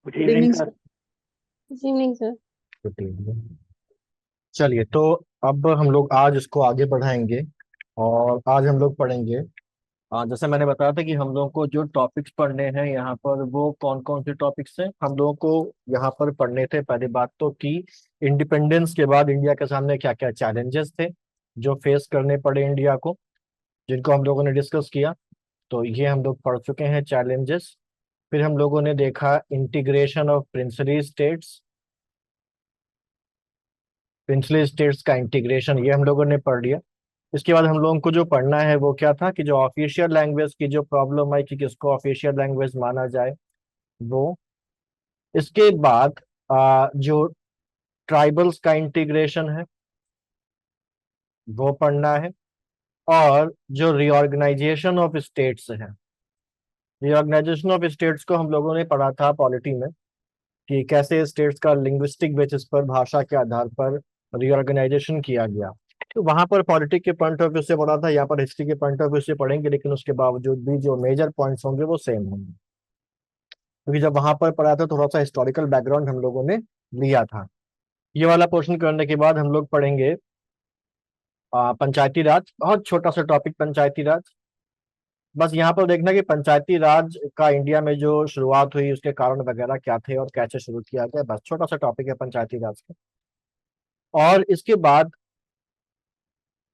Good good evening evening sir. Sir. Good evening sir. Good evening. चलिए, तो अब हम लोग आज इसको आगे बढ़ाएंगे। और आज हम लोग पढ़ेंगे। जैसे मैंने बताया था कि हम लोगों को जो टॉपिक्स पढ़ने हैं यहाँ पर, वो कौन कौन से टॉपिक्स हैं हम लोगों को यहाँ पर पढ़ने थे। पहली बात तो कि इंडिपेंडेंस के बाद इंडिया के सामने क्या क्या चैलेंजेस थे जो फेस करने पड़े इंडिया को, जिनको हम लोगों ने डिस्कस किया। तो ये हम लोग पढ़ चुके हैं, चैलेंजेस। फिर हम लोगों ने देखा integration of princely states, princely states का इंटीग्रेशन, ये हम लोगों ने पढ़ लिया। इसके बाद हम लोगों को जो पढ़ना है वो क्या था कि जो ऑफिशियल लैंग्वेज की जो प्रॉब्लम है कि किसको ऑफिशियल लैंग्वेज माना जाए, वो। इसके बाद जो ट्राइबल्स का इंटीग्रेशन है वो पढ़ना है। और जो रीऑर्गेनाइजेशन ऑफ स्टेट्स है, रीऑर्गेनाइजेशन ऑफ स्टेट्स को हम लोगों ने पढ़ा था पॉलिटी में, कि कैसे स्टेट्स का लिंग्विस्टिक बेसिस पर, भाषा के आधार पर रीऑर्गेनाइजेशन किया गया। तो वहां पर पॉलिटिक के पॉइंट ऑफ व्यू से पढ़ा था, यहाँ पर हिस्ट्री के पॉइंट ऑफ व्यू से पढ़ेंगे, लेकिन उसके बावजूद भी जो मेजर पॉइंट्स होंगे वो सेम होंगे, क्योंकि जब वहां पर पढ़ा था थोड़ा सा हिस्टोरिकल बैकग्राउंड हम लोगों ने लिया था। ये वाला पोर्शन करने के बाद हम लोग पढ़ेंगे पंचायती राज। बहुत छोटा सा टॉपिक, पंचायती राज। बस यहाँ पर देखना कि पंचायती राज का इंडिया में जो शुरुआत हुई उसके कारण वगैरह क्या थे और कैसे शुरू किया गया, बस छोटा सा टॉपिक है पंचायती राज का। और इसके बाद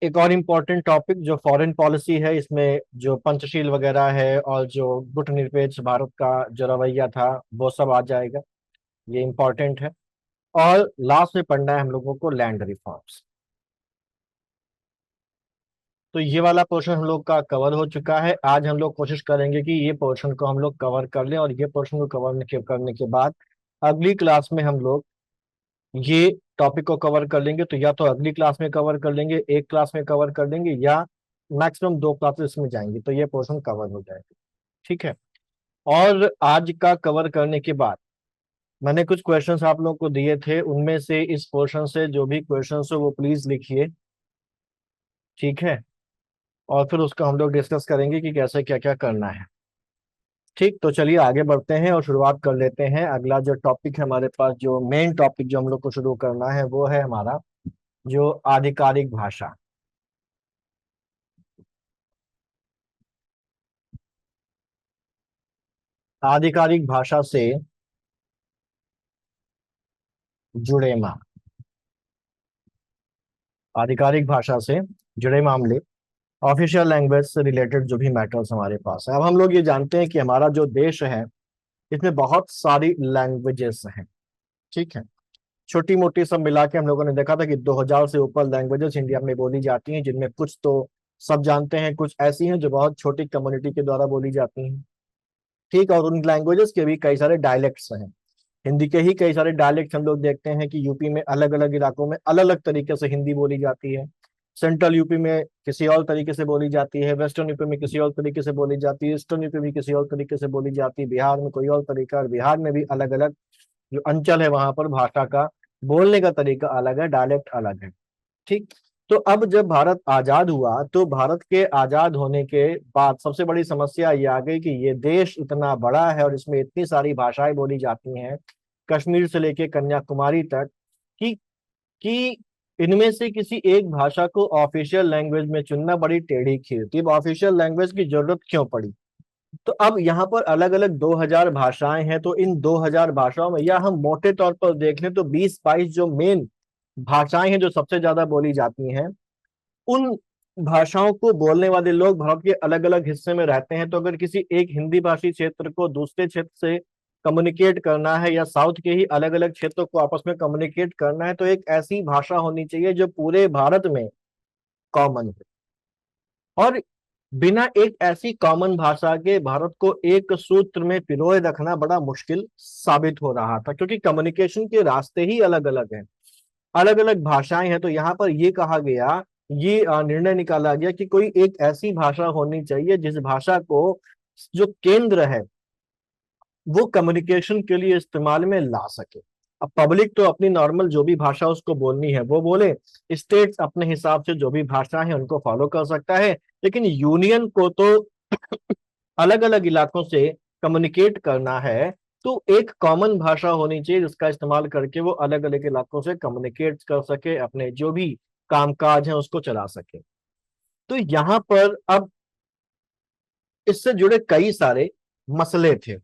एक और इम्पोर्टेंट टॉपिक जो फॉरेन पॉलिसी है, इसमें जो पंचशील वगैरह है और जो गुटनिरपेक्ष भारत का जो रवैया था वो सब आ जाएगा। ये इम्पोर्टेंट है। और लास्ट में पढ़ना है हम लोगों को लैंड रिफॉर्म्स। तो ये वाला पोर्शन हम लोग का कवर हो चुका है। आज हम लोग कोशिश करेंगे कि ये पोर्शन को हम लोग कवर कर लें, और ये पोर्शन को करने के बाद अगली क्लास में हम लोग ये टॉपिक को कवर कर लेंगे। तो या तो अगली क्लास में कवर कर लेंगे, एक क्लास में कवर कर लेंगे, या मैक्सिमम दो क्लासेस में जाएंगे तो ये पोर्शन कवर हो जाएगा। ठीक है। और आज का कवर करने के बाद मैंने कुछ क्वेश्चंस आप लोगों को दिए थे, उनमें से इस पोर्शन से जो भी क्वेश्चंस हो वो प्लीज लिखिए। ठीक है। और फिर उसका हम लोग डिस्कस करेंगे कि कैसे क्या क्या करना है। ठीक, तो चलिए आगे बढ़ते हैं और शुरुआत कर लेते हैं। अगला जो टॉपिक है हमारे पास, जो मेन टॉपिक जो हम लोग को शुरू करना है वो है हमारा जो आधिकारिक भाषा। आधिकारिक भाषा से जुड़े आधिकारिक भाषा से जुड़े मामले, ऑफिशियल लैंग्वेज से रिलेटेड जो भी मैटर्स हमारे पास है। अब हम लोग ये जानते हैं कि हमारा जो देश है इसमें बहुत सारी लैंग्वेजेस हैं। ठीक है। छोटी मोटी सब मिला के हम लोगों ने देखा था कि 2000 से ऊपर लैंग्वेजेस इंडिया में बोली जाती हैं, जिनमें कुछ तो सब जानते हैं, कुछ ऐसी हैं जो बहुत छोटी कम्युनिटी के द्वारा बोली जाती हैं। ठीक, और उन लैंग्वेजेस के भी कई सारे डायलेक्ट्स हैं। हिंदी के ही कई सारे डायलेक्ट हम लोग देखते हैं कि यूपी में अलग अलग इलाकों में अलग अलग तरीके से हिंदी बोली जाती है। सेंट्रल यूपी में किसी और तरीके से बोली जाती है, वेस्टर्न यूपी में किसी और तरीके से बोली जाती है, ईस्टर्न यूपी में किसी और तरीके से बोली जाती है, बिहार में कोई और तरीका, और बिहार में भी अलग अलग जो अंचल है वहां पर भाषा का बोलने का तरीका अलग है, डायलेक्ट अलग है। ठीक। तो अब जब भारत आजाद हुआ तो भारत के आजाद होने के बाद सबसे बड़ी समस्या ये आ गई कि ये देश इतना बड़ा है और इसमें इतनी सारी भाषाएं बोली जाती हैं, कश्मीर से लेके कन्याकुमारी तक, कि कि इनमें से किसी एक भाषा को ऑफिशियल लैंग्वेज में चुनना बड़ी टेढ़ी खीर थी। अब ऑफिशियल लैंग्वेज की जरूरत क्यों पड़ी? तो अब यहाँ पर अलग अलग 2000 भाषाएं हैं, तो इन 2000 भाषाओं में, या हम मोटे तौर पर देख लें तो 20-22 जो मेन भाषाएं हैं जो सबसे ज्यादा बोली जाती हैं, उन भाषाओं को बोलने वाले लोग भारत के अलग अलग हिस्से में रहते हैं। तो अगर किसी एक हिंदी भाषी क्षेत्र को दूसरे क्षेत्र से कम्युनिकेट करना है, या साउथ के ही अलग अलग क्षेत्रों को आपस में कम्युनिकेट करना है, तो एक ऐसी भाषा होनी चाहिए जो पूरे भारत में कॉमन है। और बिना एक ऐसी कॉमन भाषा के भारत को एक सूत्र में पिरोए रखना बड़ा मुश्किल साबित हो रहा था, क्योंकि कम्युनिकेशन के रास्ते ही अलग अलग हैं, अलग अलग भाषाएं हैं। तो यहाँ पर ये कहा गया, ये निर्णय निकाला गया कि कोई एक ऐसी भाषा होनी चाहिए जिस भाषा को जो केंद्र है वो कम्युनिकेशन के लिए इस्तेमाल में ला सके। अब पब्लिक तो अपनी नॉर्मल जो भी भाषा उसको बोलनी है वो बोले, स्टेट्स अपने हिसाब से जो भी भाषा है उनको फॉलो कर सकता है, लेकिन यूनियन को तो अलग अलग इलाकों से कम्युनिकेट करना है, तो एक कॉमन भाषा होनी चाहिए जिसका इस्तेमाल करके वो अलग अलग इलाकों से कम्युनिकेट कर सके, अपने जो भी कामकाज है उसको चला सके। तो यहाँ पर अब इससे जुड़े कई सारे मसले थे।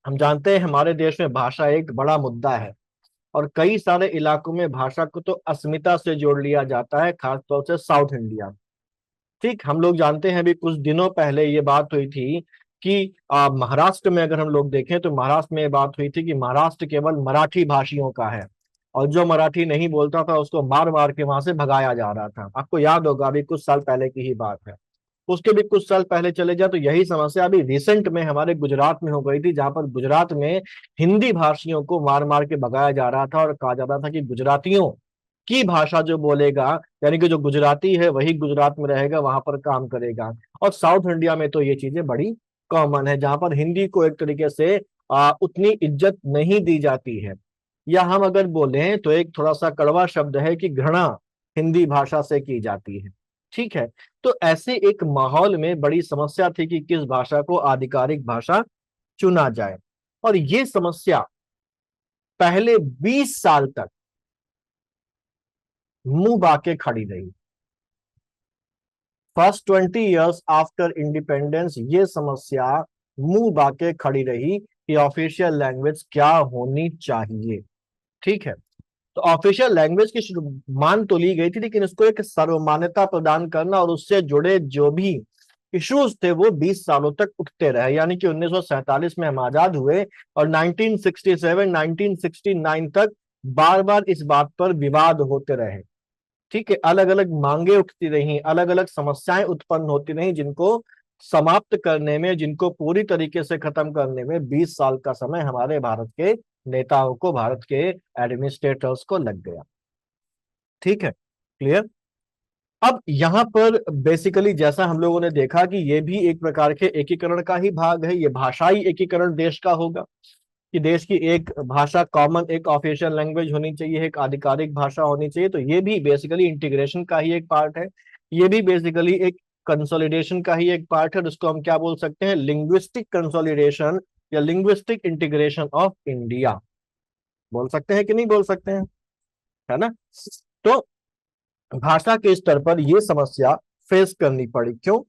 हम जानते हैं हमारे देश में भाषा एक बड़ा मुद्दा है, और कई सारे इलाकों में भाषा को तो अस्मिता से जोड़ लिया जाता है, खासतौर से साउथ इंडिया। ठीक, हम लोग जानते हैं अभी कुछ दिनों पहले ये बात हुई थी कि महाराष्ट्र में अगर हम लोग देखें तो महाराष्ट्र में ये बात हुई थी कि महाराष्ट्र केवल मराठी भाषियों का है, और जो मराठी नहीं बोलता था उसको मार मार के वहां से भगाया जा रहा था। आपको याद होगा, अभी कुछ साल पहले की ही बात है। उसके भी कुछ साल पहले चले जाए तो यही समस्या अभी रिसेंट में हमारे गुजरात में हो गई थी, जहां पर गुजरात में हिंदी भाषियों को मार मार के भगाया जा रहा था, और कहा जा रहा था कि गुजरातियों की भाषा जो बोलेगा, यानी कि जो गुजराती है वही गुजरात में रहेगा, वहां पर काम करेगा। और साउथ इंडिया में तो ये चीजें बड़ी कॉमन है, जहां पर हिंदी को एक तरीके से उतनी इज्जत नहीं दी जाती है, या हम अगर बोलें तो एक थोड़ा सा कड़वा शब्द है कि घृणा हिंदी भाषा से की जाती है। ठीक है। तो ऐसे एक माहौल में बड़ी समस्या थी कि किस भाषा को आधिकारिक भाषा चुना जाए, और ये समस्या पहले 20 साल तक मुंह बाके खड़ी रही। फर्स्ट 20 years आफ्टर इंडिपेंडेंस ये समस्या मुंह बाके खड़ी रही कि ऑफिशियल लैंग्वेज क्या होनी चाहिए। ठीक है। तो ऑफिशियल लैंग्वेज की मान तो ली गई थी, लेकिन इसको एक सर्वमान्यता प्रदान करना और उससे जुड़े जो भी इश्यूज थे वो 20 सालों तक उठते रहे, यानी कि 1947 में हम आजाद हुए, और 1967 1969 तक बार बार इस बात पर विवाद होते रहे। ठीक है, अलग अलग मांगे उठती रही, अलग अलग समस्याएं उत्पन्न होती रही, जिनको समाप्त करने में, जिनको पूरी तरीके से खत्म करने में 20 साल का समय हमारे भारत के नेताओं को, भारत के एडमिनिस्ट्रेटर्स को लग गया। ठीक है, क्लियर। अब यहां पर बेसिकली जैसा हम लोगों ने देखा कि ये भी एक प्रकार के एकीकरण का ही भाग है, ये भाषाई एकीकरण देश का होगा, कि देश की एक भाषा कॉमन, एक ऑफिशियल लैंग्वेज होनी चाहिए, एक आधिकारिक भाषा होनी चाहिए। तो ये भी बेसिकली इंटीग्रेशन का ही एक पार्ट है, ये भी बेसिकली एक कंसोलिडेशन का ही एक पार्ट है, जिसको हम क्या बोल सकते हैं, लिंग्विस्टिक कंसोलिडेशन या लिंग्विस्टिक इंटीग्रेशन ऑफ इंडिया बोल सकते हैं कि नहीं बोल सकते हैं, है ना। तो भाषा के स्तर पर यह समस्या फेस करनी पड़ी, क्यों?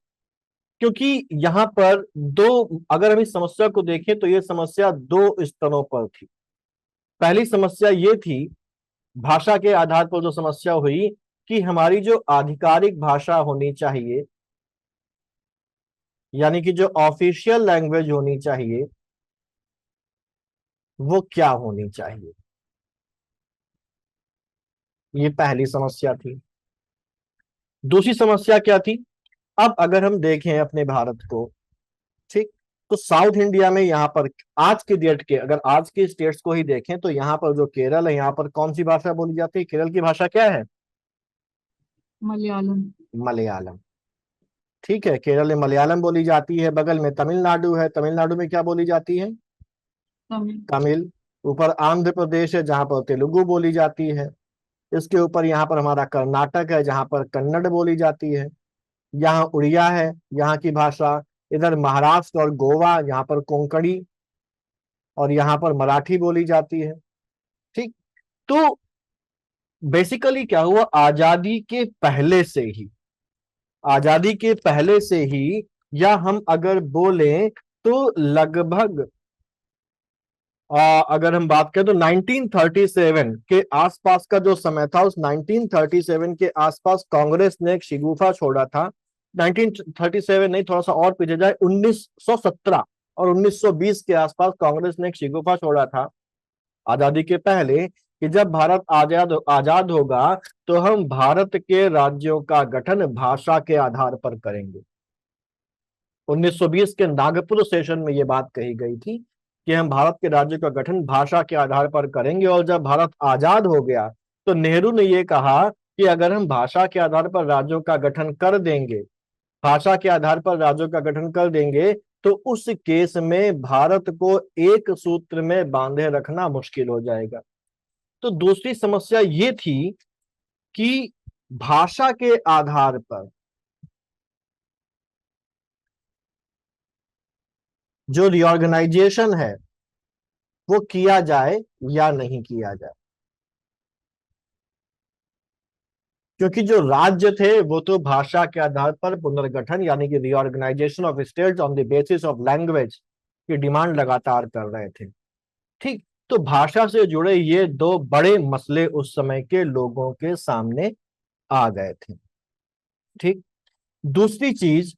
क्योंकि यहाँ पर दो, अगर हम इस समस्या को देखें तो यह समस्या दो स्तरों पर थी। पहली समस्या ये थी, भाषा के आधार पर जो समस्या हुई, कि हमारी जो आधिकारिक भाषा होनी चाहिए, यानी कि जो ऑफिशियल लैंग्वेज होनी चाहिए, वो क्या होनी चाहिए, ये पहली समस्या थी। दूसरी समस्या क्या थी? अब अगर हम देखें अपने भारत को, ठीक, तो साउथ इंडिया में यहाँ पर आज के डेट के, अगर आज के स्टेट्स को ही देखें तो यहाँ पर जो केरल है, यहाँ पर कौन सी भाषा बोली जाती है? केरल की भाषा क्या है? मलयालम। मलयालम। ठीक है, केरल में मलयालम बोली जाती है। बगल में तमिलनाडु है, तमिलनाडु में क्या बोली जाती है? तमिल। तमिल। ऊपर आंध्र प्रदेश है, जहां पर तेलुगु बोली जाती है। इसके ऊपर यहाँ पर हमारा कर्नाटक है, जहां पर कन्नड़ बोली जाती है। यहाँ उड़िया है, यहाँ की भाषा। इधर महाराष्ट्र और गोवा, यहाँ पर कोंकणी, और यहाँ पर मराठी बोली जाती है। ठीक। तो बेसिकली क्या हुआ, आजादी के पहले से ही, आजादी के पहले से ही, या हम अगर बोलें तो लगभग अगर हम बात करें तो 1937 के आसपास का जो समय था, उस 1937 के आसपास कांग्रेस ने एक शिगुफा छोड़ा था। 1937 नहीं, थोड़ा सा और पीछे जाए, 1917 और 1920 के आसपास कांग्रेस ने एक शिगुफा छोड़ा था आजादी के पहले, कि जब भारत आजाद आजाद होगा तो हम भारत के राज्यों का गठन भाषा के आधार पर करेंगे। 1920 के नागपुर सेशन में यह बात कही गई थी कि हम भारत के राज्य का गठन भाषा के आधार पर करेंगे। और जब भारत आजाद हो गया तो नेहरू ने यह कहा कि अगर हम भाषा के आधार पर राज्यों का गठन कर देंगे, भाषा के आधार पर राज्यों का गठन कर देंगे, तो उस केस में भारत को एक सूत्र में बांधे रखना मुश्किल हो जाएगा। तो दूसरी समस्या ये थी कि भाषा के आधार पर जो रिऑर्गेनाइजेशन है, वो किया जाए या नहीं किया जाए। क्योंकि जो राज्य थे वो तो भाषा के आधार पर पुनर्गठन यानी कि reorganisation of states on the basis of language की डिमांड लगातार कर रहे थे। ठीक। तो भाषा से जुड़े ये दो बड़े मसले उस समय के लोगों के सामने आ गए थे। ठीक। दूसरी चीज,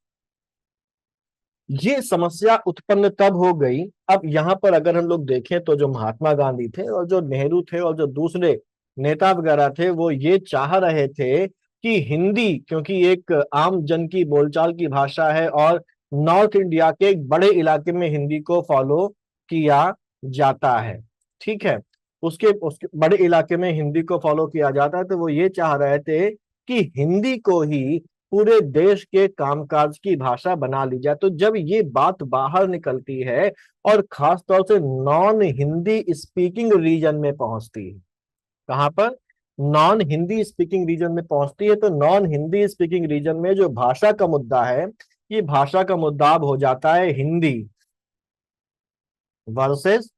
ये समस्या उत्पन्न तब हो गई, अब यहां पर अगर हम लोग देखें तो जो महात्मा गांधी थे और जो नेहरू थे और जो दूसरे नेता वगैरह थे वो ये चाह रहे थे कि हिंदी, क्योंकि एक आम जन की बोलचाल की भाषा है और नॉर्थ इंडिया के एक बड़े इलाके में हिंदी को फॉलो किया जाता है। ठीक है। उसके उसके बड़े इलाके में हिंदी को फॉलो किया जाता है, तो वो ये चाह रहे थे कि हिंदी को ही पूरे देश के कामकाज की भाषा बना ली जाए। तो जब ये बात बाहर निकलती है और खास तौर से नॉन हिंदी स्पीकिंग रीजन में पहुंचती है, कहां पर? नॉन हिंदी स्पीकिंग रीजन में पहुंचती है, तो नॉन हिंदी स्पीकिंग रीजन में जो भाषा का मुद्दा है, ये भाषा का मुद्दा अब हो जाता है हिंदी वर्सेस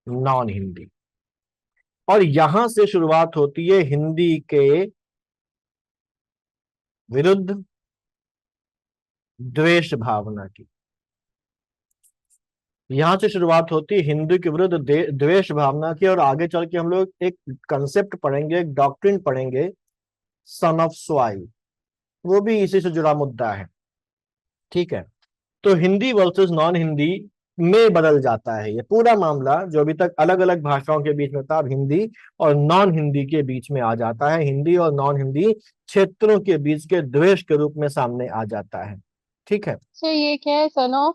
नॉन हिंदी। और यहां से शुरुआत होती है हिंदी के विरुद्ध द्वेष भावना की। यहां से शुरुआत होती है हिंदू के विरुद्ध द्वेष भावना की। और आगे चल के हम लोग एक कंसेप्ट पढ़ेंगे, एक डॉक्ट्रिन पढ़ेंगे, सन ऑफ स्वाई, वो भी इसी से जुड़ा मुद्दा है। ठीक है। तो हिंदी वर्सेस नॉन हिंदी में बदल जाता है ये पूरा मामला। जो अभी तक अलग अलग भाषाओं के बीच में था, अब हिंदी और नॉन हिंदी के बीच में आ जाता है। हिंदी और नॉन हिंदी क्षेत्रों के बीच के द्वेष के रूप में सामने आ जाता है। ठीक है। सर ये क्या है, son of?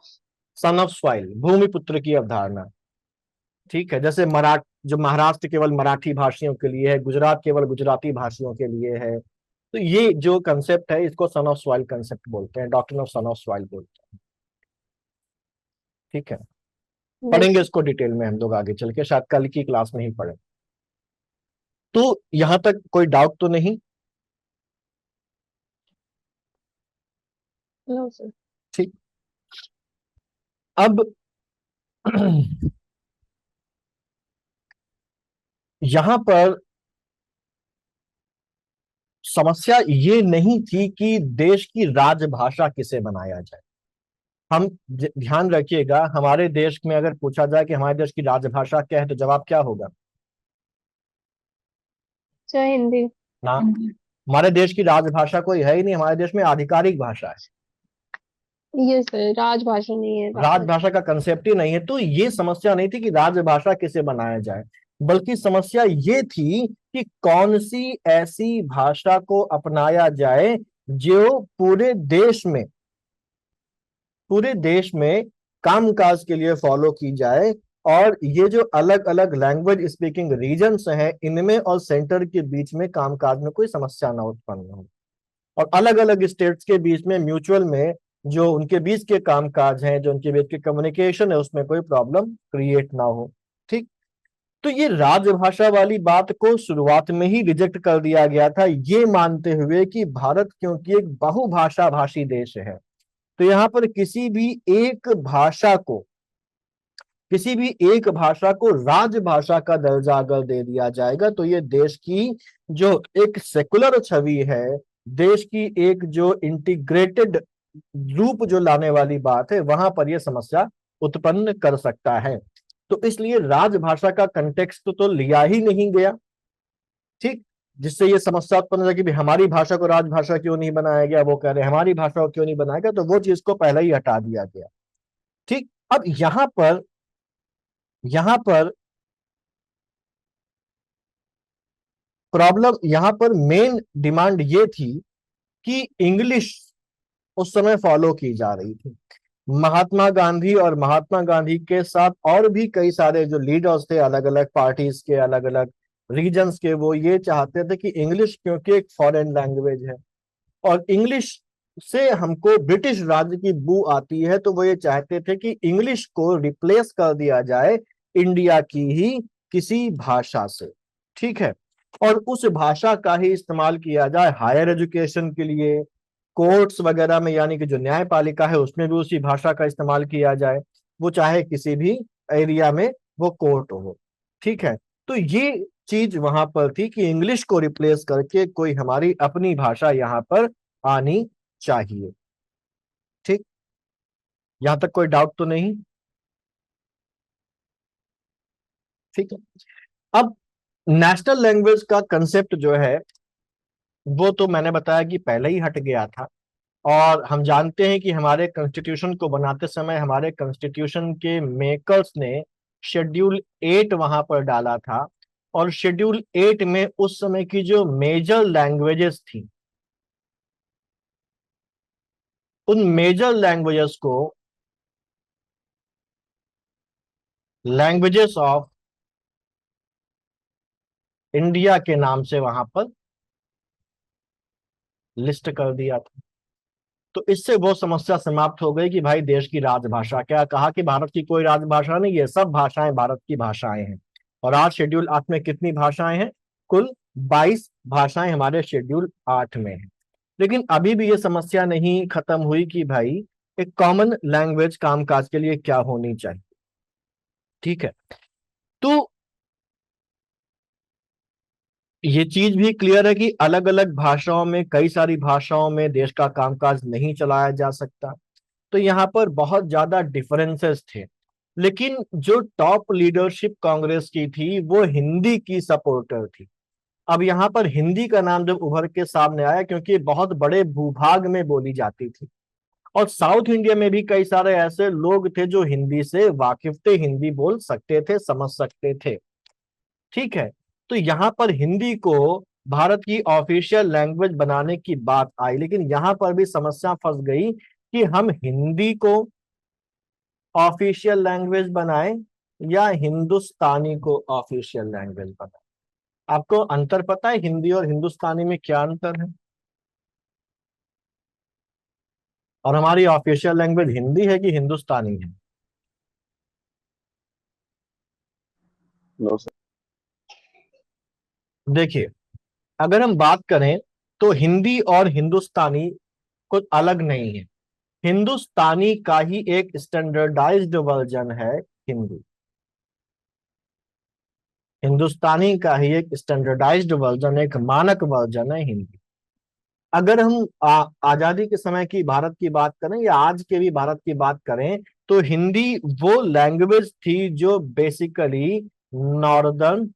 Son of soil, भूमिपुत्र की अवधारणा। ठीक है। जैसे जो महाराष्ट्र केवल मराठी भाषियों के लिए है, गुजरात केवल गुजराती भाषियों के लिए है, तो ये जो कंसेप्ट है इसको सन ऑफ सॉइल कंसेप्ट बोलते हैं, doctrine of son of soil बोलते हैं। ठीक है। यस पढ़ेंगे सर। इसको डिटेल में हम लोग आगे चल के, शायद कल की क्लास में ही पढ़े। तो यहां तक कोई डाउट तो नहीं? No sir. ठीक। अब यहां पर समस्या ये नहीं थी कि देश की राजभाषा किसे बनाया जाए। हम ध्यान रखिएगा, हमारे देश में अगर पूछा जाए कि हमारे देश की राजभाषा क्या है, तो जवाब क्या होगा? सर हिंदी। ना, हमारे देश की राजभाषा कोई है ही नहीं, हमारे देश में आधिकारिक भाषा है। यस सर, राजभाषा नहीं है राजभाषा का कंसेप्ट ही नहीं है। तो ये समस्या नहीं थी कि राजभाषा किसे बनाया जाए, बल्कि समस्या ये थी कि कौन सी ऐसी भाषा को अपनाया जाए जो पूरे देश में कामकाज के लिए फॉलो की जाए। और ये जो अलग अलग लैंग्वेज स्पीकिंग रीजन्स हैं, इनमें और सेंटर के बीच में कामकाज में कोई समस्या ना उत्पन्न हो, और अलग अलग स्टेट्स के बीच में म्यूचुअल में जो उनके बीच के कामकाज हैं, जो उनके बीच के कम्युनिकेशन है, उसमें कोई प्रॉब्लम क्रिएट ना हो। ठीक। तो ये राजभाषा वाली बात को शुरुआत में ही रिजेक्ट कर दिया गया था, ये मानते हुए कि भारत क्योंकि एक बहुभाषा भाषी देश है, तो यहाँ पर किसी भी एक भाषा को राजभाषा का दर्जा अगर दे दिया जाएगा, तो ये देश की जो एक सेकुलर छवि है, देश की एक जो इंटीग्रेटेड रूप जो लाने वाली बात है, वहां पर यह समस्या उत्पन्न कर सकता है। तो इसलिए राजभाषा का कंटेक्स्ट तो लिया ही नहीं गया। ठीक। जिससे ये समस्या उत्पन्न हो कि भी हमारी भाषा को राजभाषा क्यों नहीं बनाया गया, वो कह रहे हैं हमारी भाषा को क्यों नहीं बनाया गया, तो वो चीज को पहले ही हटा दिया गया। ठीक। अब यहां पर प्रॉब्लम, यहां पर मेन डिमांड ये थी कि इंग्लिश उस समय फॉलो की जा रही थी। महात्मा गांधी और महात्मा गांधी के साथ और भी कई सारे जो लीडर्स थे अलग अलग पार्टीज के, अलग अलग रीजन्स के, वो ये चाहते थे कि इंग्लिश क्योंकि एक फॉरेन लैंग्वेज है और इंग्लिश से हमको ब्रिटिश राज की बू आती है, तो वो ये चाहते थे कि इंग्लिश को रिप्लेस कर दिया जाए इंडिया की ही किसी भाषा से। ठीक है। और उस भाषा का ही इस्तेमाल किया जाए हायर एजुकेशन के लिए, कोर्ट्स वगैरह में, यानी कि जो न्यायपालिका है उसमें भी उसी भाषा का इस्तेमाल किया जाए। वो चाहे किसी भी एरिया में वो कोर्ट हो। ठीक है, तो ये चीज वहां पर थी कि इंग्लिश को रिप्लेस करके कोई हमारी अपनी भाषा यहाँ पर आनी चाहिए। ठीक, यहां तक कोई डाउट तो नहीं? ठीक है। अब नेशनल लैंग्वेज का कंसेप्ट जो है वो तो मैंने बताया कि पहले ही हट गया था। और हम जानते हैं कि हमारे कॉन्स्टिट्यूशन को बनाते समय हमारे कॉन्स्टिट्यूशन के मेकर्स ने शेड्यूल 8 वहां पर डाला था। और शेड्यूल 8 में उस समय की जो मेजर लैंग्वेजेस थी, उन मेजर लैंग्वेजेस को लैंग्वेजेस ऑफ इंडिया के नाम से वहां पर लिस्ट कर दिया था। तो इससे वो समस्या समाप्त हो गई कि भाई देश की राजभाषा क्या, कहा कि भारत की कोई राजभाषा नहीं है, सब भाषाएं भारत की भाषाएं हैं। और आज शेड्यूल 8 में कितनी भाषाएं हैं? कुल 22 भाषाएं हमारे शेड्यूल 8 में है। लेकिन अभी भी ये समस्या नहीं खत्म हुई कि भाई एक कॉमन लैंग्वेज कामकाज के लिए क्या होनी चाहिए। ठीक है, तो ये चीज भी क्लियर है कि अलग अलग भाषाओं में, कई सारी भाषाओं में देश का कामकाज नहीं चलाया जा सकता। तो यहाँ पर बहुत ज्यादा डिफरेंसेस थे। लेकिन जो टॉप लीडरशिप कांग्रेस की थी वो हिंदी की सपोर्टर थी। अब यहाँ पर हिंदी का नाम जब उभर के सामने आया, क्योंकि बहुत बड़े भूभाग में बोली जाती थी और साउथ इंडिया में भी कई सारे ऐसे लोग थे जो हिंदी से वाकिफ थे, हिंदी बोल सकते थे, समझ सकते थे। ठीक है, तो यहाँ पर हिंदी को भारत की ऑफिशियल लैंग्वेज बनाने की बात आई, लेकिन यहाँ पर भी समस्या फंस गई कि हम हिंदी को ऑफिशियल लैंग्वेज बनाएं या हिंदुस्तानी को ऑफिशियल लैंग्वेज बनाएं। आपको अंतर पता है हिंदी और हिंदुस्तानी में क्या अंतर है? और हमारी ऑफिशियल लैंग्वेज हिंदी है कि हिंदुस्तानी है? No sir. देखिए, अगर हम बात करें तो हिंदी और हिंदुस्तानी कुछ अलग नहीं है। हिंदुस्तानी का ही एक स्टैंडर्डाइज्ड वर्जन है हिंदी। हिंदुस्तानी का ही एक स्टैंडर्डाइज्ड वर्जन, एक मानक वर्जन है हिंदी। अगर हम आजादी के समय की भारत की बात करें या आज के भी भारत की बात करें, तो हिंदी वो लैंग्वेज थी जो बेसिकली नॉर्दर्न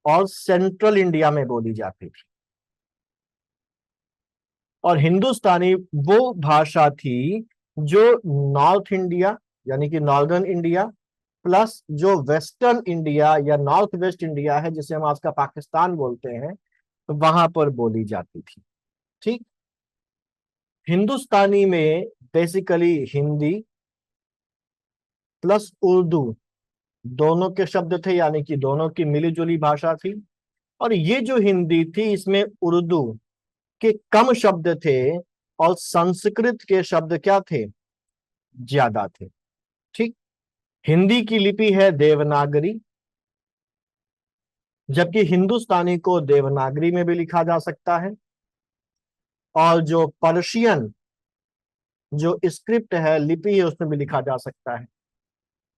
और सेंट्रल इंडिया में बोली जाती थी। और हिंदुस्तानी वो भाषा थी जो नॉर्थ इंडिया, यानी कि नॉर्दर्न इंडिया प्लस जो वेस्टर्न इंडिया या नॉर्थ वेस्ट इंडिया है, जिसे हम आज का पाकिस्तान बोलते हैं, तो वहां पर बोली जाती थी। ठीक, हिंदुस्तानी में बेसिकली हिंदी प्लस उर्दू दोनों के शब्द थे, यानी कि दोनों की मिली जुली भाषा थी। और ये जो हिंदी थी इसमें उर्दू के कम शब्द थे और संस्कृत के शब्द क्या थे? ज्यादा थे। ठीक, हिंदी की लिपि है देवनागरी, जबकि हिंदुस्तानी को देवनागरी में भी लिखा जा सकता है। और जो पर्शियन जो स्क्रिप्ट है, लिपि है, उसमें भी लिखा जा सकता है।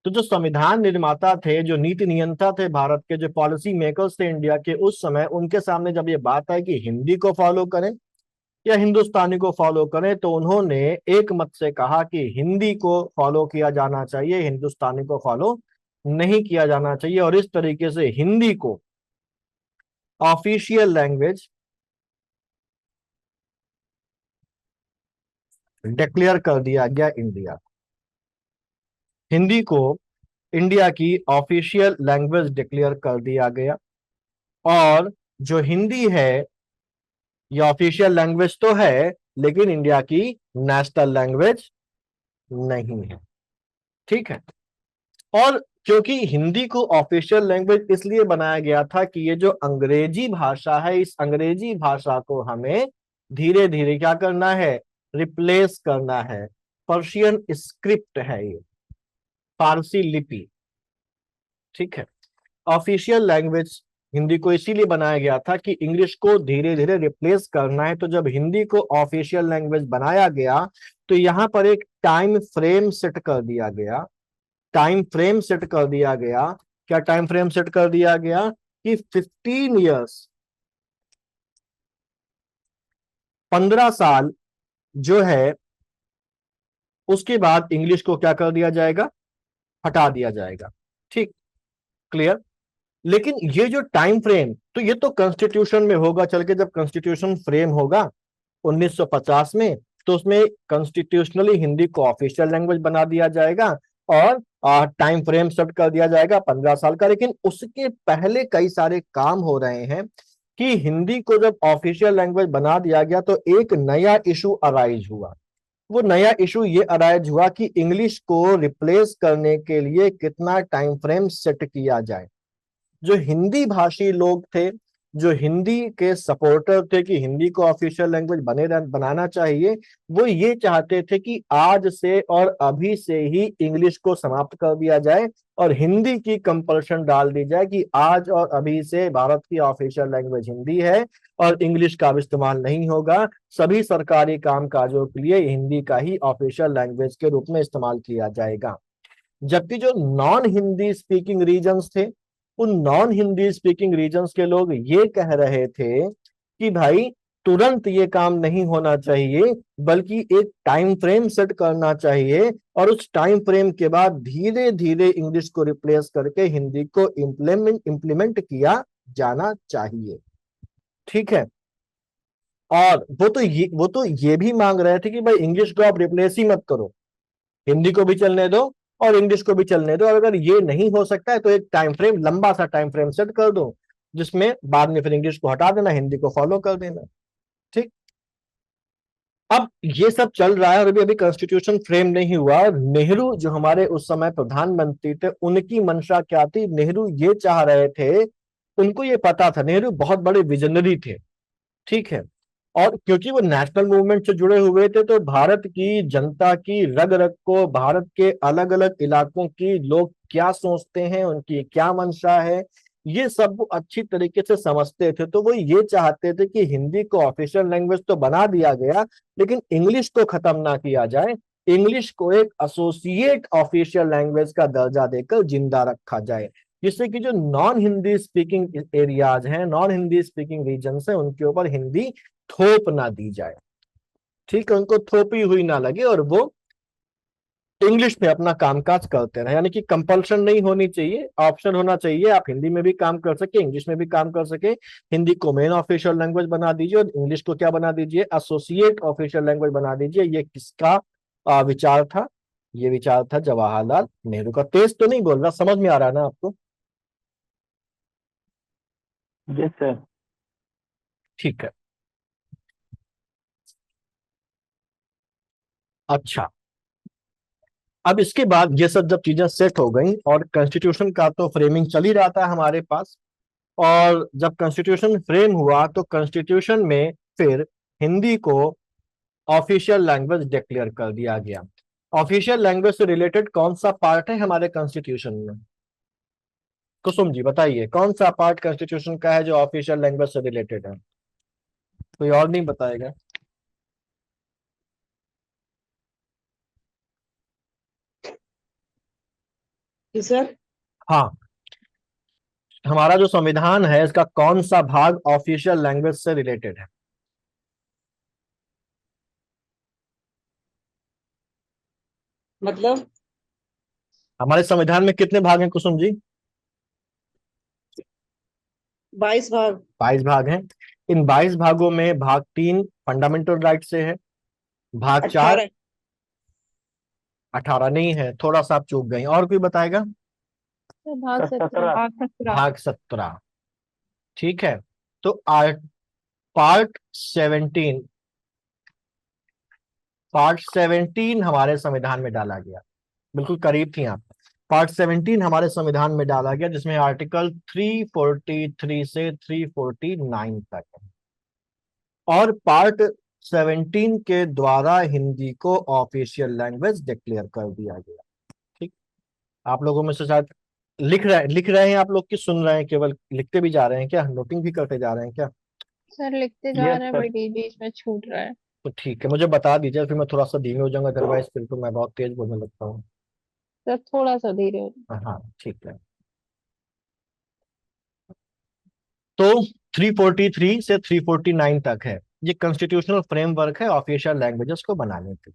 तो जो संविधान निर्माता थे, जो नीति नियंता थे भारत के, जो पॉलिसी मेकर्स थे इंडिया के उस समय, उनके सामने जब ये बात आई कि हिंदी को फॉलो करें या हिंदुस्तानी को फॉलो करें, तो उन्होंने एक मत से कहा कि हिंदी को फॉलो किया जाना चाहिए, हिंदुस्तानी को फॉलो नहीं किया जाना चाहिए। और इस तरीके से हिंदी को ऑफिशियल लैंग्वेज डिक्लेयर कर दिया गया इंडिया। हिंदी को इंडिया की ऑफिशियल लैंग्वेज डिक्लेयर कर दिया गया। और जो हिंदी है ये ऑफिशियल लैंग्वेज तो है, लेकिन इंडिया की नेशनल लैंग्वेज नहीं है। ठीक है, और क्योंकि हिंदी को ऑफिशियल लैंग्वेज इसलिए बनाया गया था कि ये जो अंग्रेजी भाषा है, इस अंग्रेजी भाषा को हमें धीरे धीरे क्या करना है? रिप्लेस करना है। पर्शियन स्क्रिप्ट है ये, फारसी लिपि। ठीक है, ऑफिशियल लैंग्वेज हिंदी को इसीलिए बनाया गया था कि इंग्लिश को धीरे धीरे रिप्लेस करना है। तो जब हिंदी को ऑफिशियल लैंग्वेज बनाया गया तो यहाँ पर एक टाइम फ्रेम सेट कर दिया गया। टाइम फ्रेम सेट कर दिया गया। क्या टाइम फ्रेम सेट कर दिया गया कि 15 ईयर्स, 15 साल जो है, उसके बाद इंग्लिश को क्या कर दिया जाएगा, हटा दिया जाएगा। ठीक, क्लियर। लेकिन ये जो टाइम फ्रेम, तो ये तो कॉन्स्टिट्यूशन में होगा, चल के जब कॉन्स्टिट्यूशन फ्रेम होगा 1950 में, तो उसमें कॉन्स्टिट्यूशनली हिंदी को ऑफिशियल लैंग्वेज बना दिया जाएगा और टाइम फ्रेम सेट कर दिया जाएगा 15 साल का। लेकिन उसके पहले कई सारे काम हो रहे हैं कि हिंदी को जब ऑफिशियल लैंग्वेज बना दिया गया तो एक नया इशू अराइज हुआ। वो नया इशू ये अराइज हुआ कि इंग्लिश को रिप्लेस करने के लिए कितना टाइम फ्रेम सेट किया जाए। जो हिंदी भाषी लोग थे, जो हिंदी के सपोर्टर थे कि हिंदी को ऑफिशियल लैंग्वेज बनाना चाहिए, वो ये चाहते थे कि आज से और अभी से ही इंग्लिश को समाप्त कर दिया जाए और हिंदी की कंपल्शन डाल दी जाए कि आज और अभी से भारत की ऑफिशियल लैंग्वेज हिंदी है और इंग्लिश का भी इस्तेमाल नहीं होगा। सभी सरकारी कामकाजों के लिए हिंदी का ही ऑफिशियल लैंग्वेज के रूप में इस्तेमाल किया जाएगा। जबकि जो नॉन हिंदी स्पीकिंग रीजन्स थे, उन नॉन हिंदी स्पीकिंग रीजन्स के लोग ये कह रहे थे कि भाई तुरंत ये काम नहीं होना चाहिए, बल्कि एक टाइम फ्रेम सेट करना चाहिए और उस टाइम फ्रेम के बाद धीरे धीरे इंग्लिश को रिप्लेस करके हिंदी को इम्प्लीमेंट किया जाना चाहिए। ठीक है। और वो तो ये भी मांग रहे थे कि भाई इंग्लिश को आप रिप्लेस ही मत करो, हिंदी को भी चलने दो और इंग्लिश को भी चलने दो। और अगर ये नहीं हो सकता है तो एक टाइम फ्रेम, लंबा सा टाइम फ्रेम सेट कर दो, जिसमें बाद में फिर इंग्लिश को हटा देना, हिंदी को फॉलो कर देना। ठीक। अब ये सब चल रहा है और अभी अभी कॉन्स्टिट्यूशन फ्रेम नहीं हुआ। और नेहरू जो हमारे उस समय प्रधानमंत्री थे, उनकी मंशा क्या थी, नेहरू ये चाह रहे थे, उनको ये पता था, नेहरू बहुत बड़े विजनरी थे। ठीक है। और क्योंकि वो नेशनल मूवमेंट से जुड़े हुए थे तो भारत की जनता की रग रग को, भारत के अलग अलग इलाकों की लोग क्या सोचते हैं, उनकी क्या मंशा है, ये सब वो अच्छी तरीके से समझते थे। तो वो ये चाहते थे कि हिंदी को ऑफिशियल लैंग्वेज तो बना दिया गया, लेकिन इंग्लिश को खत्म ना किया जाए, इंग्लिश को एक एसोसिएट ऑफिशियल लैंग्वेज का दर्जा देकर जिंदा रखा जाए, जिससे कि जो नॉन हिंदी स्पीकिंग एरियाज हैं, नॉन हिंदी स्पीकिंग रीजन है, उनके ऊपर हिंदी थोप ना दी जाए। ठीक है, उनको थोपी हुई ना लगे और वो इंग्लिश में अपना कामकाज करते रहे। यानी कि कंपल्शन नहीं होनी चाहिए, ऑप्शन होना चाहिए, आप हिंदी में भी काम कर सके, इंग्लिश में भी काम कर सके। हिंदी को मेन ऑफिशियल लैंग्वेज बना दीजिए और इंग्लिश को क्या बना दीजिए, एसोसिएट ऑफिशियल लैंग्वेज बना दीजिए। ये किसका विचार था, ये विचार था जवाहरलाल नेहरू का। तेज तो नहीं बोल रहा, समझ में आ रहा है ना आपको? Yes sir. ठीक है। अच्छा, अब इसके बाद ये सब जब चीजें सेट हो गई और कॉन्स्टिट्यूशन का तो फ्रेमिंग चल ही रहा था हमारे पास, और जब कॉन्स्टिट्यूशन फ्रेम हुआ तो कॉन्स्टिट्यूशन में फिर हिंदी को ऑफिशियल लैंग्वेज डिक्लेयर कर दिया गया। ऑफिशियल लैंग्वेज से रिलेटेड कौन सा पार्ट है हमारे कॉन्स्टिट्यूशन में? कुसुम जी बताइए, कौन सा पार्ट कॉन्स्टिट्यूशन का है जो ऑफिशियल लैंग्वेज से रिलेटेड है? कोई और नहीं बताएगा? जी सर। हाँ, हमारा जो संविधान है इसका कौन सा भाग ऑफिशियल लैंग्वेज से रिलेटेड है? मतलब हमारे संविधान में कितने भाग हैं कुसुम जी? 22 भाग। 22 भाग हैं। इन 22 भागों में भाग 3 फंडामेंटल राइट से है, भाग 4 18। 18 नहीं है, थोड़ा सा आप चूक गई। और कोई बताएगा? भाग 17। भाग 17। भाग 17। ठीक है। तो पार्ट 17, पार्ट 17 हमारे संविधान में डाला गया। बिल्कुल करीब थी आप। पार्ट 17 हमारे संविधान में डाला गया, जिसमें आर्टिकल 343 से 349 तक है। और पार्ट 17 के द्वारा हिंदी को ऑफिशियल लैंग्वेज डिक्लेयर कर दिया गया। ठीक। आप लोगों में से शायद लिख रहे हैं आप लोग कि सुन रहे हैं, केवल लिखते भी जा रहे हैं क्या, नोटिंग भी करते जा रहे हैं क्या? सर लिखते जा यस रहे हैं, सर। बट बीच बीच में छूट रहा है। तो ठीक है, मुझे बता दीजिए, फिर मैं थोड़ा सा धीमे हो जाऊंगा, अदरवाइज फिर तो मैं बहुत तेज बोलने लगता हूँ। सर थोड़ा सा धीरे हो। हाँ ठीक है। तो 343 से 349 तक है, ये कॉन्स्टिट्यूशनल फ्रेमवर्क है ऑफिशियल लैंग्वेजेस को बनाने के।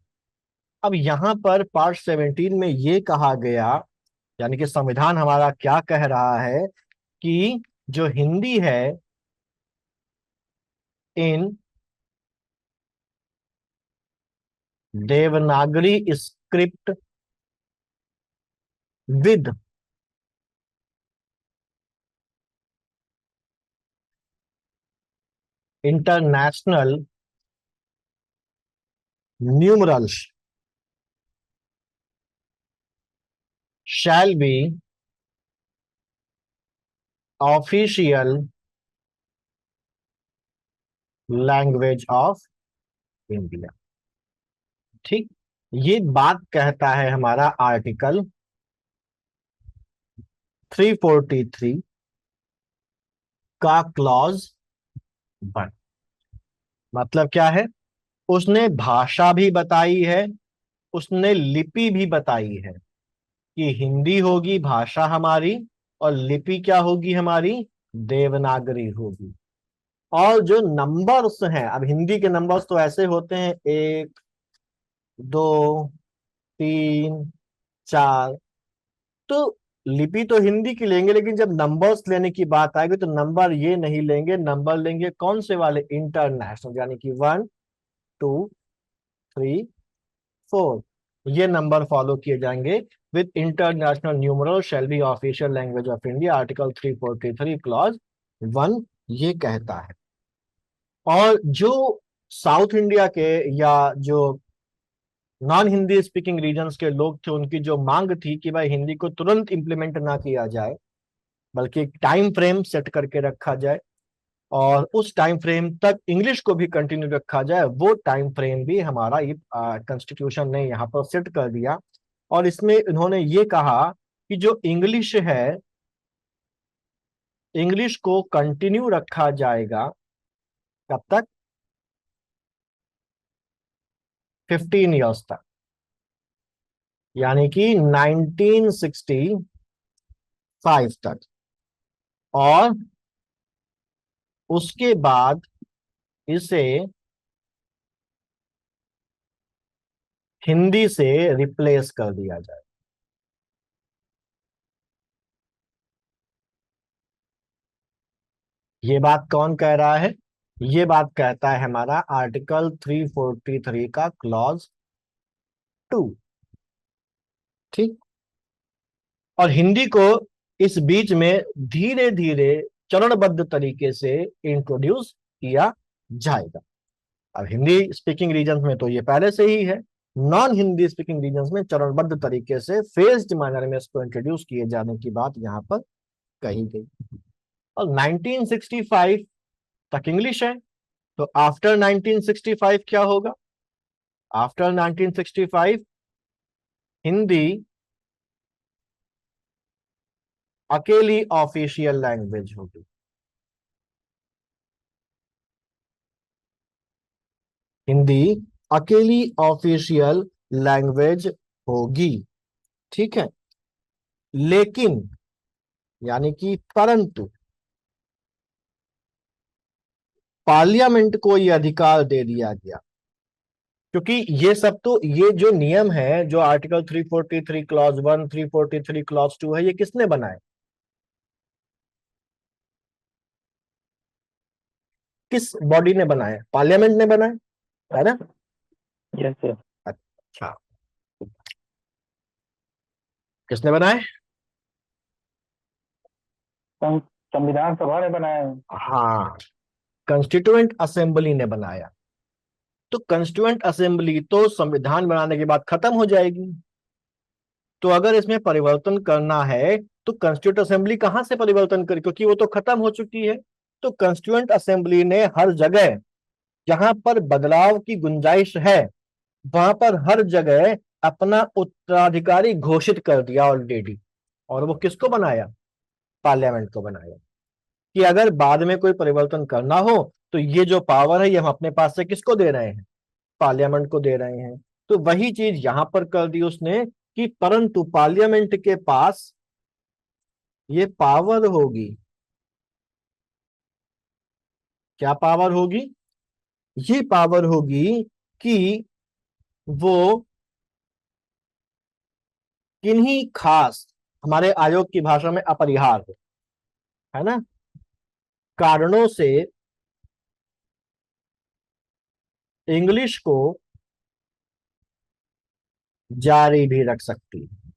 अब यहाँ पर पार्ट 17 में ये कहा गया, यानी कि संविधान हमारा क्या कह रहा है, कि जो हिंदी है in Devanagari script with international numerals shall be official language of India. ठीक, ये बात कहता है हमारा आर्टिकल 343 का क्लॉज 1। मतलब क्या है, उसने भाषा भी बताई है, उसने लिपि भी बताई है कि हिंदी होगी भाषा हमारी, और लिपि क्या होगी हमारी, देवनागरी होगी। और जो नंबर्स हैं, अब हिंदी के नंबर्स तो ऐसे होते हैं 1 2 3 4, तो लिपि तो हिंदी की लेंगे, लेकिन जब नंबर्स लेने की बात आएगी तो नंबर ये नहीं लेंगे, नंबर लेंगे कौन से वाले, इंटरनेशनल, यानी कि 1 2 3 4, ये नंबर फॉलो किए जाएंगे। With international numeral shall be official language of India, article 343 clause 1 ये कहता है। और जो साउथ इंडिया के या जो नॉन हिंदी स्पीकिंग रीजन्स के लोग थे, उनकी जो मांग थी कि भाई हिंदी को तुरंत इंप्लीमेंट ना किया जाए, बल्कि एक टाइम फ्रेम सेट करके रखा जाए, और उस टाइम फ्रेम तक इंग्लिश को भी कंटिन्यू रखा जाए, वो टाइम फ्रेम भी हमारा ये कॉन्स्टिट्यूशन ने यहाँ पर सेट कर दिया। और इसमें इन्होंने ये कहा कि जो इंग्लिश है, इंग्लिश को कंटिन्यू रखा जाएगा कब तक, 15 ईयर्स तक, यानी कि 1965 तक। और उसके बाद इसे हिंदी से रिप्लेस कर दिया जाए। ये बात कौन कह रहा है, ये बात कहता है हमारा आर्टिकल 343 का क्लॉज 2। ठीक, और हिंदी को इस बीच में धीरे धीरे चरणबद्ध तरीके से इंट्रोड्यूस किया जाएगा। अब हिंदी स्पीकिंग रीजन में तो ये पहले से ही है, नॉन हिंदी स्पीकिंग रीजन में चरणबद्ध तरीके से फेज्ड मैनर में इसको इंट्रोड्यूस किए जाने की बात यहाँ पर कही गई। और 1965 तक इंग्लिश है, तो आफ्टर 1965 क्या होगा, आफ्टर 1965 हिंदी अकेली ऑफिशियल लैंग्वेज होगी। हिंदी अकेली ऑफिशियल लैंग्वेज होगी। ठीक है, लेकिन, यानी कि परंतु, पार्लियामेंट को यह अधिकार दे दिया गया, क्योंकि ये सब तो, ये जो नियम है, जो आर्टिकल 343 क्लॉज 1 343 क्लॉज 2 है, ये किसने बनाए, किस बॉडी ने बनाए, पार्लियामेंट ने बनाए, है ना? Yes sir. अच्छा, किसने बनाए? संविधान सभा ने बनाया है। हाँ, कंस्टिट्यूएंट असेंबली ने बनाया। तो कंस्टिट्यूएंट असेंबली तो संविधान बनाने के बाद खत्म हो जाएगी, तो अगर इसमें परिवर्तन करना है तो कंस्टिट्यूएंट असेंबली कहां से परिवर्तन करे, क्योंकि वो तो खत्म हो चुकी है। तो कंस्टिट्यूएंट असेंबली ने हर जगह जहां पर बदलाव की गुंजाइश है, वहां पर हर जगह अपना उत्तराधिकारी घोषित कर दिया ऑलरेडी। और वो किसको बनाया? पार्लियामेंट को बनाया, कि अगर बाद में कोई परिवर्तन करना हो तो ये जो पावर है ये हम अपने पास से किसको दे रहे हैं? पार्लियामेंट को दे रहे हैं। तो वही चीज यहां पर कर दी उसने कि परंतु पार्लियामेंट के पास ये पावर होगी। क्या पावर होगी? ये पावर होगी कि वो किन्हीं खास, हमारे आयोग की भाषा में अपरिहार्य, है ना, कारणों से इंग्लिश को जारी भी रख सकती है।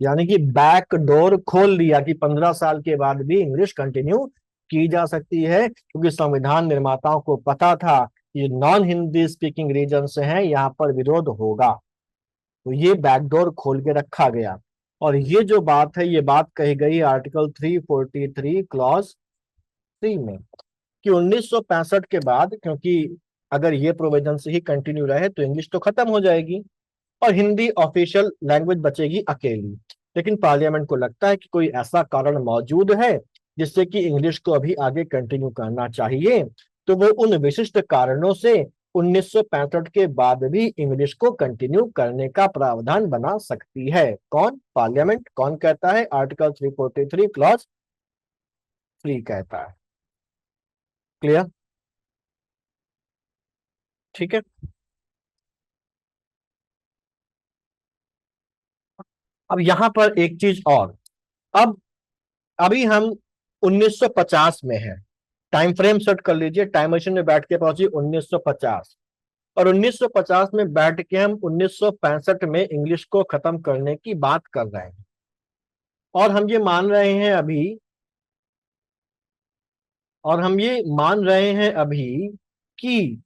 यानी कि बैक डोर खोल दिया कि 15 साल के बाद भी इंग्लिश कंटिन्यू की जा सकती है, क्योंकि संविधान निर्माताओं को पता था कि नॉन हिंदी स्पीकिंग रीजन से हैं, यहाँ पर विरोध होगा। तो ये बैकडोर खोल के रखा गया। और ये जो बात है ये बात कही गई आर्टिकल 343 क्लॉज 3 में, कि 1965 के बाद, क्योंकि अगर ये प्रोविजन से ही कंटिन्यू रहे तो इंग्लिश तो खत्म हो जाएगी और हिंदी ऑफिशियल लैंग्वेज बचेगी अकेली। लेकिन पार्लियामेंट को लगता है कि कोई ऐसा कारण मौजूद है जिससे कि इंग्लिश को अभी आगे कंटिन्यू करना चाहिए, तो वो उन विशिष्ट कारणों से 1965 के बाद भी इंग्लिश को कंटिन्यू करने का प्रावधान बना सकती है। कौन? पार्लियामेंट। कौन कहता है? आर्टिकल 343 क्लॉज 3 कहता है। क्लियर? ठीक है। अब यहां पर एक चीज और, अब अभी हम 1950 में हैं, टाइम फ्रेम सेट कर लीजिए, टाइम मशीन में बैठ के पहुंची 1950, और 1950 में बैठ के हम 1965 में इंग्लिश को खत्म करने की बात कर रहे हैं। और हम ये मान रहे हैं अभी, और हम ये मान रहे हैं अभी कि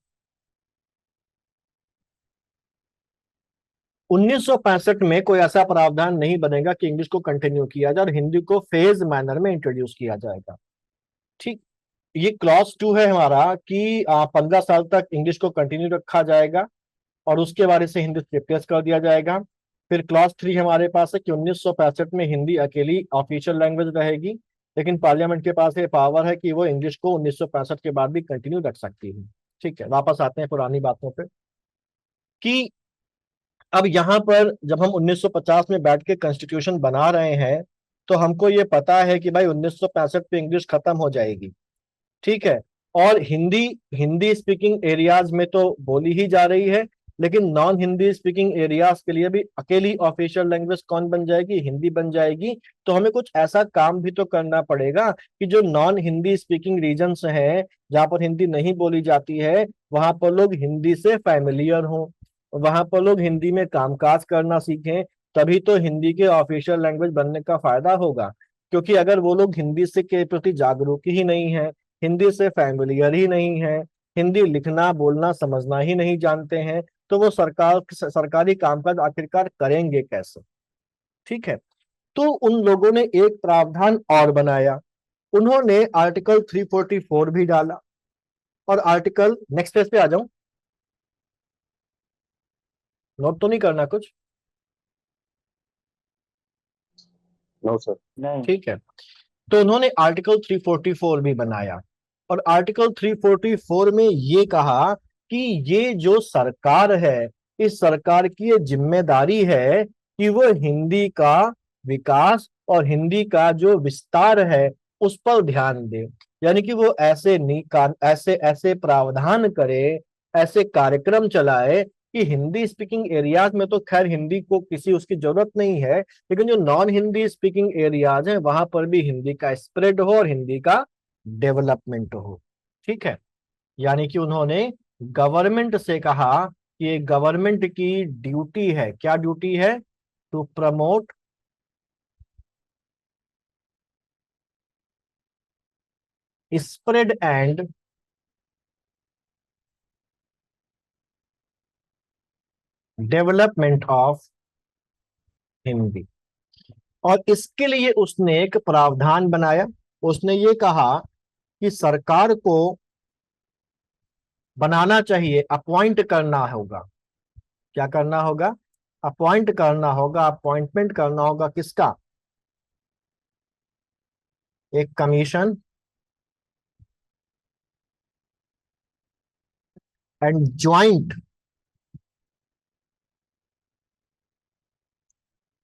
1965 में कोई ऐसा प्रावधान नहीं बनेगा कि इंग्लिश को कंटिन्यू किया जाए और हिंदी को फेज मैनर में इंट्रोड्यूस किया जाएगा। ठीक, ये क्लॉज 2 है हमारा कि 15 साल तक इंग्लिश को कंटिन्यू रखा जाएगा और उसके बारे से हिंदी रिप्लेस कर दिया जाएगा। फिर क्लॉज 3 हमारे पास है कि 1965 में हिंदी अकेली ऑफिशियल लैंग्वेज रहेगी, लेकिन पार्लियामेंट के पास ये पावर है कि वो इंग्लिश को 1965 के बाद भी कंटिन्यू रख सकती है। ठीक है, वापस आते हैं पुरानी बातों पे, कि अब यहां पर जब हम 1950 में बैठ के कॉन्स्टिट्यूशन बना रहे हैं तो हमको ये पता है कि भाई 1965 पे इंग्लिश खत्म हो जाएगी। ठीक है, और हिंदी हिंदी स्पीकिंग एरियाज में तो बोली ही जा रही है, लेकिन नॉन हिंदी स्पीकिंग एरियाज के लिए भी अकेली ऑफिशियल लैंग्वेज कौन बन जाएगी? हिंदी बन जाएगी। तो हमें कुछ ऐसा काम भी तो करना पड़ेगा कि जो नॉन हिंदी स्पीकिंग रीजन्स हैं, जहां पर हिंदी नहीं बोली जाती है, वहां पर लोग हिंदी से फैमिलियर हों, वहां पर लोग हिंदी में कामकाज करना सीखें, तभी तो हिंदी के ऑफिशियल लैंग्वेज बनने का फायदा होगा। क्योंकि अगर वो लोग हिंदी से के प्रति जागरूक ही नहीं है, हिंदी से फैमिलियर ही नहीं है, हिंदी लिखना बोलना समझना ही नहीं जानते हैं, तो वो सरकारी कामकाज आखिरकार करेंगे कैसे? ठीक है, तो उन लोगों ने एक प्रावधान और बनाया, उन्होंने आर्टिकल 344 भी डाला। और आर्टिकल, नेक्स्ट पेज पे आ जाऊं, नोट तो नहीं करना कुछ? No sir. नहीं। ठीक है, तो उन्होंने आर्टिकल 344 भी बनाया, और आर्टिकल 344 में ये कहा कि ये जो सरकार है, इस सरकार की ये जिम्मेदारी है कि वो हिंदी का विकास और हिंदी का जो विस्तार है उस पर ध्यान दे। यानी कि वो ऐसे ऐसे प्रावधान करे, ऐसे कार्यक्रम चलाए कि हिंदी स्पीकिंग एरियाज में तो खैर हिंदी को किसी उसकी जरूरत नहीं है, लेकिन जो नॉन हिंदी स्पीकिंग एरियाज हैं वहां पर भी हिंदी का स्प्रेड हो और हिंदी का डेवलपमेंट हो। ठीक है, यानी कि उन्होंने गवर्नमेंट से कहा कि ये गवर्नमेंट की ड्यूटी है। क्या ड्यूटी है? To promote spread and development of Hindi. और इसके लिए उसने एक प्रावधान बनाया। उसने ये कहा कि सरकार को बनाना चाहिए, अपॉइंट करना होगा। क्या करना होगा? अपॉइंट करना होगा, अपॉइंटमेंट करना होगा किसका? एक commission and joint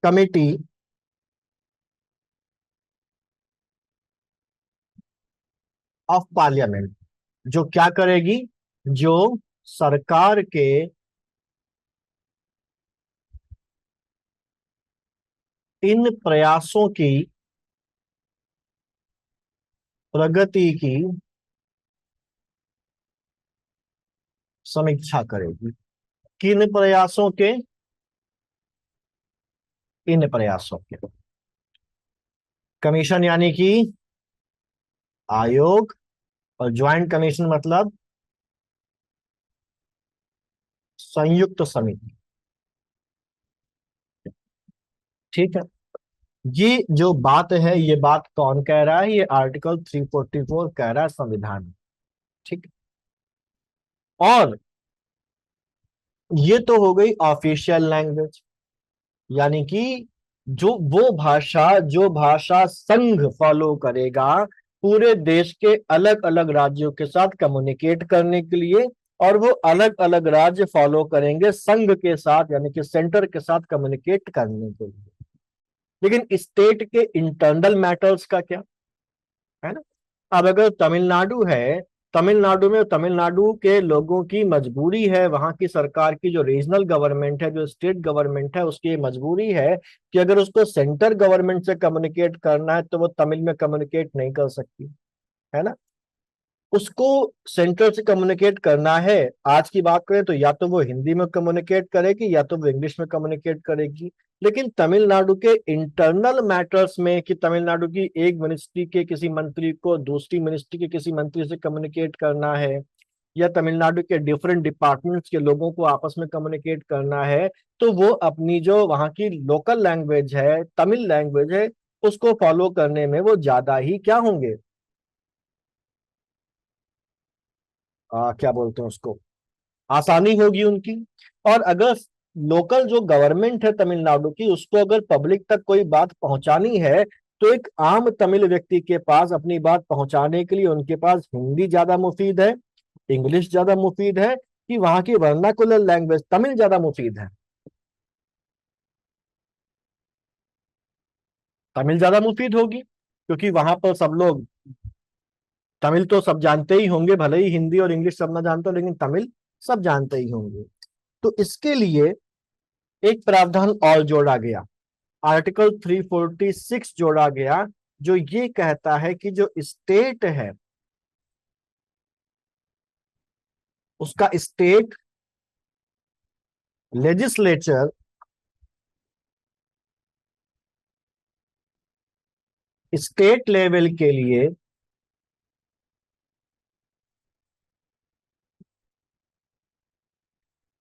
committee of parliament, जो क्या करेगी? जो सरकार के इन प्रयासों की प्रगति की समीक्षा करेगी। किन प्रयासों के? इन प्रयासों के। कमीशन यानी कि आयोग, और ज्वाइंट कमीशन मतलब संयुक्त समिति। ठीक है, ये जो बात है, ये बात कौन कह रहा है? ये आर्टिकल 344 कह रहा है संविधान में। ठीक, और ये तो हो गई ऑफिशियल लैंग्वेज, यानी कि जो भाषा संघ फॉलो करेगा पूरे देश के अलग अलग राज्यों के साथ कम्युनिकेट करने के लिए, और वो अलग अलग राज्य फॉलो करेंगे संघ के साथ, यानी कि सेंटर के साथ कम्युनिकेट करने के लिए। लेकिन स्टेट के इंटरनल मैटर्स का क्या है ना? अब अगर तमिलनाडु है, तमिलनाडु में तमिलनाडु के लोगों की मजबूरी है, वहां की सरकार की जो रीजनल गवर्नमेंट है, जो स्टेट गवर्नमेंट है, उसकी मजबूरी है कि अगर उसको सेंटर गवर्नमेंट से कम्युनिकेट करना है तो वो तमिल में कम्युनिकेट नहीं कर सकती, है ना? उसको सेंटर से कम्युनिकेट करना है, आज की बात करें तो या तो वो हिंदी में कम्युनिकेट करेगी या तो वो इंग्लिश में कम्युनिकेट करेगी। लेकिन तमिलनाडु के इंटरनल मैटर्स में, कि तमिलनाडु की एक मिनिस्ट्री के किसी मंत्री को दूसरी मिनिस्ट्री के किसी मंत्री से कम्युनिकेट करना है, या तमिलनाडु के डिफरेंट डिपार्टमेंट्स के लोगों को आपस में कम्युनिकेट करना है, तो वो अपनी जो वहाँ की लोकल लैंग्वेज है, तमिल लैंग्वेज है, उसको फॉलो करने में वो ज्यादा ही क्या होंगे, क्या बोलते हैं उसको, आसानी होगी उनकी। और अगर लोकल जो गवर्नमेंट है तमिलनाडु की, उसको अगर पब्लिक तक कोई बात पहुंचानी है, तो एक आम तमिल व्यक्ति के पास अपनी बात पहुंचाने के लिए उनके पास हिंदी ज्यादा मुफीद है, इंग्लिश ज्यादा मुफीद है, कि वहां की वर्नाकुलर लैंग्वेज तमिल ज्यादा मुफीद है? तमिल ज्यादा मुफीद होगी, क्योंकि वहां पर सब लोग तमिल तो सब जानते ही होंगे, भले ही हिंदी और इंग्लिश सब ना जानते हो, लेकिन तमिल सब जानते ही होंगे। तो इसके लिए एक प्रावधान और जोड़ा गया, आर्टिकल 346 जोड़ा गया, जो ये कहता है कि जो स्टेट है, उसका स्टेट लेजिस्लेचर स्टेट लेवल के लिए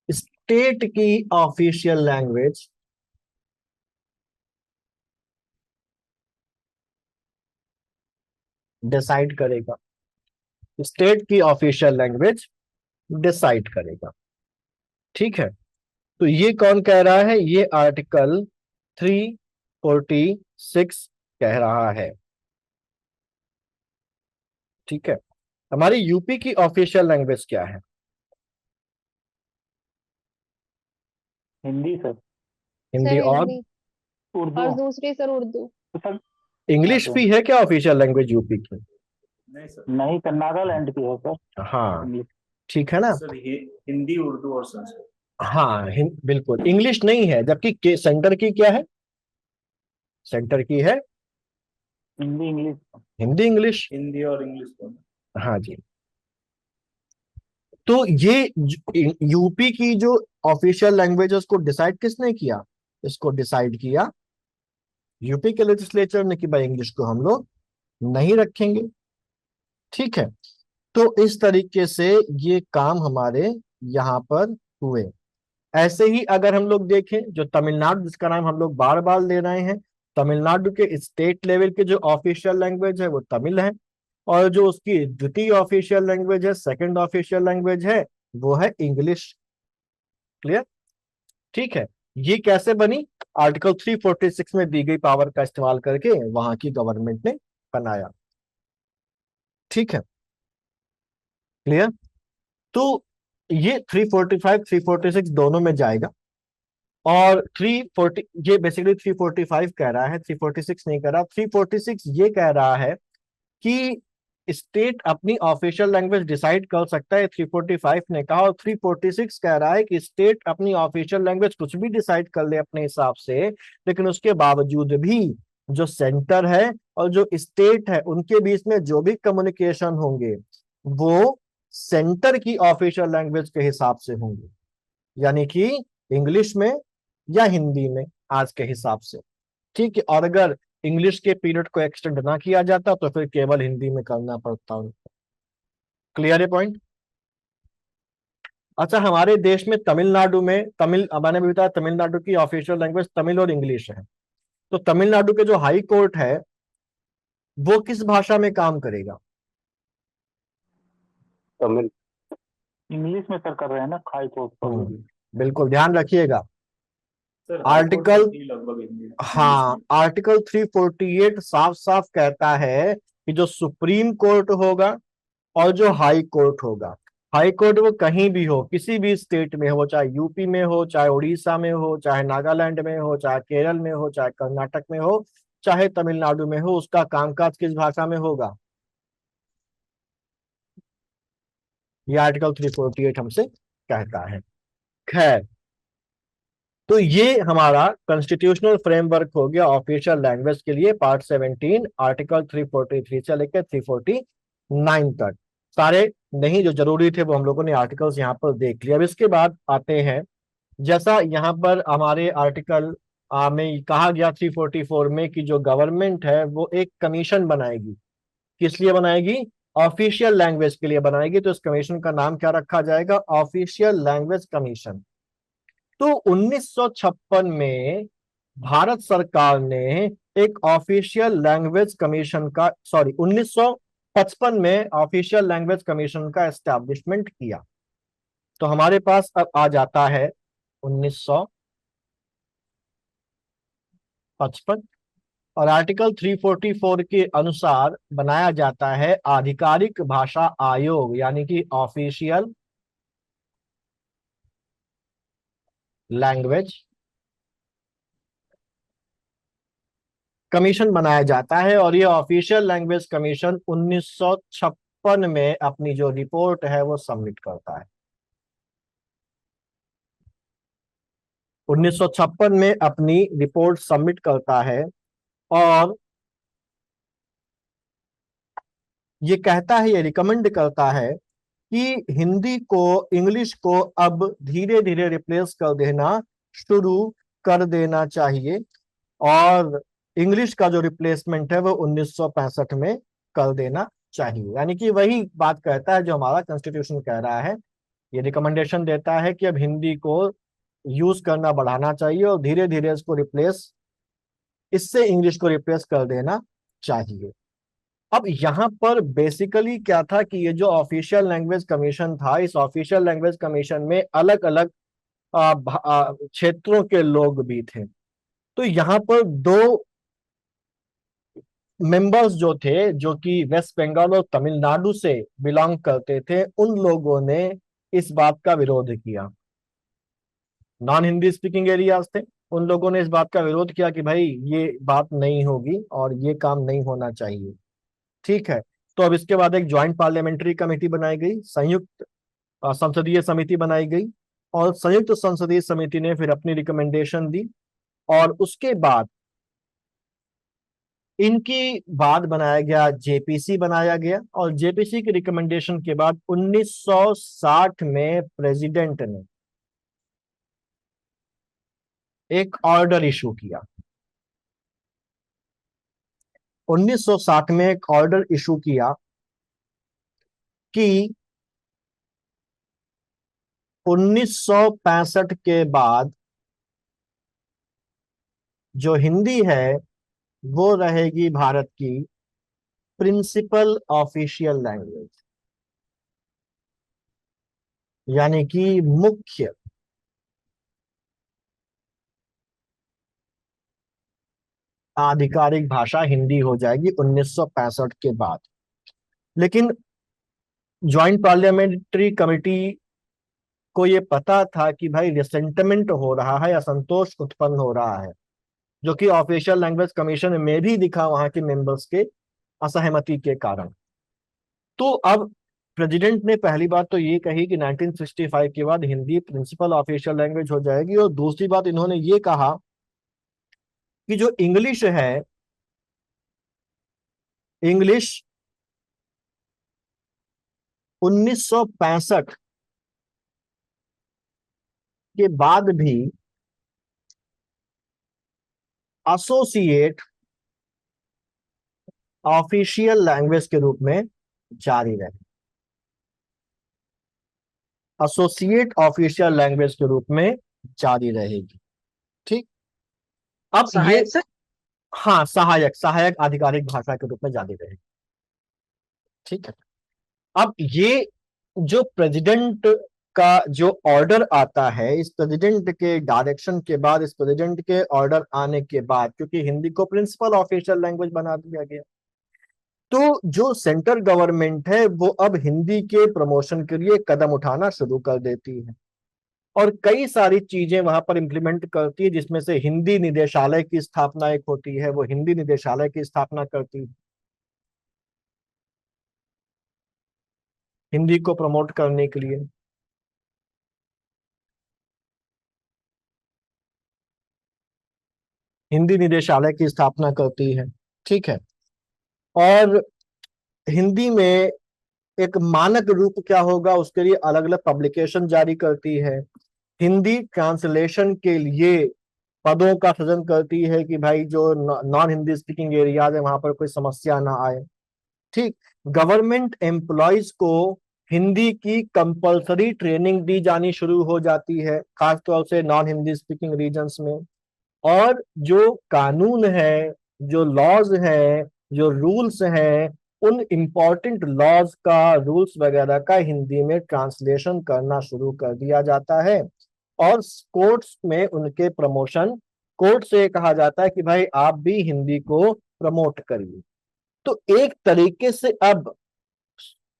स्टेट की ऑफिशियल लैंग्वेज डिसाइड करेगा, स्टेट की ऑफिशियल लैंग्वेज डिसाइड करेगा। ठीक है, तो ये कौन कह रहा है? ये आर्टिकल 346 कह रहा है। ठीक है, हमारी यूपी की ऑफिशियल लैंग्वेज क्या है? हिंदी सर। हिंदी सर और हिंदी, उर्दू और दूसरी सर उर्दू। तो सर। इंग्लिश भी है क्या ऑफिशियल लैंग्वेज यूपी की? नहीं सर, नागालैंड की है सर हाँ, इंग्लिश। ठीक है ना? सर ये हिंदी, उर्दू और संस्कृत। हाँ, बिल्कुल, इंग्लिश नहीं है, जबकि सेंटर की क्या है? सेंटर की है हिंदी इंग्लिश। हिंदी इंग्लिश। हिंदी और इंग्लिश दोनों। हाँ जी। तो ये यूपी की जो ऑफिशियल लैंग्वेज है उसको डिसाइड किसने किया? इसको डिसाइड किया यूपी के लेजिस्लेचर ने, कि भाई इंग्लिश को हम लोग नहीं रखेंगे। ठीक है, तो इस तरीके से ये काम हमारे यहाँ पर हुए। ऐसे ही अगर हम लोग देखें, जो तमिलनाडु, जिसका नाम हम लोग बार बार ले रहे हैं, तमिलनाडु के स्टेट लेवल के जो ऑफिशियल लैंग्वेज है वो तमिल है, और जो उसकी द्वितीय ऑफिशियल लैंग्वेज है, सेकंड ऑफिशियल लैंग्वेज है, वो है इंग्लिश। क्लियर? ठीक है, ये कैसे बनी? आर्टिकल 346 में दी गई पावर का इस्तेमाल करके वहां की गवर्नमेंट ने बनाया। ठीक है, क्लियर? तो ये 345 346 दोनों में जाएगा। और 340, ये बेसिकली 345 कह रहा है, 346 नहीं कह रहा। 346 ये कह रहा है कि स्टेट अपनी ऑफिशियल लैंग्वेज डिसाइड कर सकता है, 345 ने कहा। और 346 कह रहा है कि स्टेट अपनी ऑफिशियल लैंग्वेज कुछ भी डिसाइड कर ले अपने हिसाब से, लेकिन उसके बावजूद भी जो सेंटर है और जो स्टेट है उनके बीच में जो भी कम्युनिकेशन होंगे वो सेंटर की ऑफिशियल लैंग्वेज के हिसाब से होंगे, यानी कि इंग्लिश में या हिंदी में आज के हिसाब से। ठीक है, और अगर इंग्लिश के पीरियड को एक्सटेंड ना किया जाता तो फिर केवल हिंदी में करना पड़ता उनको। क्लियर है पॉइंट? अच्छा, हमारे देश में तमिलनाडु में मैंने भी बताया तमिलनाडु की ऑफिशियल लैंग्वेज तमिल और इंग्लिश है। तो तमिलनाडु के जो हाई कोर्ट है वो किस भाषा में काम करेगा? तमिल। इंग्लिश में सर कर रहे हैं ना हाई कोर्ट पर भी। बिल्कुल ध्यान रखिएगा। सर आर्टिकल, लगभग इंग्लिश हाँ, में। आर्टिकल 348 साफ साफ कहता है कि जो सुप्रीम कोर्ट होगा और जो हाई कोर्ट होगा, हाई कोर्ट वो कहीं भी हो, किसी भी स्टेट में हो, चाहे यूपी में हो, चाहे उड़ीसा में हो, चाहे नागालैंड में हो, चाहे केरल में हो, चाहे कर्नाटक में हो, चाहे तमिलनाडु में हो, उसका कामकाज किस भाषा में होगा? ये आर्टिकल 348 हमसे कहता है। खैर, तो ये हमारा कॉन्स्टिट्यूशनल फ्रेमवर्क हो गया ऑफिशियल लैंग्वेज के लिए, पार्ट 17 आर्टिकल 343 से लेकर 349 तक। सारे नहीं जो जरूरी थे वो हम लोगों ने आर्टिकल्स यहाँ पर देख लिया। अब इसके बाद आते हैं, जैसा यहाँ पर हमारे आर्टिकल में कहा गया 344 में कि जो गवर्नमेंट है वो एक कमीशन बनाएगी। किस लिए बनाएगी? ऑफिशियल लैंग्वेज के लिए बनाएगी। तो इस कमीशन का नाम क्या रखा जाएगा? Official language commission. तो 1956 में भारत सरकार ने एक ऑफिशियल लैंग्वेज कमीशन का, सॉरी, 1955 में ऑफिशियल लैंग्वेज कमीशन का एस्टैब्लिशमेंट किया। तो हमारे पास अब आ जाता है 1955 और आर्टिकल 344 के अनुसार बनाया जाता है आधिकारिक भाषा आयोग, यानी कि ऑफिशियल लैंग्वेज कमीशन बनाया जाता है। और ये ऑफिशियल लैंग्वेज कमीशन 1956 में अपनी जो रिपोर्ट है वो सबमिट करता है। 1956 में अपनी रिपोर्ट सबमिट करता है और ये कहता है, ये रिकमेंड करता है कि हिंदी को, इंग्लिश को अब धीरे धीरे रिप्लेस कर देना शुरू कर देना चाहिए। और इंग्लिश का जो रिप्लेसमेंट है वो 1965 में कर देना चाहिए। यानी कि वही बात कहता है जो हमारा कॉन्स्टिट्यूशन कह रहा है। ये रिकमेंडेशन देता है कि अब हिंदी को यूज करना बढ़ाना चाहिए और धीरे धीरे इसको रिप्लेस, इससे इंग्लिश को रिप्लेस कर देना चाहिए। अब यहाँ पर बेसिकली क्या था कि ये जो ऑफिशियल लैंग्वेज कमीशन था, इस ऑफिशियल लैंग्वेज कमीशन में अलग अलग क्षेत्रों के लोग भी थे। तो यहाँ पर दो मेंबर्स जो थे, जो कि वेस्ट बंगाल और तमिलनाडु से बिलोंग करते थे, उन लोगों ने इस बात का विरोध किया। नॉन हिंदी स्पीकिंग एरियाज थे, उन लोगों ने इस बात का विरोध किया कि भाई ये बात नहीं होगी और ये काम नहीं होना चाहिए। ठीक है, तो अब इसके बाद एक ज्वाइंट पार्लियामेंट्री कमेटी बनाई गई, संयुक्त संसदीय समिति बनाई गई। और संयुक्त संसदीय समिति ने फिर अपनी रिकमेंडेशन दी और उसके बाद इनकी बाद बनाया गया जेपीसी बनाया गया। और जेपीसी की रिकमेंडेशन के बाद 1960 में प्रेसिडेंट ने एक ऑर्डर इशू किया। 1960 में एक ऑर्डर इशू किया कि 1965 के बाद जो हिंदी है वो रहेगी भारत की प्रिंसिपल ऑफिशियल लैंग्वेज, यानी कि मुख्य आधिकारिक भाषा हिंदी हो जाएगी 1965 के बाद। लेकिन ज्वाइंट पार्लियामेंट्री कमेटी को ये पता था कि भाई रिसेंटमेंट हो रहा है, असंतोष उत्पन्न हो रहा है, जो कि ऑफिशियल लैंग्वेज कमीशन में भी दिखा वहां के मेंबर्स के असहमति के कारण। तो अब प्रेसिडेंट ने पहली बात तो ये कही कि 1965 के बाद हिंदी प्रिंसिपल ऑफिशियल लैंग्वेज हो जाएगी, और दूसरी बात इन्होंने ये कहा कि जो इंग्लिश है, इंग्लिश 1965 के बाद भी एसोसिएट ऑफिशियल लैंग्वेज के रूप में जारी रहे, एसोसिएट ऑफिशियल लैंग्वेज के रूप में जारी रहेगी। ठीक, अब ये सहायक सर। हाँ, सहायक सहायक आधिकारिक भाषा के रूप में जारी रहेगी। ठीक है, अब ये जो प्रेसिडेंट का जो ऑर्डर आता है, इस प्रेसिडेंट के डायरेक्शन के बाद, इस प्रेसिडेंट के ऑर्डर आने के बाद, क्योंकि हिंदी को प्रिंसिपल ऑफिशियल लैंग्वेज बना दिया गया, तो जो सेंट्रल गवर्नमेंट है वो अब हिंदी के प्रमोशन के लिए कदम उठाना शुरू कर देती है, और कई सारी चीजें वहां पर इंप्लीमेंट करती है, जिसमें से हिंदी निदेशालय की स्थापना एक होती है। वो हिंदी निदेशालय की स्थापना करती है हिंदी को प्रमोट करने के लिए। हिंदी निदेशालय की स्थापना करती है। ठीक है, और हिंदी में एक मानक रूप क्या होगा, उसके लिए अलग अलग पब्लिकेशन जारी करती है। हिंदी ट्रांसलेशन के लिए पदों का सृजन करती है कि भाई जो नॉन हिंदी स्पीकिंग एरियाज है वहां पर कोई समस्या ना आए। ठीक, गवर्नमेंट एम्प्लॉयज को हिंदी की कंपलसरी ट्रेनिंग दी जानी शुरू हो जाती है, खासतौर से नॉन हिंदी स्पीकिंग रीजन्स में। और जो कानून है, जो लॉज है, जो रूल्स हैं, उन इम्पोर्टेंट लॉज का, रूल्स वगैरह का हिंदी में ट्रांसलेशन करना शुरू कर दिया जाता है, और कोर्ट्स में उनके प्रमोशन, कोर्ट से कहा जाता है कि भाई आप भी हिंदी को प्रमोट करिए। तो एक तरीके से अब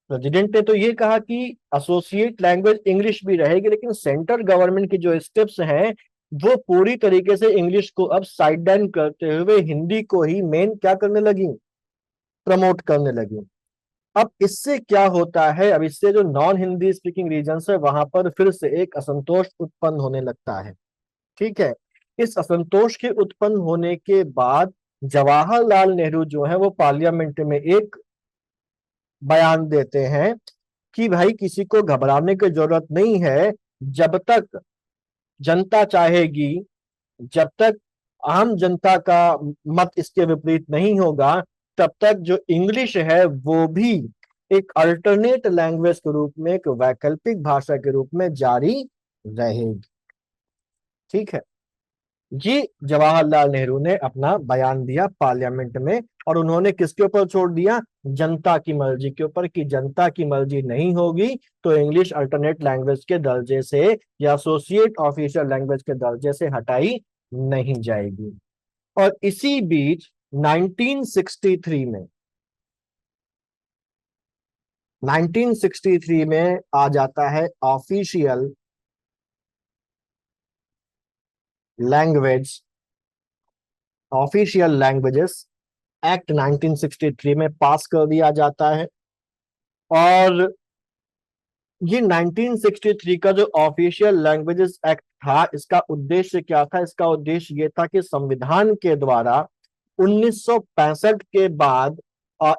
प्रेसिडेंट ने तो ये कहा कि एसोसिएट लैंग्वेज इंग्लिश भी रहेगी, लेकिन सेंट्रल गवर्नमेंट की जो स्टेप्स हैं वो पूरी तरीके से इंग्लिश को अब साइड डाउन करते हुए हिंदी को ही मेन क्या करने लगी, प्रमोट करने लगी। अब इससे क्या होता है, अब इससे जो नॉन हिंदी स्पीकिंग रीजन है वहां पर फिर से एक असंतोष उत्पन्न होने लगता है। ठीक है, इस असंतोष के उत्पन्न होने के बाद जवाहरलाल नेहरू जो है वो पार्लियामेंट में एक बयान देते हैं कि भाई किसी को घबराने की जरूरत नहीं है, जब तक जनता चाहेगी, जब तक आम जनता का मत इसके विपरीत नहीं होगा, तब तक जो इंग्लिश है वो भी एक अल्टरनेट लैंग्वेज के रूप में, एक वैकल्पिक भाषा के रूप में जारी रहेगी। ठीक है, ये जवाहरलाल नेहरू ने अपना बयान दिया पार्लियामेंट में, और उन्होंने किसके ऊपर छोड़ दिया, जनता की मर्जी के ऊपर, कि जनता की मर्जी नहीं होगी तो इंग्लिश अल्टरनेट लैंग्वेज के दर्जे से या एसोसिएट ऑफिशियल लैंग्वेज के दर्जे से हटाई नहीं जाएगी। और इसी बीच 1963 में आ जाता है ऑफिशियल लैंग्वेजेस एक्ट 1963 में पास कर दिया जाता है। और ये 1963 का जो ऑफिशियल लैंग्वेजेस एक्ट था, इसका उद्देश्य क्या था, इसका उद्देश्य ये था कि संविधान के द्वारा 1965 के बाद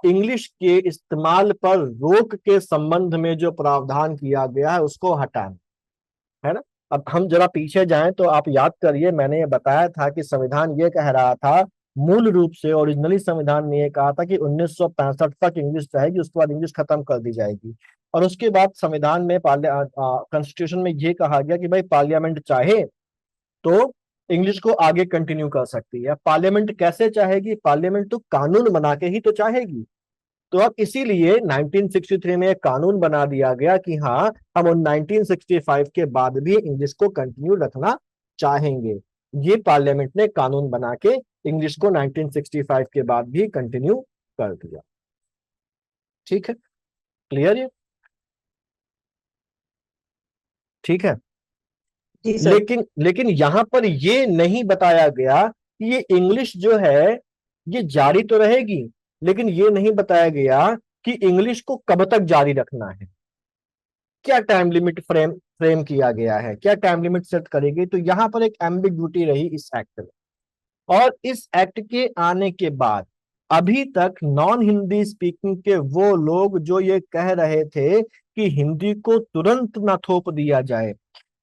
इंग्लिश के इस्तेमाल पर रोक के संबंध में जो प्रावधान किया गया है उसको हटाना है ना। अब हम जरा पीछे जाएं तो आप याद करिए, मैंने ये बताया था कि संविधान ये कह रहा था, मूल रूप से ओरिजिनली संविधान ने ये कहा था कि 1965 तक इंग्लिश रहेगी, उसके बाद इंग्लिश खत्म कर दी जाएगी। और उसके बाद संविधान में कॉन्स्टिट्यूशन में ये कहा गया कि भाई पार्लियामेंट चाहे तो इंग्लिश को आगे कंटिन्यू कर सकती है। पार्लियामेंट कैसे चाहेगी, पार्लियामेंट तो कानून बना के ही तो चाहेगी। तो अब इसीलिए 1963 में एक कानून बना दिया गया कि हाँ, हम 1965 के बाद भी इंग्लिश को कंटिन्यू रखना चाहेंगे। ये पार्लियामेंट ने कानून बना के इंग्लिश को 1965 के बाद भी कंटिन्यू कर दिया। ठीक है, क्लियर ये? ठीक है। जी सर। लेकिन यहां पर ये नहीं बताया गया कि ये इंग्लिश जो है ये जारी तो रहेगी, लेकिन ये नहीं बताया गया कि इंग्लिश को कब तक जारी रखना है, क्या टाइम लिमिट फ्रेम फ्रेम किया गया है, क्या टाइम लिमिट सेट करेगी। तो यहां पर एक एम्बिग्यूटी रही इस एक्ट में। और इस एक्ट के आने के बाद अभी तक नॉन हिंदी स्पीकिंग के वो लोग जो ये कह रहे थे कि हिंदी को तुरंत ना थोप दिया जाए,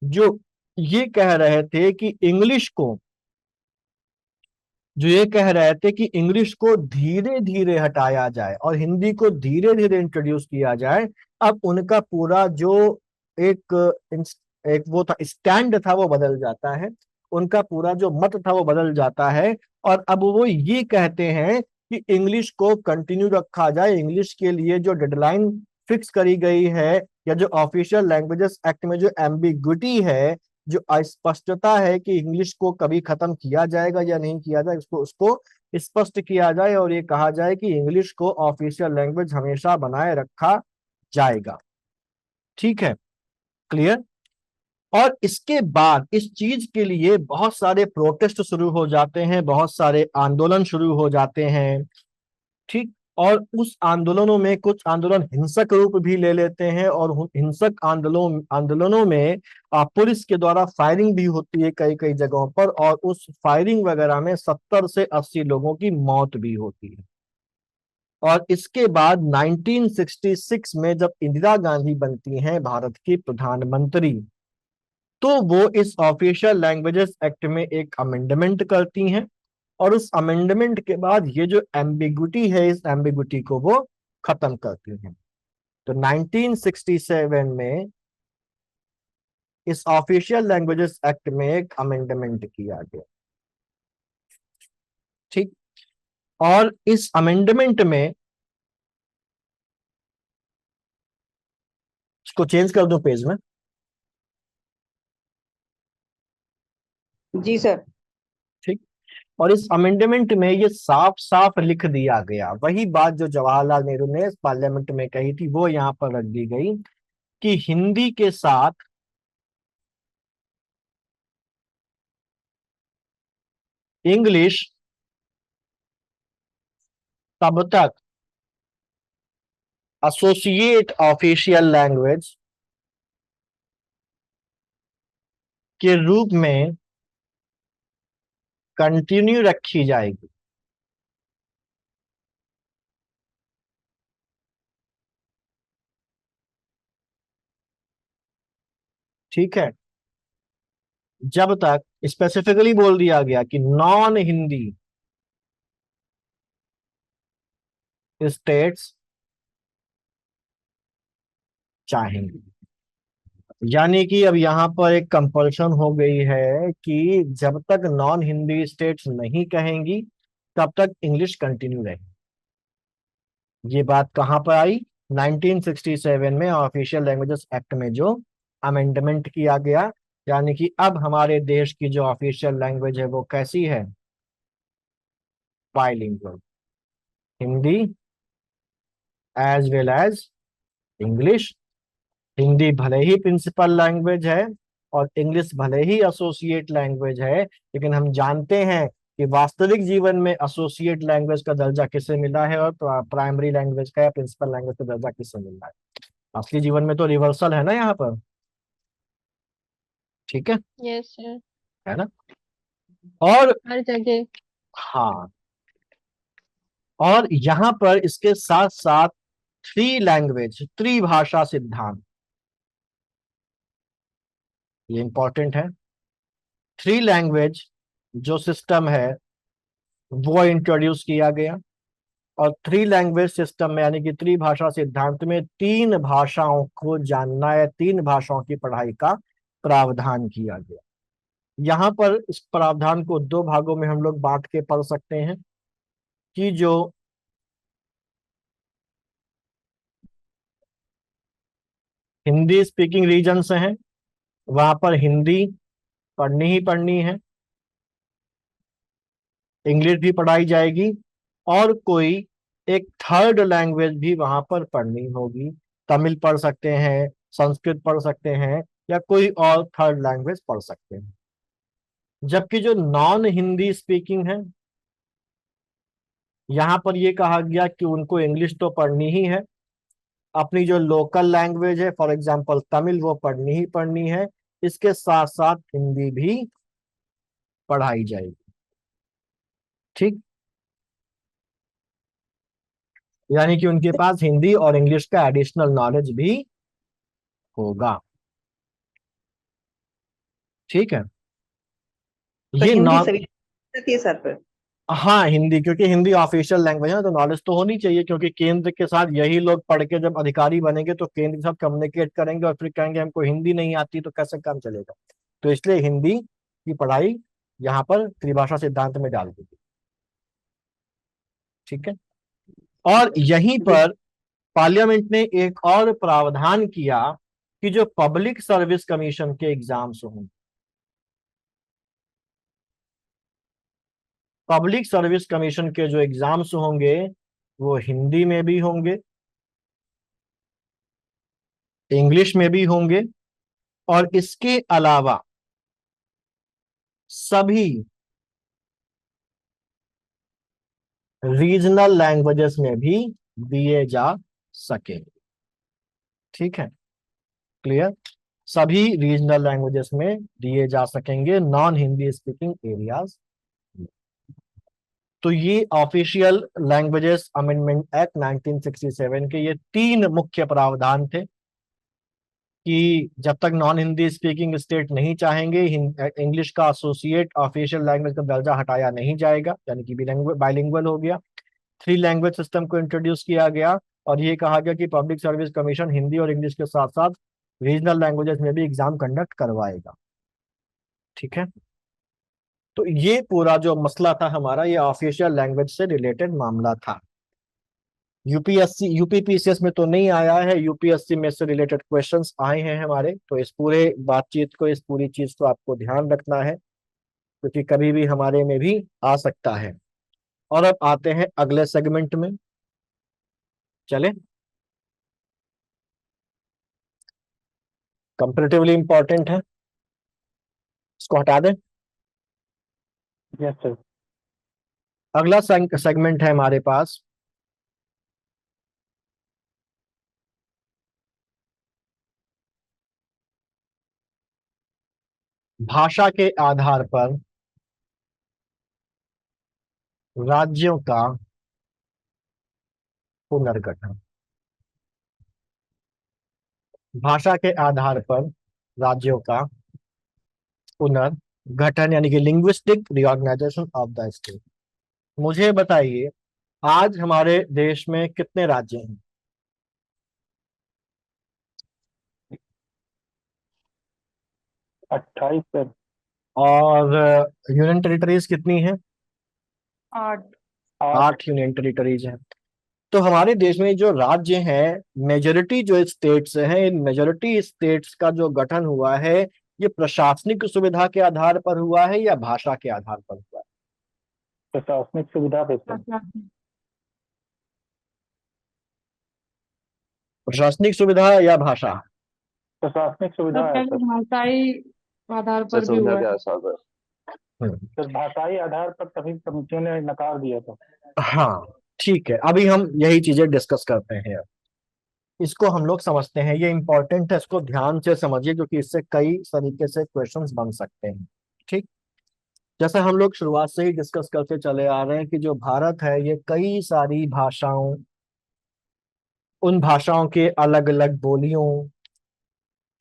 जो ये कह रहे थे कि इंग्लिश को, जो ये कह रहे थे कि इंग्लिश को धीरे धीरे हटाया जाए और हिंदी को धीरे धीरे इंट्रोड्यूस किया जाए, अब उनका पूरा जो एक एक वो था स्टैंड था वो बदल जाता है, उनका पूरा जो मत था वो बदल जाता है। और अब वो ये कहते हैं कि इंग्लिश को कंटिन्यू रखा जाए, इंग्लिश के लिए जो डेडलाइन फिक्स करी गई है या जो ऑफिशियल लैंग्वेजेस एक्ट में जो एम्बिग्विटी है, जो अस्पष्टता है कि इंग्लिश को कभी खत्म किया जाएगा या नहीं किया जाए, उसको उसको स्पष्ट किया जाए और ये कहा जाए कि इंग्लिश को ऑफिशियल लैंग्वेज हमेशा बनाए रखा जाएगा। ठीक है, क्लियर? और इसके बाद इस चीज के लिए बहुत सारे प्रोटेस्ट शुरू हो जाते हैं, बहुत सारे आंदोलन शुरू हो जाते हैं। ठीक। और उस आंदोलनों में कुछ आंदोलन हिंसक रूप भी ले लेते हैं और हिंसक आंदोलनों में पुलिस के द्वारा फायरिंग भी होती है कई कई जगहों पर, और उस फायरिंग वगैरह में 70 से 80 लोगों की मौत भी होती है। और इसके बाद 1966 में जब इंदिरा गांधी बनती हैं भारत की प्रधानमंत्री, तो वो इस ऑफिशियल लैंग्वेजेस एक्ट में एक अमेंडमेंट करती हैं, और उस अमेंडमेंट के बाद ये जो एम्बिगुटी है इस एम्बिगुटी को वो खत्म करती हैं। तो 1967 में इस ऑफिशियल लैंग्वेजेस एक्ट में एक अमेंडमेंट किया गया। ठीक। और इस अमेंडमेंट में, इसको चेंज कर दो पेज में। जी सर। ठीक। और इस अमेंडमेंट में ये साफ साफ लिख दिया गया, वही बात जो जवाहरलाल नेहरू ने पार्लियामेंट में कही थी वो यहां पर रख दी गई कि हिंदी के साथ इंग्लिश तब तक एसोसिएट ऑफिशियल लैंग्वेज के रूप में कंटिन्यू रखी जाएगी। ठीक है, जब तक स्पेसिफिकली बोल दिया गया कि नॉन हिंदी स्टेट्स चाहेंगे। यानी कि अब यहां पर एक कंपल्शन हो गई है कि जब तक नॉन हिंदी स्टेट्स नहीं कहेंगी तब तक इंग्लिश कंटिन्यू रहेगी। ये बात कहां पर आई? 1967 में ऑफिशियल लैंग्वेजेस एक्ट में जो अमेंडमेंट किया गया, यानी कि अब हमारे देश की जो ऑफिशियल लैंग्वेज है वो कैसी है? Bilingual, Hindi as well as English. Hindi भले ही प्रिंसिपल लैंग्वेज है और इंग्लिश भले ही एसोसिएट लैंग्वेज है, लेकिन हम जानते हैं कि वास्तविक जीवन में एसोसिएट लैंग्वेज का दर्जा किसे मिला है और प्राइमरी लैंग्वेज का या प्रिंसिपल लैंग्वेज का दर्जा किसे मिला है। असली जीवन में तो रिवर्सल है ना यहाँ पर। ठीक है। Yes sir. है ना? और हर जगह। हाँ, और यहाँ पर इसके साथ साथ थ्री लैंग्वेज त्रिभाषा सिद्धांत, ये इंपॉर्टेंट है। थ्री लैंग्वेज जो सिस्टम है वो इंट्रोड्यूस किया गया, और थ्री लैंग्वेज सिस्टम में यानी कि त्रिभाषा सिद्धांत में तीन भाषाओं को जानना या तीन भाषाओं की पढ़ाई का प्रावधान किया गया। यहाँ पर इस प्रावधान को दो भागों में हम लोग बांट के पढ़ सकते हैं कि जो हिंदी स्पीकिंग रीजन्स हैं वहां पर हिंदी पढ़नी ही पढ़नी है। इंग्लिश भी पढ़ाई जाएगी और कोई एक थर्ड लैंग्वेज भी वहां पर पढ़नी होगी। तमिल पढ़ सकते हैं, संस्कृत पढ़ सकते हैं, या कोई और थर्ड लैंग्वेज पढ़ सकते हैं। जबकि जो नॉन हिंदी स्पीकिंग है, यहां पर ये कहा गया कि उनको इंग्लिश तो पढ़नी ही है, अपनी जो लोकल लैंग्वेज है फॉर एग्जांपल तमिल, वो पढ़नी ही पढ़नी है, इसके साथ साथ हिंदी भी पढ़ाई जाएगी। ठीक, यानी कि उनके पास हिंदी और इंग्लिश का एडिशनल नॉलेज भी होगा। ठीक है, तो ये हिंदी नॉन, सभी रहती है सर पर। हाँ हिंदी, क्योंकि हिंदी ऑफिशियल लैंग्वेज है ना, तो नॉलेज तो होनी चाहिए, क्योंकि केंद्र के साथ यही लोग पढ़ के जब अधिकारी बनेंगे तो केंद्र के साथ कम्युनिकेट करेंगे और फिर कहेंगे हमको हिंदी नहीं आती, तो कैसे काम चलेगा। तो इसलिए हिंदी की पढ़ाई यहाँ पर त्रिभाषा सिद्धांत में डाल दी गई। ठीक है, और यहीं पर पार्लियामेंट ने एक और प्रावधान किया कि जो पब्लिक सर्विस कमीशन के एग्जाम्स होंगे, पब्लिक सर्विस कमीशन के जो एग्जाम्स होंगे वो हिंदी में भी होंगे, इंग्लिश में भी होंगे, और इसके अलावा सभी रीजनल लैंग्वेजेस में भी दिए जा सकेंगे। ठीक है, क्लियर, सभी रीजनल लैंग्वेजेस में दिए जा सकेंगे नॉन हिंदी स्पीकिंग एरियाज। तो ये ऑफिशियल लैंग्वेजेस अमेंडमेंट एक्ट 1967 के ये तीन मुख्य प्रावधान थे कि जब तक नॉन हिंदी स्पीकिंग स्टेट नहीं चाहेंगे, इंग्लिश का एसोसिएट ऑफिशियल लैंग्वेज का दर्जा हटाया नहीं जाएगा, यानी कि बाइलिंगुअल हो गया। थ्री लैंग्वेज सिस्टम को इंट्रोड्यूस किया गया और ये कहा गया कि पब्लिक सर्विस कमीशन हिंदी और इंग्लिश के साथ साथ रीजनल लैंग्वेजेस में भी एग्जाम कंडक्ट करवाएगा। ठीक है, तो ये पूरा जो मसला था हमारा, ये ऑफिशियल लैंग्वेज से रिलेटेड मामला था। यूपीएससी यूपीपीसीएस में तो नहीं आया है, यूपीएससी में से रिलेटेड क्वेश्चंस आए हैं हमारे, तो इस पूरे बातचीत को, इस पूरी चीज को आपको ध्यान रखना है, क्योंकि कभी भी हमारे में भी आ सकता है। और अब आते हैं अगले सेगमेंट में, चले, कंपेरेटिवली इंपॉर्टेंट है, इसको हटा दें। Yes sir. अगला सेगमेंट है हमारे पास भाषा के आधार पर राज्यों का पुनर्गठन। भाषा के आधार पर राज्यों का पुनर्गठन, यानी कि linguistic reorganisation of the state. मुझे बताइए, आज हमारे देश में कितने राज्य हैं? 28 सर। और यूनियन टेरिटरीज कितनी हैं? 8। 8। 8 यूनियन टेरिटरीज हैं। तो हमारे देश में जो राज्य हैं, मेजोरिटी जो स्टेट्स हैं, इन मेजोरिटी स्टेट्स का जो गठन हुआ है, ये प्रशासनिक सुविधा के आधार पर हुआ है या भाषा के आधार पर हुआ है? प्रशासनिक सुविधा पे सर। प्रशासनिक सुविधा या भाषा? प्रशासनिक सुविधा है सर। भाषाई आधार सर पर भी सुविधा हुआ के है। आधार पर। हम्म, सर भाषाई आधार पर सभी कमिटियों ने नकार दिया था। हाँ ठीक है, अभी हम यही चीजें डिस्कस करते हैं। इसको हम लोग समझते हैं, ये इंपॉर्टेंट है, इसको ध्यान से समझिए, क्योंकि इससे कई तरीके से क्वेश्चंस बन सकते हैं। ठीक, जैसे हम लोग शुरुआत से ही डिस्कस करते चले आ रहे हैं कि जो भारत है ये कई सारी भाषाओं, उन भाषाओं के अलग अलग बोलियों,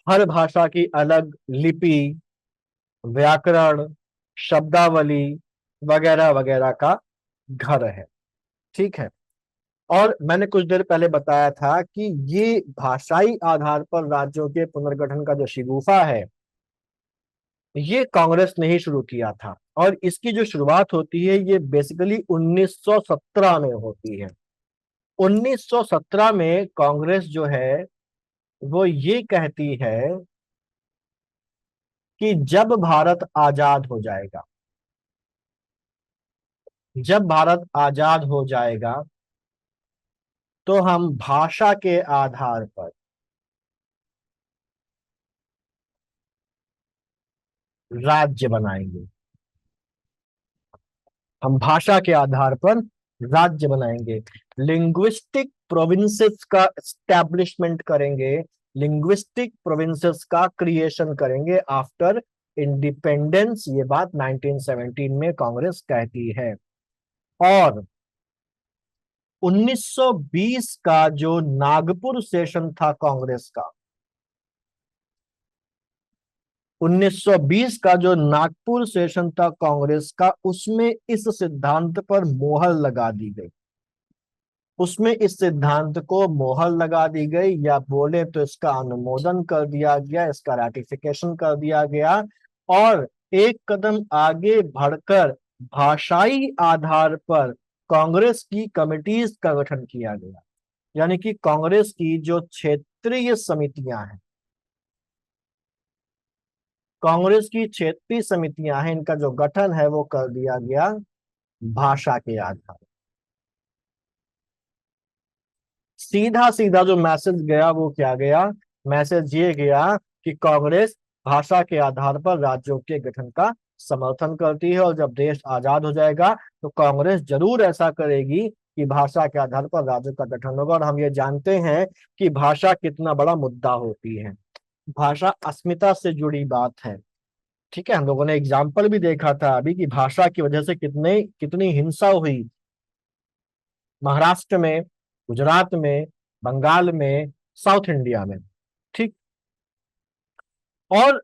हर भाषा की अलग लिपि, व्याकरण, शब्दावली वगैरह वगैरह का घर है। ठीक है, और मैंने कुछ देर पहले बताया था कि ये भाषाई आधार पर राज्यों के पुनर्गठन का जो शिगुफा है, ये कांग्रेस ने ही शुरू किया था, और इसकी जो शुरुआत होती है ये बेसिकली 1917 में होती है। 1917 में कांग्रेस जो है वो ये कहती है कि जब भारत आजाद हो जाएगा, जब भारत आजाद हो जाएगा तो हम भाषा के आधार पर राज्य बनाएंगे। हम भाषा के आधार पर राज्य बनाएंगे, लिंग्विस्टिक प्रोविंसेस का एस्टैब्लिशमेंट करेंगे, लिंग्विस्टिक प्रोविंसेस का क्रिएशन करेंगे आफ्टर इंडिपेंडेंस। ये बात 1917 में कांग्रेस कहती है। और 1920 का जो नागपुर सेशन था कांग्रेस का, 1920 का जो नागपुर सेशन था कांग्रेस का, उसमें इस सिद्धांत पर मोहर लगा दी गई। उसमें इस सिद्धांत को मोहर लगा दी गई, या बोले तो इसका अनुमोदन कर दिया गया, इसका रैटिफिकेशन कर दिया गया। और एक कदम आगे बढ़कर भाषाई आधार पर कांग्रेस की कमिटीज का गठन किया गया। यानी कि कांग्रेस की जो क्षेत्रीय समितियां हैं, कांग्रेस की क्षेत्रीय समितियां हैं, इनका जो गठन है वो कर दिया गया भाषा के आधार। सीधा सीधा जो मैसेज गया वो क्या गया? मैसेज ये गया कि कांग्रेस भाषा के आधार पर राज्यों के गठन का समर्थन करती है, और जब देश आजाद हो जाएगा तो कांग्रेस जरूर ऐसा करेगी कि भाषा के आधार पर राज्यों का गठन होगा। और हम ये जानते हैं कि भाषा कितना बड़ा मुद्दा होती है, भाषा अस्मिता से जुड़ी बात है। ठीक है, हम लोगों ने एग्जाम्पल भी देखा था अभी कि भाषा की वजह से कितनी हिंसा हुई महाराष्ट्र में, गुजरात में, बंगाल में, साउथ इंडिया में। ठीक। और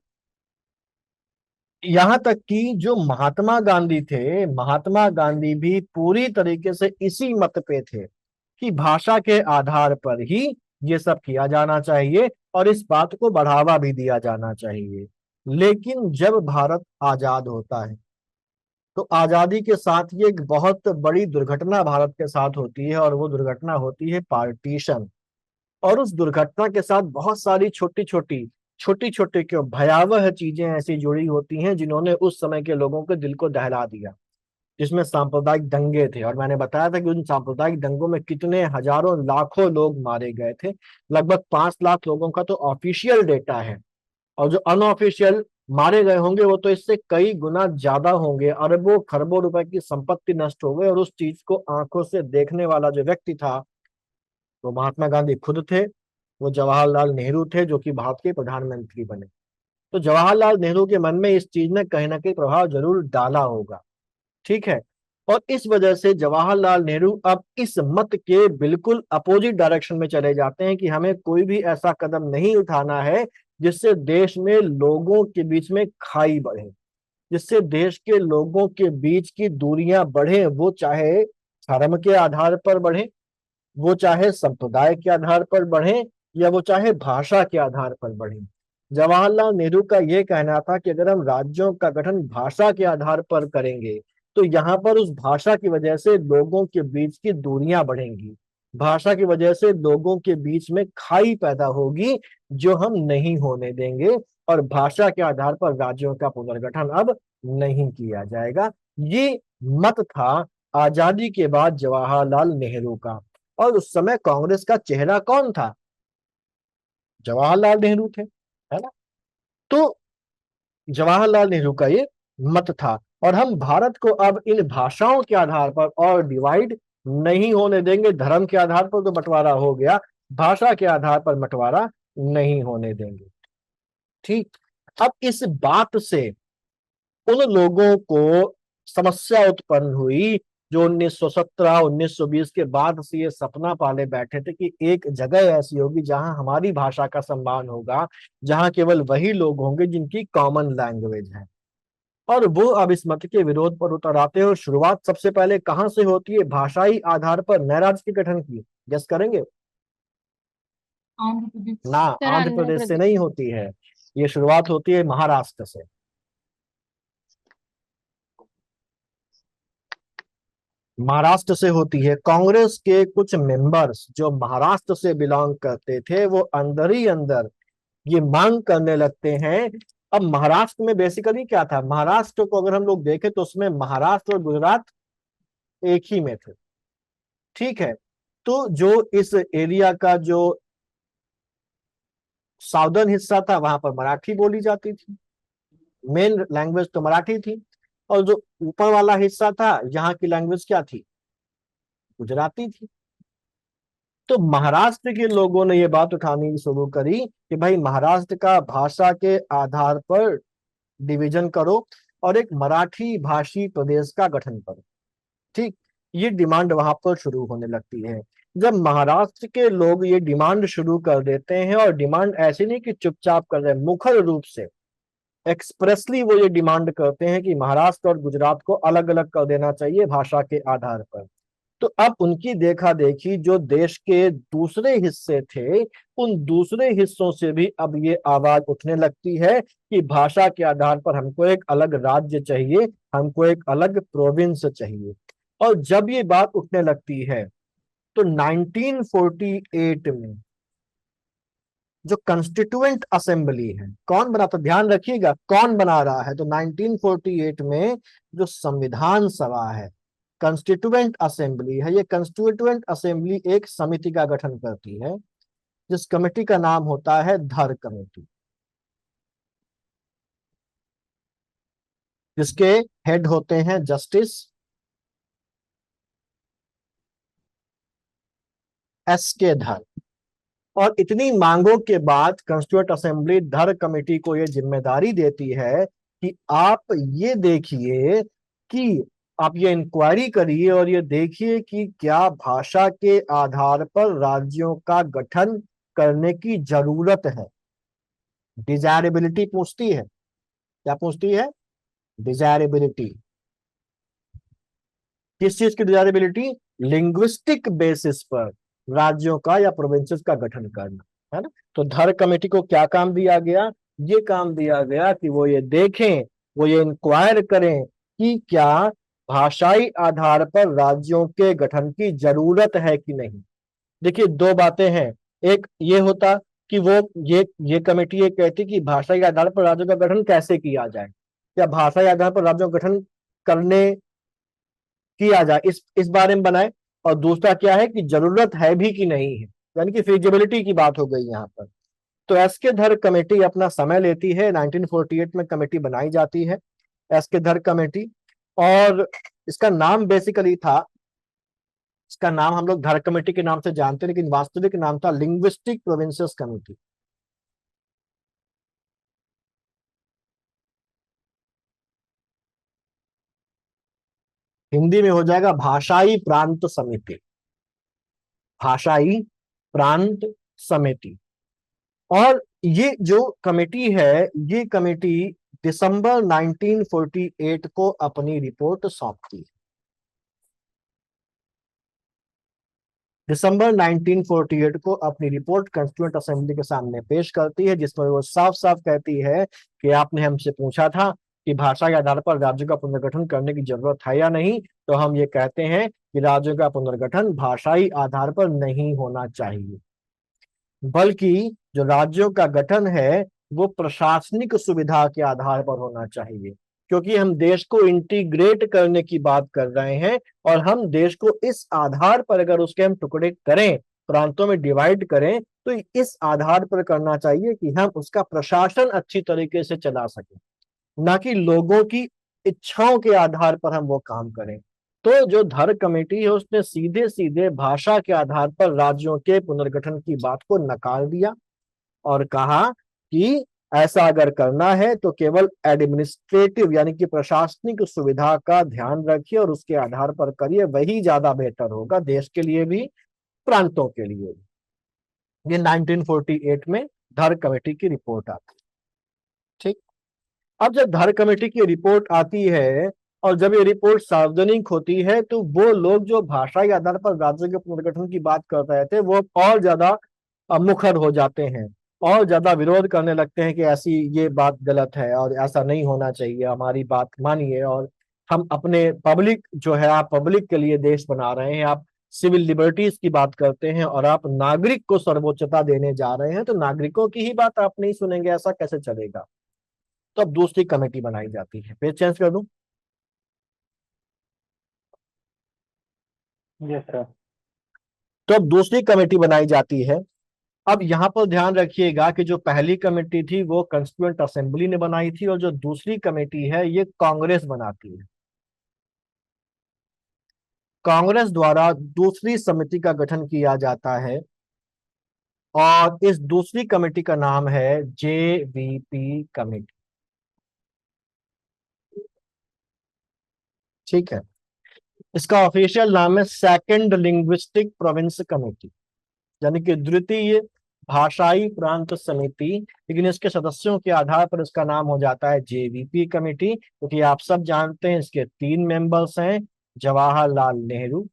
यहां तक कि जो महात्मा गांधी थे, महात्मा गांधी भी पूरी तरीके से इसी मत पे थे कि भाषा के आधार पर ही ये सब किया जाना चाहिए और इस बात को बढ़ावा भी दिया जाना चाहिए। लेकिन जब भारत आजाद होता है तो आजादी के साथ ये एक बहुत बड़ी दुर्घटना भारत के साथ होती है, और वो दुर्घटना होती है पार्टीशन। और उस दुर्घटना के साथ बहुत सारी छोटी छोटी क्यों भयावह चीजें ऐसी जुड़ी होती हैं जिन्होंने उस समय के लोगों के दिल को दहला दिया, जिसमें सांप्रदायिक दंगे थे। और मैंने बताया था कि उन सांप्रदायिक दंगों में कितने हजारों लाखों लोग मारे गए थे। लगभग 5 लाख लोगों का तो ऑफिशियल डेटा है, और जो अनऑफिशियल मारे गए होंगे वो तो इससे कई गुना ज्यादा होंगे। अरबों खरबों रुपए की संपत्ति नष्ट हो गई, और उस चीज को आंखों से देखने वाला जो व्यक्ति था वो महात्मा गांधी खुद थे, वो जवाहरलाल नेहरू थे जो कि भारत के प्रधानमंत्री बने। तो जवाहरलाल नेहरू के मन में इस चीज ने कहीं ना कहीं प्रभाव जरूर डाला होगा। ठीक है। और इस वजह से जवाहरलाल नेहरू अब इस मत के बिल्कुल अपोजिट डायरेक्शन में चले जाते हैं कि हमें कोई भी ऐसा कदम नहीं उठाना है जिससे देश में लोगों के बीच में खाई बढ़े, जिससे देश के लोगों के बीच की दूरियां बढ़े, वो चाहे धर्म के आधार पर बढ़े, वो चाहे संप्रदाय के आधार पर बढ़े, या वो चाहे भाषा के आधार पर बढ़े। जवाहरलाल नेहरू का यह कहना था कि अगर हम राज्यों का गठन भाषा के आधार पर करेंगे तो यहाँ पर उस भाषा की वजह से लोगों के बीच की दूरियां बढ़ेंगी, भाषा की वजह से लोगों के बीच में खाई पैदा होगी, जो हम नहीं होने देंगे, और भाषा के आधार पर राज्यों का पुनर्गठन अब नहीं किया जाएगा। ये मत था आजादी के बाद जवाहरलाल नेहरू का। और उस समय कांग्रेस का चेहरा कौन था? जवाहरलाल नेहरू थे, है ना। तो जवाहरलाल नेहरू का ये मत था। और हम भारत को अब इन भाषाओं के आधार पर और डिवाइड नहीं होने देंगे। धर्म के आधार पर तो बंटवारा हो गया, भाषा के आधार पर बंटवारा नहीं होने देंगे। ठीक। अब इस बात से उन लोगों को समस्या उत्पन्न हुई जो 1917 1920 के बाद से ये सपना पाले बैठे थे कि एक जगह ऐसी होगी जहां हमारी भाषा का सम्मान होगा, जहां केवल वही लोग होंगे जिनकी कॉमन लैंग्वेज है। और वो अब इस मत के विरोध पर उतर आते हैं। और शुरुआत सबसे पहले कहां से होती है भाषाई आधार पर नए राज्य के गठन की? गेस करेंगे? आंध्र प्रदेश। ना, सर आंध्र आंध्र प्रदेश से प्रदेश। नहीं होती है, ये शुरुआत होती है महाराष्ट्र से। महाराष्ट्र से होती है। कांग्रेस के कुछ मेंबर्स जो महाराष्ट्र से बिलोंग करते थे वो अंदर ही अंदर ये मांग करने लगते हैं। अब महाराष्ट्र में बेसिकली क्या था? महाराष्ट्र को अगर हम लोग देखें तो उसमें महाराष्ट्र और गुजरात एक ही में थे। ठीक है, तो जो इस एरिया का जो साउदर्न हिस्सा था वहां पर मराठी बोली जाती थी, मेन लैंग्वेज तो मराठी थी। और जो ऊपर वाला हिस्सा था यहाँ की लैंग्वेज क्या थी, गुजराती थी। तो महाराष्ट्र के लोगों ने ये बात उठानी शुरू करी कि भाई महाराष्ट्र का भाषा के आधार पर डिवीजन करो और एक मराठी भाषी प्रदेश का गठन करो। ठीक, ये डिमांड वहां पर शुरू होने लगती है। जब महाराष्ट्र के लोग ये डिमांड शुरू कर देते हैं, और डिमांड ऐसी नहीं कि चुपचाप कर रहे हैं, मुखर रूप से एक्सप्रेसली वो ये डिमांड करते हैं कि महाराष्ट्र और गुजरात को अलग अलग कर देना चाहिए भाषा के आधार पर। तो अब उनकी देखा देखी जो देश के दूसरे हिस्से थे, उन दूसरे हिस्सों से भी अब ये आवाज उठने लगती है कि भाषा के आधार पर हमको एक अलग राज्य चाहिए, हमको एक अलग प्रोविंस चाहिए। और जब ये बात उठने लगती है तो 1948 में जो कंस्टिट्यूएंट असेंबली है, कौन बनाता, ध्यान रखिएगा कौन बना रहा है, तो 1948 में जो संविधान सभा है, कंस्टिट्यूएंट असेंबली है, ये कंस्टिट्यूएंट असेंबली एक समिति का गठन करती है, जिस कमेटी का नाम होता है धर कमेटी, जिसके हेड होते हैं जस्टिस SK धर। और इतनी मांगों के बाद कंस्टिट्यूएंट असेंबली धर कमेटी को यह जिम्मेदारी देती है कि आप ये देखिए कि आप ये इंक्वायरी करिए और ये देखिए कि क्या भाषा के आधार पर राज्यों का गठन करने की जरूरत है। डिजायरेबिलिटी पूछती है, क्या पूछती है, डिजायरेबिलिटी। किस चीज की डिजायरेबिलिटी, लिंग्विस्टिक बेसिस पर राज्यों का या प्रोविंसेस का गठन करना, है ना। तो धर कमेटी को क्या काम दिया गया, ये काम दिया गया कि वो ये देखें, वो ये इंक्वायर करें कि क्या भाषाई आधार पर राज्यों के गठन की जरूरत है कि नहीं। देखिए दो बातें हैं, एक ये होता कि वो ये कमेटी ये कहती कि भाषाई आधार पर राज्यों का गठन कैसे किया जाए, या भाषाई आधार पर राज्यों का गठन करने किया जाए, इस बारे में बनाए। और दूसरा क्या है कि जरूरत है भी कि नहीं है, यानी कि फिजिबिलिटी की बात हो गई यहाँ पर। तो एसके धर कमेटी अपना समय लेती है, 1948 में कमेटी बनाई जाती है एसके धर कमेटी। और इसका नाम बेसिकली था, इसका नाम हम लोग धर कमेटी के नाम से जानते हैं, लेकिन वास्तविक नाम था लिंग्विस्टिक प्रोविंसेस कमेटी। हिंदी में हो जाएगा भाषाई प्रांत समिति, भाषाई प्रांत समिति। और ये जो कमेटी है, ये कमेटी दिसंबर 1948 को अपनी रिपोर्ट सौंपती है। दिसंबर 1948 को अपनी रिपोर्ट कंस्टिट्यूएंट असेंबली के सामने पेश करती है, जिसमें वो साफ साफ कहती है कि आपने हमसे पूछा था कि भाषा के आधार पर राज्यों का पुनर्गठन करने की जरूरत है या नहीं, तो हम ये कहते हैं कि राज्यों का पुनर्गठन भाषाई आधार पर नहीं होना चाहिए, बल्कि जो राज्यों का गठन है वो प्रशासनिक सुविधा के आधार पर होना चाहिए। क्योंकि हम देश को इंटीग्रेट करने की बात कर रहे हैं, और हम देश को इस आधार पर अगर उसके हम टुकड़े करें, प्रांतों में डिवाइड करें, तो इस आधार पर करना चाहिए कि हम उसका प्रशासन अच्छी तरीके से चला सकें, ना कि लोगों की इच्छाओं के आधार पर हम वो काम करें। तो जो धर कमेटी है उसने सीधे सीधे भाषा के आधार पर राज्यों के पुनर्गठन की बात को नकार दिया और कहा कि ऐसा अगर करना है तो केवल एडमिनिस्ट्रेटिव यानी कि प्रशासनिक सुविधा का ध्यान रखिए और उसके आधार पर करिए, वही ज्यादा बेहतर होगा देश के लिए भी, प्रांतों के लिए भी। ये 1948 में धर कमेटी की रिपोर्ट आती है। ठीक, अब जब धर कमेटी की रिपोर्ट आती है और जब ये रिपोर्ट सार्वजनिक होती है, तो वो लोग जो भाषाई आधार पर राज्यों के पुनर्गठन की बात कर रहे थे वो और ज्यादा मुखर हो जाते हैं और ज्यादा विरोध करने लगते हैं कि ऐसी ये बात गलत है और ऐसा नहीं होना चाहिए, हमारी बात मानिए। और हम अपने पब्लिक जो है, आप पब्लिक के लिए देश बना रहे हैं, आप सिविल लिबर्टीज की बात करते हैं और आप नागरिक को सर्वोच्चता देने जा रहे हैं, तो नागरिकों की ही बात आप नहीं सुनेंगे, ऐसा कैसे चलेगा। तो अब दूसरी कमेटी बनाई जाती है, पेज चेंज कर दूं। Yes sir. तो अब दूसरी कमेटी बनाई जाती है। अब यहाँ पर ध्यान रखिएगा कि जो पहली कमेटी थी वो कंस्टिट्यूएंट असेंबली ने बनाई थी, और जो दूसरी कमेटी है ये कांग्रेस बनाती है। कांग्रेस द्वारा दूसरी समिति का गठन किया जाता है, और इस दूसरी कमेटी का नाम है जेवीपी कमेटी। ठीक है, इसका ऑफिशियल नाम है सेकंड लिंग्विस्टिक प्रोविंस कमेटी, यानी कि द्वितीय भाषाई प्रांत समिति, लेकिन इसके सदस्यों के आधार पर इसका नाम हो जाता है जेवीपी कमेटी, क्योंकि आप सब जानते हैं इसके 3 मेंबर्स हैं, जवाहरलाल नेहरू,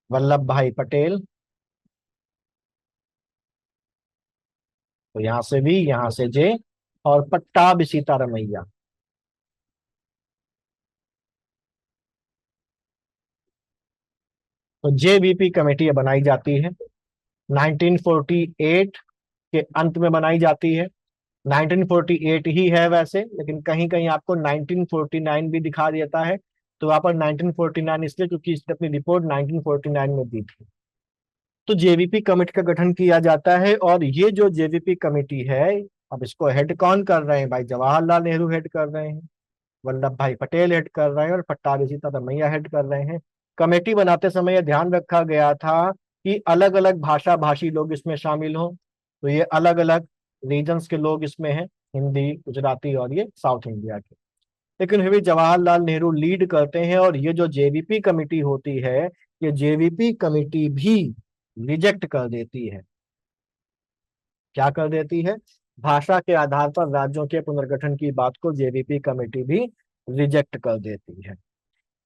वल्लभ भाई पटेल, तो यहां से भी, यहां से जे, और पट्टाभी सीतारमैया। तो जेवीपी कमेटी बनाई जाती है 1948 के अंत में बनाई जाती है। 1948 ही है वैसे, लेकिन कहीं कहीं आपको 1949 भी दिखा देता है, तो वहां पर 1949 इसलिए क्योंकि इसने अपनी रिपोर्ट 1949 में दी थी। तो जेवीपी कमेटी का गठन किया जाता है, और ये जो जेवीपी कमेटी है, अब इसको हेड कौन कर रहे हैं भाई? जवाहरलाल नेहरू हेड कर रहे हैं, वल्लभ भाई पटेल हेड कर रहे हैं, और पट्टाभी सीतारमैया हेड कर रहे हैं। कमेटी बनाते समय यह ध्यान रखा गया था कि अलग अलग भाषा भाषी लोग इसमें शामिल हों, तो ये अलग अलग रीजन्स के लोग इसमें हैं, हिंदी, गुजराती और ये साउथ इंडिया के। लेकिन फिर भी जवाहरलाल नेहरू लीड करते हैं, और ये जो जेवीपी कमेटी होती है, ये जेवीपी कमेटी भी रिजेक्ट कर देती है। क्या कर देती है? भाषा के आधार पर राज्यों के पुनर्गठन की बात को जेवीपी कमेटी भी रिजेक्ट कर देती है।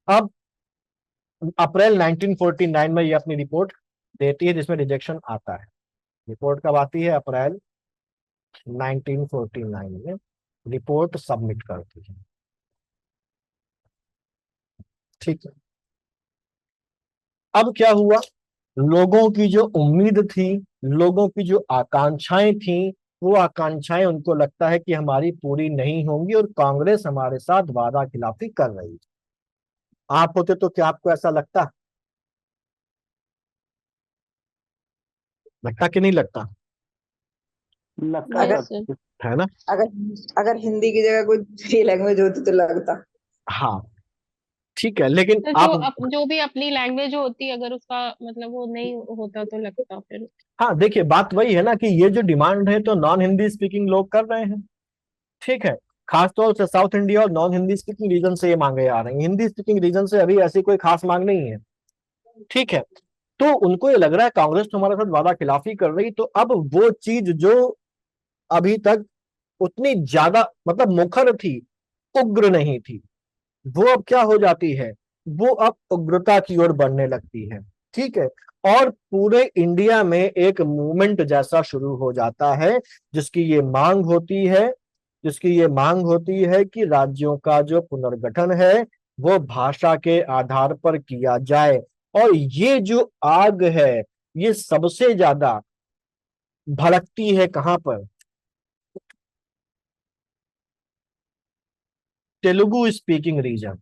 अब अप्रैल 1949 में ये अपनी रिपोर्ट देती है जिसमें रिजेक्शन आता है। रिपोर्ट कब आती है? अप्रैल 1949 में रिपोर्ट सबमिट करती है। ठीक है, अब क्या हुआ? लोगों की जो उम्मीद थी, लोगों की जो आकांक्षाएं थी, वो आकांक्षाएं उनको लगता है कि हमारी पूरी नहीं होंगी, और कांग्रेस हमारे साथ वादा खिलाफी कर रही है। आप होते तो क्या आपको ऐसा लगता? लगता कि नहीं लगता? लगता है यस सर। सर। है ना? अगर अगर हिंदी की जगह कोई दूसरी लैंग्वेज होती तो लगता। हाँ, ठीक है, लेकिन तो आप, जो भी अपनी लैंग्वेज होती अगर उसका मतलब वो नहीं होता तो लगता फिर। हाँ देखिए, बात वही है ना कि ये जो डिमांड है तो नॉन हिंदी स्पीकिंग लोग कर रहे हैं। ठीक है, खासतौर से साउथ इंडिया और नॉन हिंदी स्पीकिंग रीजन से ये मांगे आ रही हैं। हिंदी स्पीकिंग रीजन से अभी ऐसी कोई खास मांग नहीं है। ठीक है, तो उनको ये लग रहा है कांग्रेस तो हमारे साथ वादा खिलाफी कर रही, तो अब वो चीज जो अभी तक उतनी ज्यादा मतलब मुखर थी, उग्र नहीं थी, वो अब क्या हो जाती है? वो अब उग्रता की ओर बढ़ने लगती है। ठीक है, और पूरे इंडिया में एक मूवमेंट जैसा शुरू हो जाता है, जिसकी ये मांग होती है, जिसकी ये मांग होती है कि राज्यों का जो पुनर्गठन है वो भाषा के आधार पर किया जाए। और ये जो आग है, ये सबसे ज्यादा भड़कती है कहां पर? Telugu speaking region.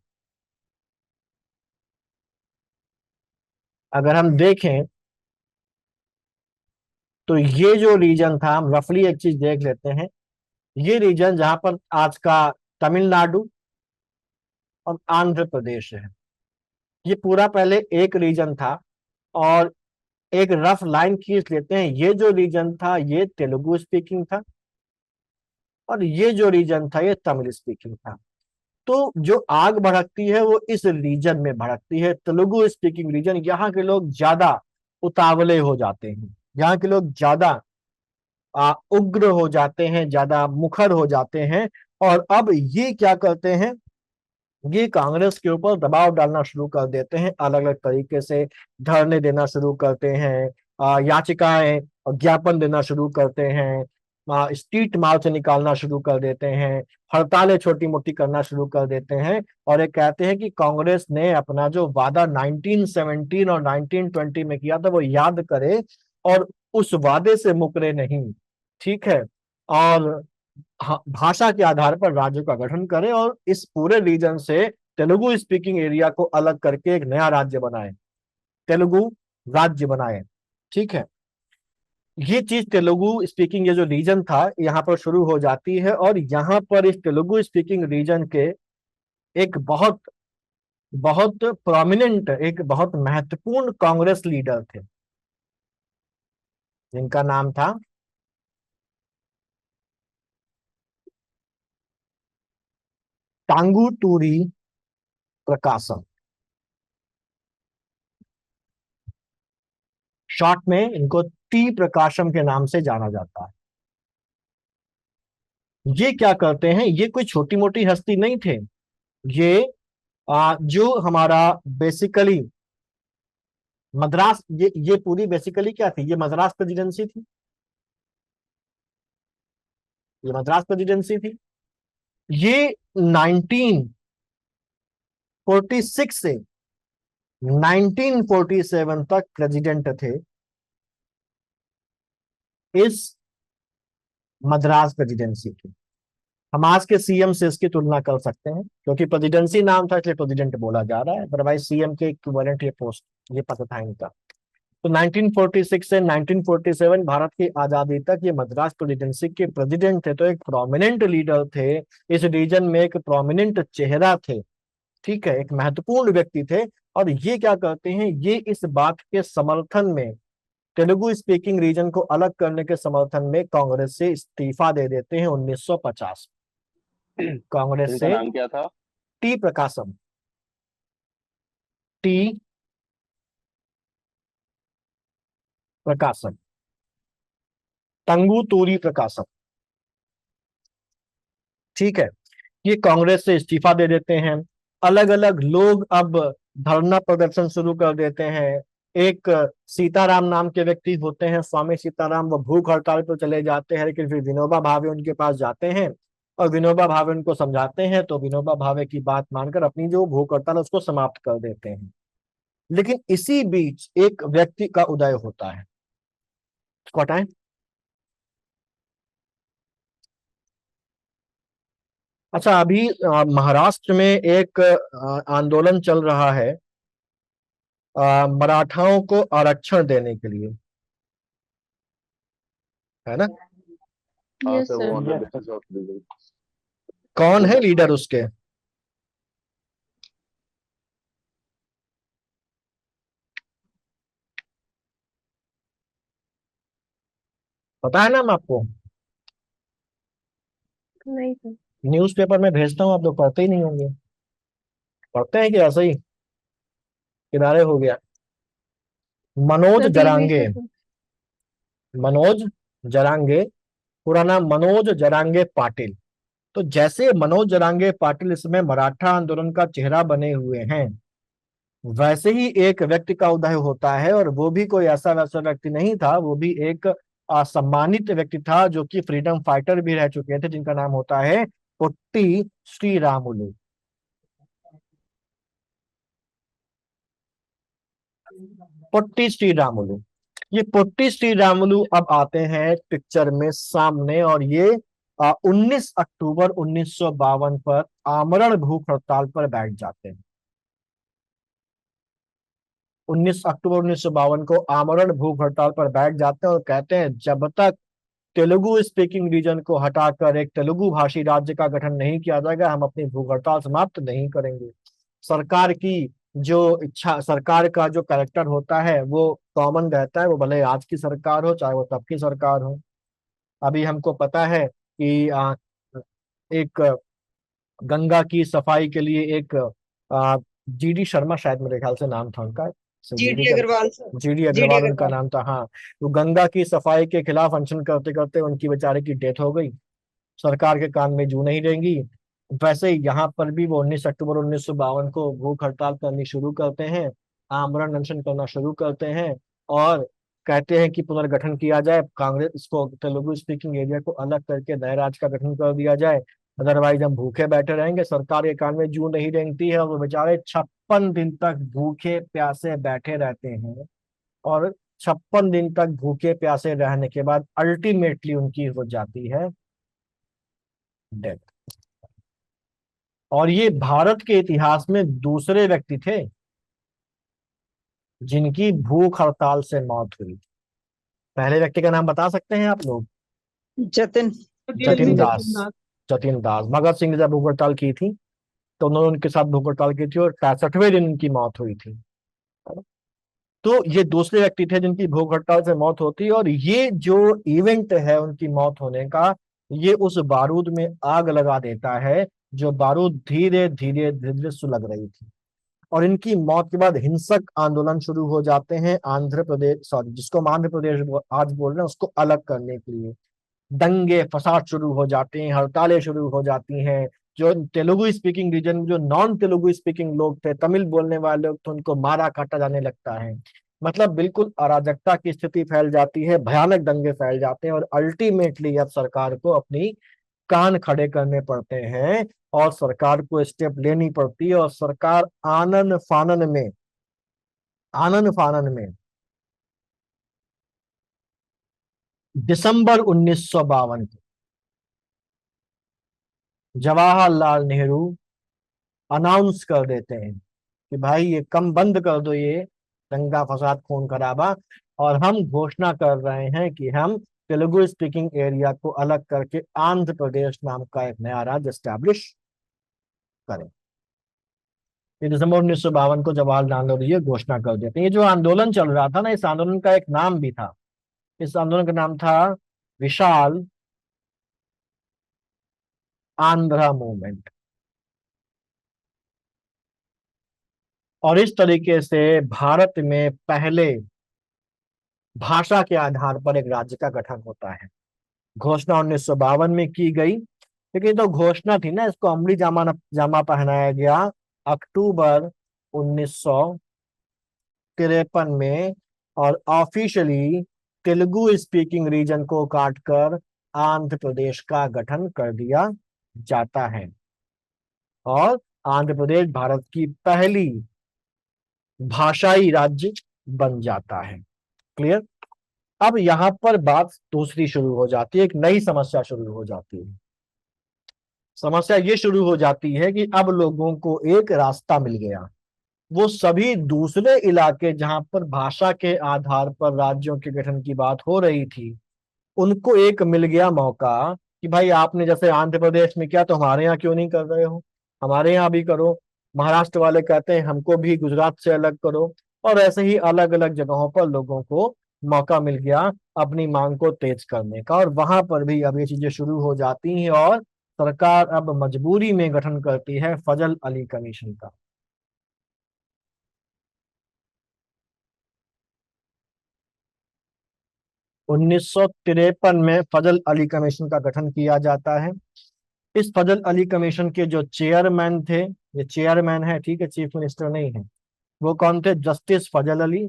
अगर हम देखें तो ये जो रीजन था, हम रफली एक चीज देख लेते हैं। ये रीजन जहां पर आज का तमिलनाडु और आंध्र प्रदेश है, ये पूरा पहले एक रीजन था। और एक रफ लाइन खींच लेते हैं, ये जो रीजन था ये तेलुगु स्पीकिंग था, और ये जो रीजन था ये तमिल स्पीकिंग था। तो जो आग भड़कती है वो इस रीजन में भड़कती है, तेलुगु स्पीकिंग रीजन। यहाँ के लोग ज्यादा उतावले हो जाते हैं, यहाँ के लोग ज्यादा उग्र हो जाते हैं, ज्यादा मुखर हो जाते हैं। और अब ये क्या करते हैं? ये कांग्रेस के ऊपर दबाव डालना शुरू कर देते हैं, अलग अलग तरीके से धरने देना शुरू करते हैं, याचिकाएं और ज्ञापन देना शुरू करते हैं, स्ट्रीट मार्च निकालना शुरू कर देते हैं, हड़तालें छोटी मोटी करना शुरू कर देते हैं। और ये कहते हैं कि कांग्रेस ने अपना जो वादा 1917 और 1920 में किया था वो याद करे, और उस वादे से मुकरे नहीं। ठीक है, और भाषा के आधार पर राज्यों का गठन करें, और इस पूरे रीजन से तेलुगु स्पीकिंग एरिया को अलग करके एक नया राज्य बनाए, तेलुगु राज्य बनाए। ठीक है, ये चीज तेलुगु स्पीकिंग ये जो रीजन था यहाँ पर शुरू हो जाती है, और यहाँ पर इस तेलुगु स्पीकिंग रीजन के एक बहुत बहुत प्रोमिनेंट, एक बहुत महत्वपूर्ण कांग्रेस लीडर थे, जिनका नाम था टांगुटूरी प्रकाशम। शॉर्ट में इनको टी प्रकाशम के नाम से जाना जाता है। ये क्या करते हैं, ये कोई छोटी मोटी हस्ती नहीं थे। ये जो हमारा बेसिकली मद्रास, ये पूरी बेसिकली क्या थी, ये मद्रास प्रेसिडेंसी थी, ये मद्रास प्रेसिडेंसी थी। ये 1946 से 1947 तक प्रेसिडेंट थे इस मद्रास प्रेसिडेंसी के। हम आज के सीएम से इसकी तुलना कर सकते हैं, क्योंकि प्रेसिडेंसी नाम था इसलिए प्रेसिडेंट बोला जा रहा है, अदरवाइज सीएम के इक्विवेलेंट ये पोस्ट, ये पद था इनका। तो 1946 से 1947 भारत की आजादी तक ये मद्रास प्रेसिडेंसी के प्रेसिडेंट थे, तो एक प्रोमिनेंट लीडर थे इस रीजन में, एक प्रोमिनेंट चेहरा थे। ठीक है, एक महत्वपूर्ण व्यक्ति थे। और ये क्या करते हैं, ये इस बात के समर्थन में, तेलुगु स्पीकिंग रीजन को अलग करने के समर्थन में कांग्रेस से इस्तीफा दे देते हैं 1950। कांग्रेस इनका से नाम क्या था? टी प्रकाशम, टी प्रकाशम, तंगुतूरी प्रकाशम। ठीक है, ये कांग्रेस से इस्तीफा दे देते हैं। अलग अलग लोग अब धरना प्रदर्शन शुरू कर देते हैं। एक सीताराम नाम के व्यक्ति होते हैं, स्वामी सीताराम, वो भूख हड़ताल पर चले जाते हैं, लेकिन फिर विनोबा भावे उनके पास जाते हैं और विनोबा भावे उनको समझाते हैं, तो विनोबा भावे की बात मानकर अपनी जो भूख हड़ताल है उसको समाप्त कर देते हैं। लेकिन इसी बीच एक व्यक्ति का उदय होता है, उसको हटाएं। अच्छा, अभी महाराष्ट्र में एक आंदोलन चल रहा है मराठाओं को आरक्षण देने के लिए, है ना? हाँ यस सर, वो sir. On the Yes, basis of legal. कौन है लीडर उसके? पता है नाम आपको? नहीं सर। न्यूज़पेपर में भेजता हूँ, आप लोग पढ़ते ही नहीं होंगे। पढ़ते हैं कि ऐसे ही किनारे हो गया? मनोज सर जरांगे, BBC पे। मनोज जरांगे, पूरा नाम मनोज जरांगे पाटिल। तो जैसे मनोज जरांगे पाटिल इस समय मराठा आंदोलन का चेहरा बने हुए हैं, वैसे ही एक व्यक्ति का उदय होता है, और वो भी कोई ऐसा वैसा व्यक्ति नहीं था, वो भी एक सम्मानित व्यक्ति था, जो कि फ्रीडम फाइटर भी रह चुके थे, जिनका नाम होता है पोट्टी श्रीरामुलु। पोट्टी श्रीरामुलु, ये पोट्टी श्रीरामुलु अब आते हैं पिक्चर में सामने, और ये 19 अक्टूबर 1952 पर आमरण भूख हड़ताल पर बैठ जाते हैं। 19 अक्टूबर 1952 को आमरण भूख हड़ताल पर बैठ जाते हैं और कहते हैं जब तक तेलुगु स्पीकिंग रीजन को हटाकर एक तेलुगु भाषी राज्य का गठन नहीं किया जाएगा, हम अपनी भूख हड़ताल समाप्त नहीं करेंगे। सरकार की जो इच्छा, सरकार का जो कैरेक्टर होता है वो कॉमन रहता है, वो भले आज की सरकार हो चाहे वो तब की सरकार हो। अभी हमको पता है कि एक गंगा की सफाई के लिए एक जीडी शर्मा, शायद मेरे ख्याल से नाम था उनका, GD GD Agarwal sir. GD GD Agarwal उनका अग्रवाल। नाम था, हाँ। तो गंगा की सफाई के खिलाफ अनशन करते करते उनकी बेचारे की डेथ हो गई। सरकार के कान में जू नहीं रहेंगी। वैसे ही यहाँ पर भी वो 19 अक्टूबर 1952 को भूख हड़ताल करनी शुरू करते हैं, आमरण अनशन करना शुरू करते हैं, और कहते हैं कि पुनर्गठन किया जाए, कांग्रेस इसको तेलुगु स्पीकिंग एरिया को अलग करके नए राज्य का गठन कर दिया जाए, अदरवाइज हम भूखे बैठे रहेंगे। सरकार के कान में जू नहीं रेंगती है, और वो बेचारे 56 दिन तक भूखे प्यासे बैठे रहते हैं, और 56 दिन तक भूखे प्यासे रहने के बाद अल्टीमेटली उनकी हो जाती है डेथ। और ये भारत के इतिहास में दूसरे व्यक्ति थे जिनकी भूख हड़ताल से मौत हुई। पहले व्यक्ति का नाम बता सकते हैं आप लोग? जतिन जतिन जतिन दास। जतिन जतिन दास। भगत सिंह ने जब भूख हड़ताल की थी तो उन्होंने उनके साथ भूख हड़ताल की थी और 65वें दिन उनकी मौत हुई थी। तो ये दूसरे व्यक्ति थे जिनकी भूख हड़ताल से मौत होती है। और ये जो इवेंट है उनकी मौत होने का, ये उस बारूद में आग लगा देता है जो बारूद धीरे धीरे धीरे धीरे सुलग रही थी। और इनकी मौत के बाद हिंसक आंदोलन शुरू हो जाते हैं आंध्र प्रदेश, सॉरी जिसको हम आंध्र प्रदेश आज बोल रहे हैं, उसको अलग करने के लिए। दंगे फसाद शुरू हो जाते हैं, हड़तालें शुरू हो जाती हैं। जो तेलुगु स्पीकिंग रीजन में जो नॉन तेलुगु स्पीकिंग लोग थे, तमिल बोलने वाले लोग थे, उनको मारा काटा जाने लगता है। मतलब बिल्कुल अराजकता की स्थिति फैल जाती है, भयानक दंगे फैल जाते हैं और अल्टीमेटली अब सरकार को अपनी कान खड़े करने पड़ते हैं और सरकार को स्टेप लेनी पड़ती है। और सरकार आनन फानन में दिसंबर 1952 को जवाहरलाल नेहरू अनाउंस कर देते हैं कि भाई ये कम बंद कर दो, ये दंगा फसाद खून खराबा। और हम घोषणा कर रहे हैं कि हम तेलुगु स्पीकिंग एरिया को अलग करके आंध्र प्रदेश नाम का एक नया राज्य स्टैब्लिश करें। ये दिसंबर 1952 को जवाहरलाल नेहरू ये घोषणा कर देते हैं। ये जो आंदोलन चल रहा था ना, इस आंदोलन का एक नाम भी था। इस आंदोलन का नाम था विशाल आंध्रा मूवमेंट। और इस तरीके से भारत में पहले भाषा के आधार पर एक राज्य का गठन होता है। घोषणा 1952 में की गई, लेकिन तो घोषणा थी ना, इसको अमली जामा जामा पहनाया गया अक्टूबर 1953 में। और ऑफिशियली तेलुगु स्पीकिंग रीजन को काटकर आंध्र प्रदेश का गठन कर दिया जाता है और आंध्र प्रदेश भारत की पहली भाषाई राज्य बन जाता है। क्लियर? अब यहां पर बात दूसरी शुरू हो जाती है, एक नई समस्या शुरू हो जाती है। समस्या ये शुरू हो जाती है कि अब लोगों को एक रास्ता मिल गया। वो सभी दूसरे इलाके जहां पर भाषा के आधार पर राज्यों के गठन की बात हो रही थी, उनको एक मिल गया मौका कि भाई आपने जैसे आंध्र प्रदेश में किया तो हमारे यहाँ क्यों नहीं कर रहे हो, हमारे यहाँ भी करो। महाराष्ट्र वाले कहते हैं हमको भी गुजरात से अलग करो। और ऐसे ही अलग अलग जगहों पर लोगों को मौका मिल गया अपनी मांग को तेज करने का। और वहां पर भी अब ये चीजें शुरू हो जाती हैं और सरकार अब मजबूरी में गठन करती है फजल अली कमीशन का। 1953 में फजल अली कमीशन का गठन किया जाता है। इस फजल अली कमीशन के जो चेयरमैन थे, ये चेयरमैन है, ठीक है, चीफ मिनिस्टर नहीं है, वो कौन थे? जस्टिस फजल अली।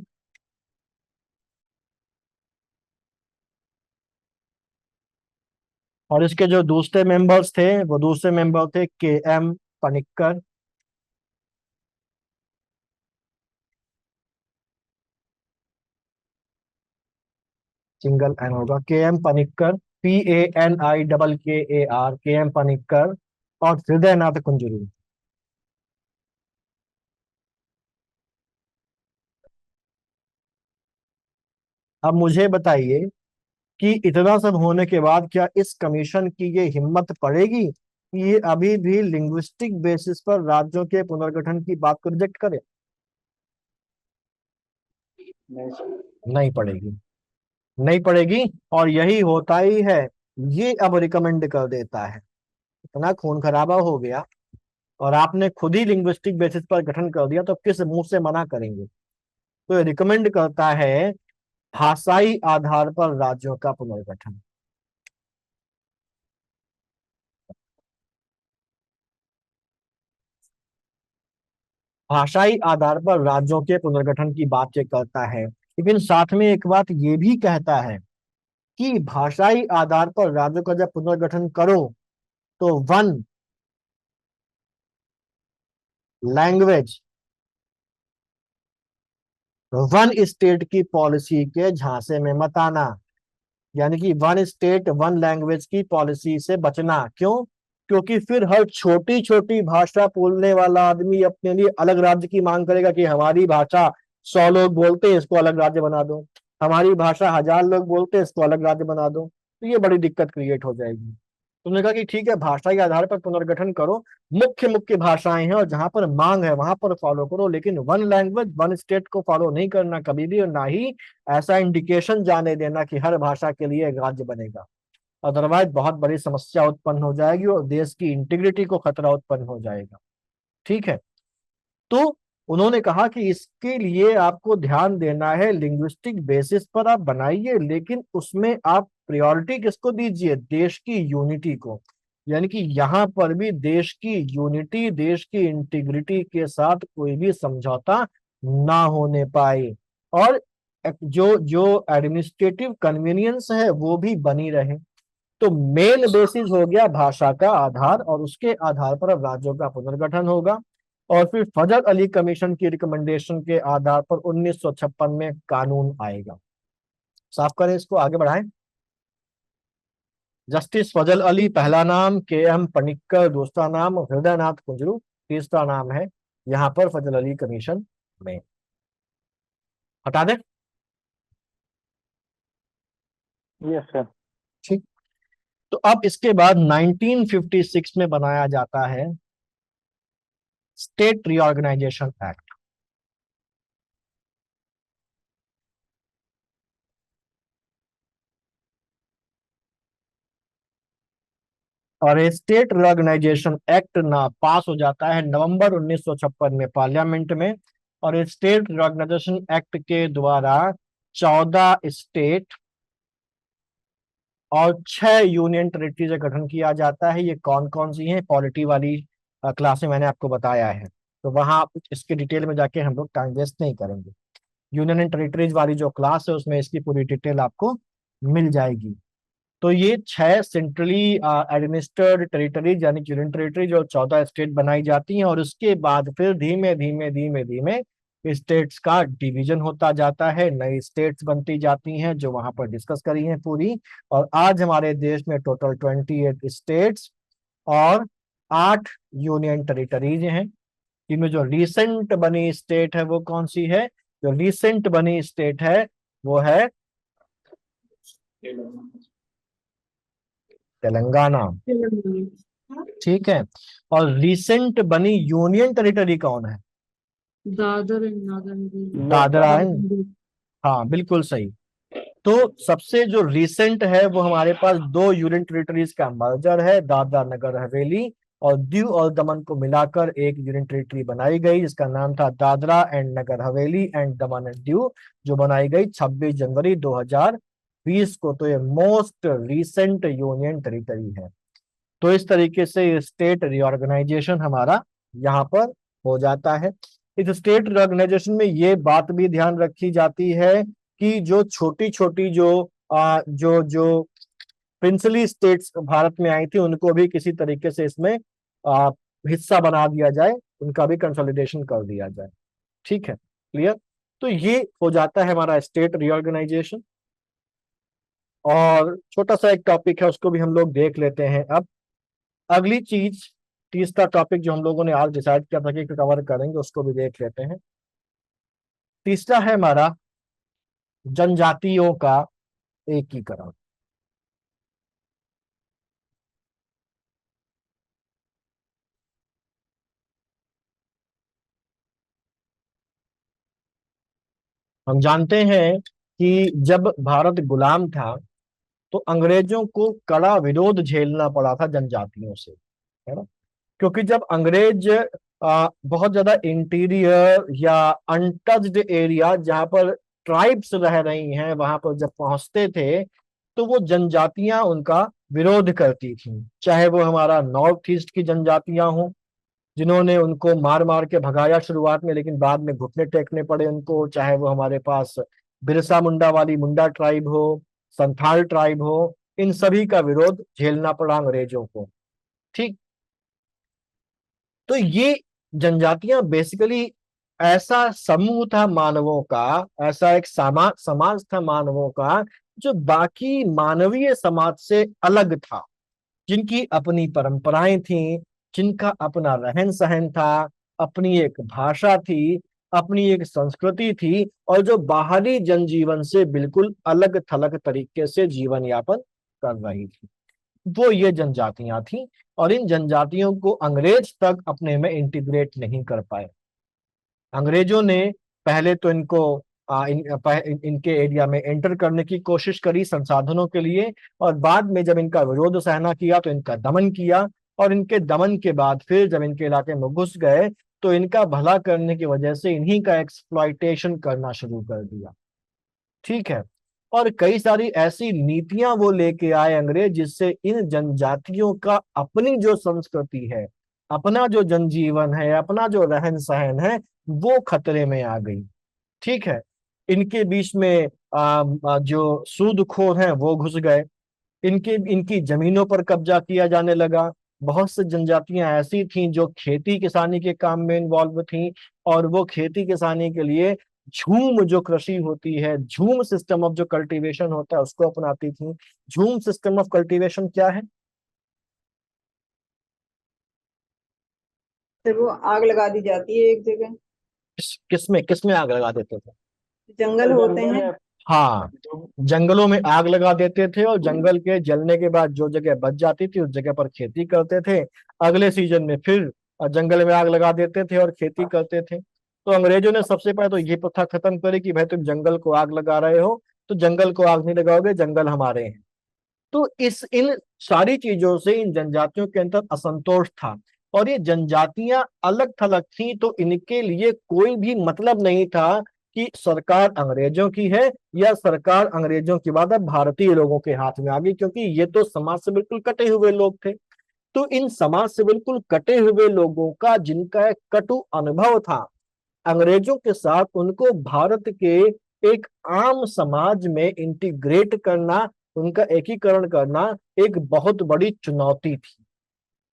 और इसके जो दूसरे मेंबर्स थे, वो दूसरे मेंबर थे के एम पनिक्कर। सिंगल एन होगा, के एम पनिक्कर, PANIKKAR, के एम पनिक्कर और हृदयनाथ कुंजरू। अब मुझे बताइए कि इतना सब होने के बाद क्या इस कमीशन की ये हिम्मत पड़ेगी कि ये अभी भी लिंग्विस्टिक बेसिस पर राज्यों के पुनर्गठन की बात को रिजेक्ट करे? नहीं सर। नहीं पड़ेगी, नहीं पड़ेगी। और यही होता ही है, ये अब रिकमेंड कर देता है। इतना खून खराबा हो गया और आपने खुद ही लिंग्विस्टिक बेसिस पर गठन कर दिया, तो किस मुंह से मना करेंगे? तो ये रिकमेंड करता है भाषाई आधार पर राज्यों का पुनर्गठन। भाषाई आधार पर राज्यों के पुनर्गठन की बात ये करता है, लेकिन साथ में एक बात ये भी कहता है कि भाषाई आधार पर राज्यों का जब पुनर्गठन करो तो वन लैंग्वेज वन स्टेट की पॉलिसी के झांसे में मत आना। यानी कि वन स्टेट वन लैंग्वेज की पॉलिसी से बचना। क्यों? क्योंकि फिर हर छोटी छोटी भाषा बोलने वाला आदमी अपने लिए अलग राज्य की मांग करेगा कि हमारी भाषा 100 लोग बोलते हैं, इसको अलग राज्य बना दो, हमारी भाषा 1000 लोग बोलते हैं, इसको अलग राज्य बना दो। तो ये बड़ी दिक्कत क्रिएट हो जाएगी। तुमने कहा कि ठीक है, भाषा के आधार पर पुनर्गठन करो, मुख्य मुख्य भाषाएं हैं और जहां पर मांग है वहां पर फॉलो करो, लेकिन वन लैंग्वेज वन स्टेट को फॉलो नहीं करना कभी भी, और ना ही ऐसा इंडिकेशन जाने देना कि हर भाषा के लिए एक राज्य बनेगा। अदरवाइज बहुत बड़ी समस्या उत्पन्न हो जाएगी और देश की इंटीग्रिटी को खतरा उत्पन्न हो जाएगा। ठीक है, तो उन्होंने कहा कि इसके लिए आपको ध्यान देना है, लिंग्विस्टिक बेसिस पर आप बनाइए, लेकिन उसमें आप प्रायोरिटी किसको दीजिए? देश की यूनिटी को। यानी कि यहाँ पर भी देश की यूनिटी, देश की इंटीग्रिटी के साथ कोई भी समझौता ना होने पाए, और जो जो एडमिनिस्ट्रेटिव कन्वीनियंस है वो भी बनी रहे। तो मेन बेसिस हो गया भाषा का आधार, और उसके आधार पर अब राज्यों का पुनर्गठन होगा। और फिर फजल अली कमीशन की रिकमेंडेशन के आधार पर 1956 में कानून आएगा। साफ करें, इसको आगे बढ़ाएं। जस्टिस फजल अली पहला नाम, के.एम. पनिक्कर दूसरा नाम, हृदयनाथ कुंजरू तीसरा नाम है यहाँ पर फजल अली कमीशन में। हटा दें? Yes sir. ठीक। तो अब इसके बाद 1956 में बनाया जाता है स्टेट रीऑर्गेनाइजेशन एक्ट। और ये स्टेट रीऑर्गेनाइजेशन एक्ट ना पास हो जाता है नवंबर 1956 में पार्लियामेंट में। और ये स्टेट रीऑर्गेनाइजेशन एक्ट के द्वारा 14 स्टेट और 6 यूनियन टेरिटरी का गठन किया जाता है। ये कौन कौन सी हैं? पॉलिटी वाली क्लास में मैंने आपको बताया है, तो वहां इसके डिटेल में जाके हम लोग टाइम वेस्ट नहीं करेंगे। यूनियन एंड टेरिटरीज वाली जो क्लास है उसमें इसकी पूरी डिटेल आपको मिल जाएगी। तो ये 6 सेंट्रली एडमिनिस्टर्ड टेरिटरीज यानी यूनियन टेरिटरीज और 14 स्टेट बनाई जाती हैं, और उसके बाद फिर धीमे धीमे धीमे धीमे स्टेट्स का डिवीजन होता जाता है, नई स्टेट्स बनती जाती हैं जो वहां पर डिस्कस करी हैं पूरी। और आज हमारे देश में टोटल 28 स्टेट्स और 8 यूनियन टेरिटरीज हैं। इनमें जो रिसेंट बनी स्टेट है वो कौन सी है? जो रिसेंट बनी स्टेट है वो है तेलंगाना। ठीक है, और रिसेंट बनी यूनियन टेरिटरी कौन है? दादर एंड नगर हवेली। दादरा एंड, हाँ बिल्कुल सही। तो सबसे जो रिसेंट है वो हमारे पास 2 यूनियन टेरिटरीज का मर्जर है, दादरा नगर हवेली, और दीव और दमन को मिलाकर एक यूनियन टेरिटरी बनाई गई जिसका नाम था Dadra and Nagar Haveli and Daman and Diu, जो बनाई गई 26 जनवरी 2020 को। तो ये मोस्ट रिसेंट यूनियन टेरिटरी है। तो इस तरीके से स्टेट रीऑर्गेनाइजेशन हमारा यहाँ पर हो जाता है। इस स्टेट रीऑर्गेनाइजेशन में ये बात भी ध्यान रखी जाती है कि जो छोटी छोटी जो प्रिंसली स्टेट्स भारत में आई थी उनको भी किसी तरीके से इसमें आ, हिस्सा बना दिया जाए, उनका भी कंसोलिडेशन कर दिया जाए। ठीक है, क्लियर? तो ये हो जाता है हमारा स्टेट रीऑर्गेनाइजेशन। और छोटा सा एक टॉपिक है उसको भी हम लोग देख लेते हैं। अब अगली चीज, तीसरा टॉपिक जो हम लोगों ने आज डिसाइड किया था कि कवर करेंगे, उसको भी देख लेते हैं। तीसरा है हमारा जनजातियों का एकीकरण। हम जानते हैं कि जब भारत गुलाम था तो अंग्रेजों को कड़ा विरोध झेलना पड़ा था जनजातियों से, है ना? क्योंकि जब अंग्रेज बहुत ज्यादा इंटीरियर या अनटच्ड एरिया जहां पर ट्राइब्स रह रही हैं वहां पर जब पहुंचते थे तो वो जनजातियां उनका विरोध करती थी, चाहे वो हमारा नॉर्थ ईस्ट की जनजातियां हों जिन्होंने उनको मार मार के भगाया शुरुआत में, लेकिन बाद में घुटने टेकने पड़े उनको, चाहे वो हमारे पास बिरसा मुंडा वाली मुंडा ट्राइब हो, संथाल ट्राइब हो, इन सभी का विरोध झेलना पड़ा अंग्रेजों को। ठीक, तो ये जनजातियां बेसिकली ऐसा समूह था मानवों का, ऐसा एक समाज था मानवों का जो बाकी मानवीय समाज से अलग था, जिनकी अपनी परंपराएं थी, जिनका अपना रहन सहन था, अपनी एक भाषा थी, अपनी एक संस्कृति थी, और जो बाहरी जनजीवन से बिल्कुल अलग थलग तरीके से जीवन यापन कर रही थी, वो ये जनजातियां थी। और इन जनजातियों को अंग्रेज तक अपने में इंटीग्रेट नहीं कर पाए। अंग्रेजों ने पहले तो इनको इनके एरिया में एंटर करने की कोशिश करी संसाधनों के लिए, और बाद में जब इनका विरोध सहना किया तो इनका दमन किया। और इनके दमन के बाद फिर जब इनके इलाके में घुस गए तो इनका भला करने की वजह से इन्हीं का एक्सप्लॉइटेशन करना शुरू कर दिया। ठीक है। और कई सारी ऐसी नीतियां वो लेके आए अंग्रेज, जिससे इन जनजातियों का अपनी जो संस्कृति है, अपना जो जनजीवन है, अपना जो रहन सहन है, वो खतरे में आ गई। ठीक है। इनके बीच में जो सूदखोर हैं वो घुस गए, इनकी जमीनों पर कब्जा किया जाने लगा। बहुत सी जनजातियां ऐसी थीं जो खेती किसानी के काम में इन्वॉल्व थीं, और वो खेती किसानी के लिए झूम जो कृषि होती है, झूम सिस्टम ऑफ जो कल्टीवेशन होता है, उसको अपनाती थीं। झूम सिस्टम ऑफ कल्टीवेशन क्या है? फिर वो आग लगा दी जाती है एक जगह, किसमें किसमें आग लगा देते थे? जंगल होते जंगल हैं। में हाँ, जंगलों में आग लगा देते थे, और जंगल के जलने के बाद जो जगह बच जाती थी उस जगह पर खेती करते थे। अगले सीजन में फिर जंगल में आग लगा देते थे और खेती करते थे। तो अंग्रेजों ने सबसे पहले तो ये प्रथा खत्म करी कि भाई तुम जंगल को आग लगा रहे हो, तो जंगल को आग नहीं लगाओगे, जंगल हमारे हैं। तो इस इन सारी चीजों से इन जनजातियों के अंदर असंतोष था, और ये जनजातियां अलग थलग थी, तो इनके लिए कोई भी मतलब नहीं था कि सरकार अंग्रेजों की है या सरकार अंग्रेजों के बाद अब भारतीय लोगों के हाथ में आ गई, क्योंकि ये तो समाज से बिल्कुल कटे हुए लोग थे। तो इन समाज से बिल्कुल कटे हुए लोगों का जिनका एक कटु अनुभव था अंग्रेजों के साथ, उनको भारत के एक आम समाज में इंटीग्रेट करना, उनका एकीकरण करना एक बहुत बड़ी चुनौती थी।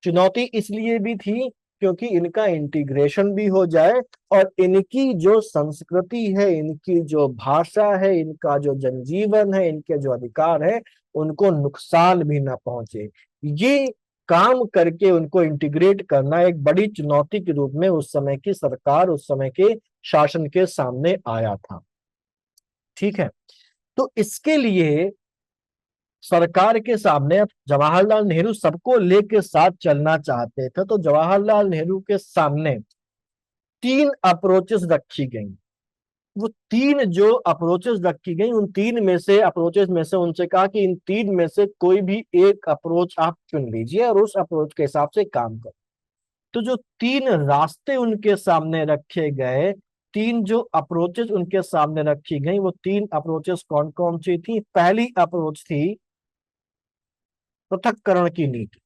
चुनौती इसलिए भी थी क्योंकि इनका इंटीग्रेशन भी हो जाए, और इनकी जो संस्कृति है, इनकी जो भाषा है, इनका जो जनजीवन है, इनके जो अधिकार है, उनको नुकसान भी ना पहुंचे। ये काम करके उनको इंटीग्रेट करना एक बड़ी चुनौती के रूप में उस समय की सरकार, उस समय के शासन के सामने आया था। ठीक है। तो इसके लिए सरकार के सामने अब जवाहरलाल नेहरू सबको लेके साथ चलना चाहते थे, तो जवाहरलाल नेहरू के सामने तीन अप्रोचेस रखी गई। वो तीन जो अप्रोचेस रखी गई, उन तीन में से अप्रोचेस में से उनसे कहा कि इन तीन में से कोई भी एक अप्रोच आप चुन लीजिए और उस अप्रोच के हिसाब से काम करो। तो जो तीन रास्ते उनके सामने रखे गए, तीन जो अप्रोचेस उनके सामने रखी गई, वो तीन अप्रोचेस कौन कौन सी थी? पहली अप्रोच थी पृथक्करण की नीति,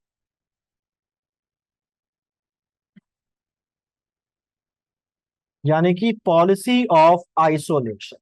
यानी कि policy of isolation.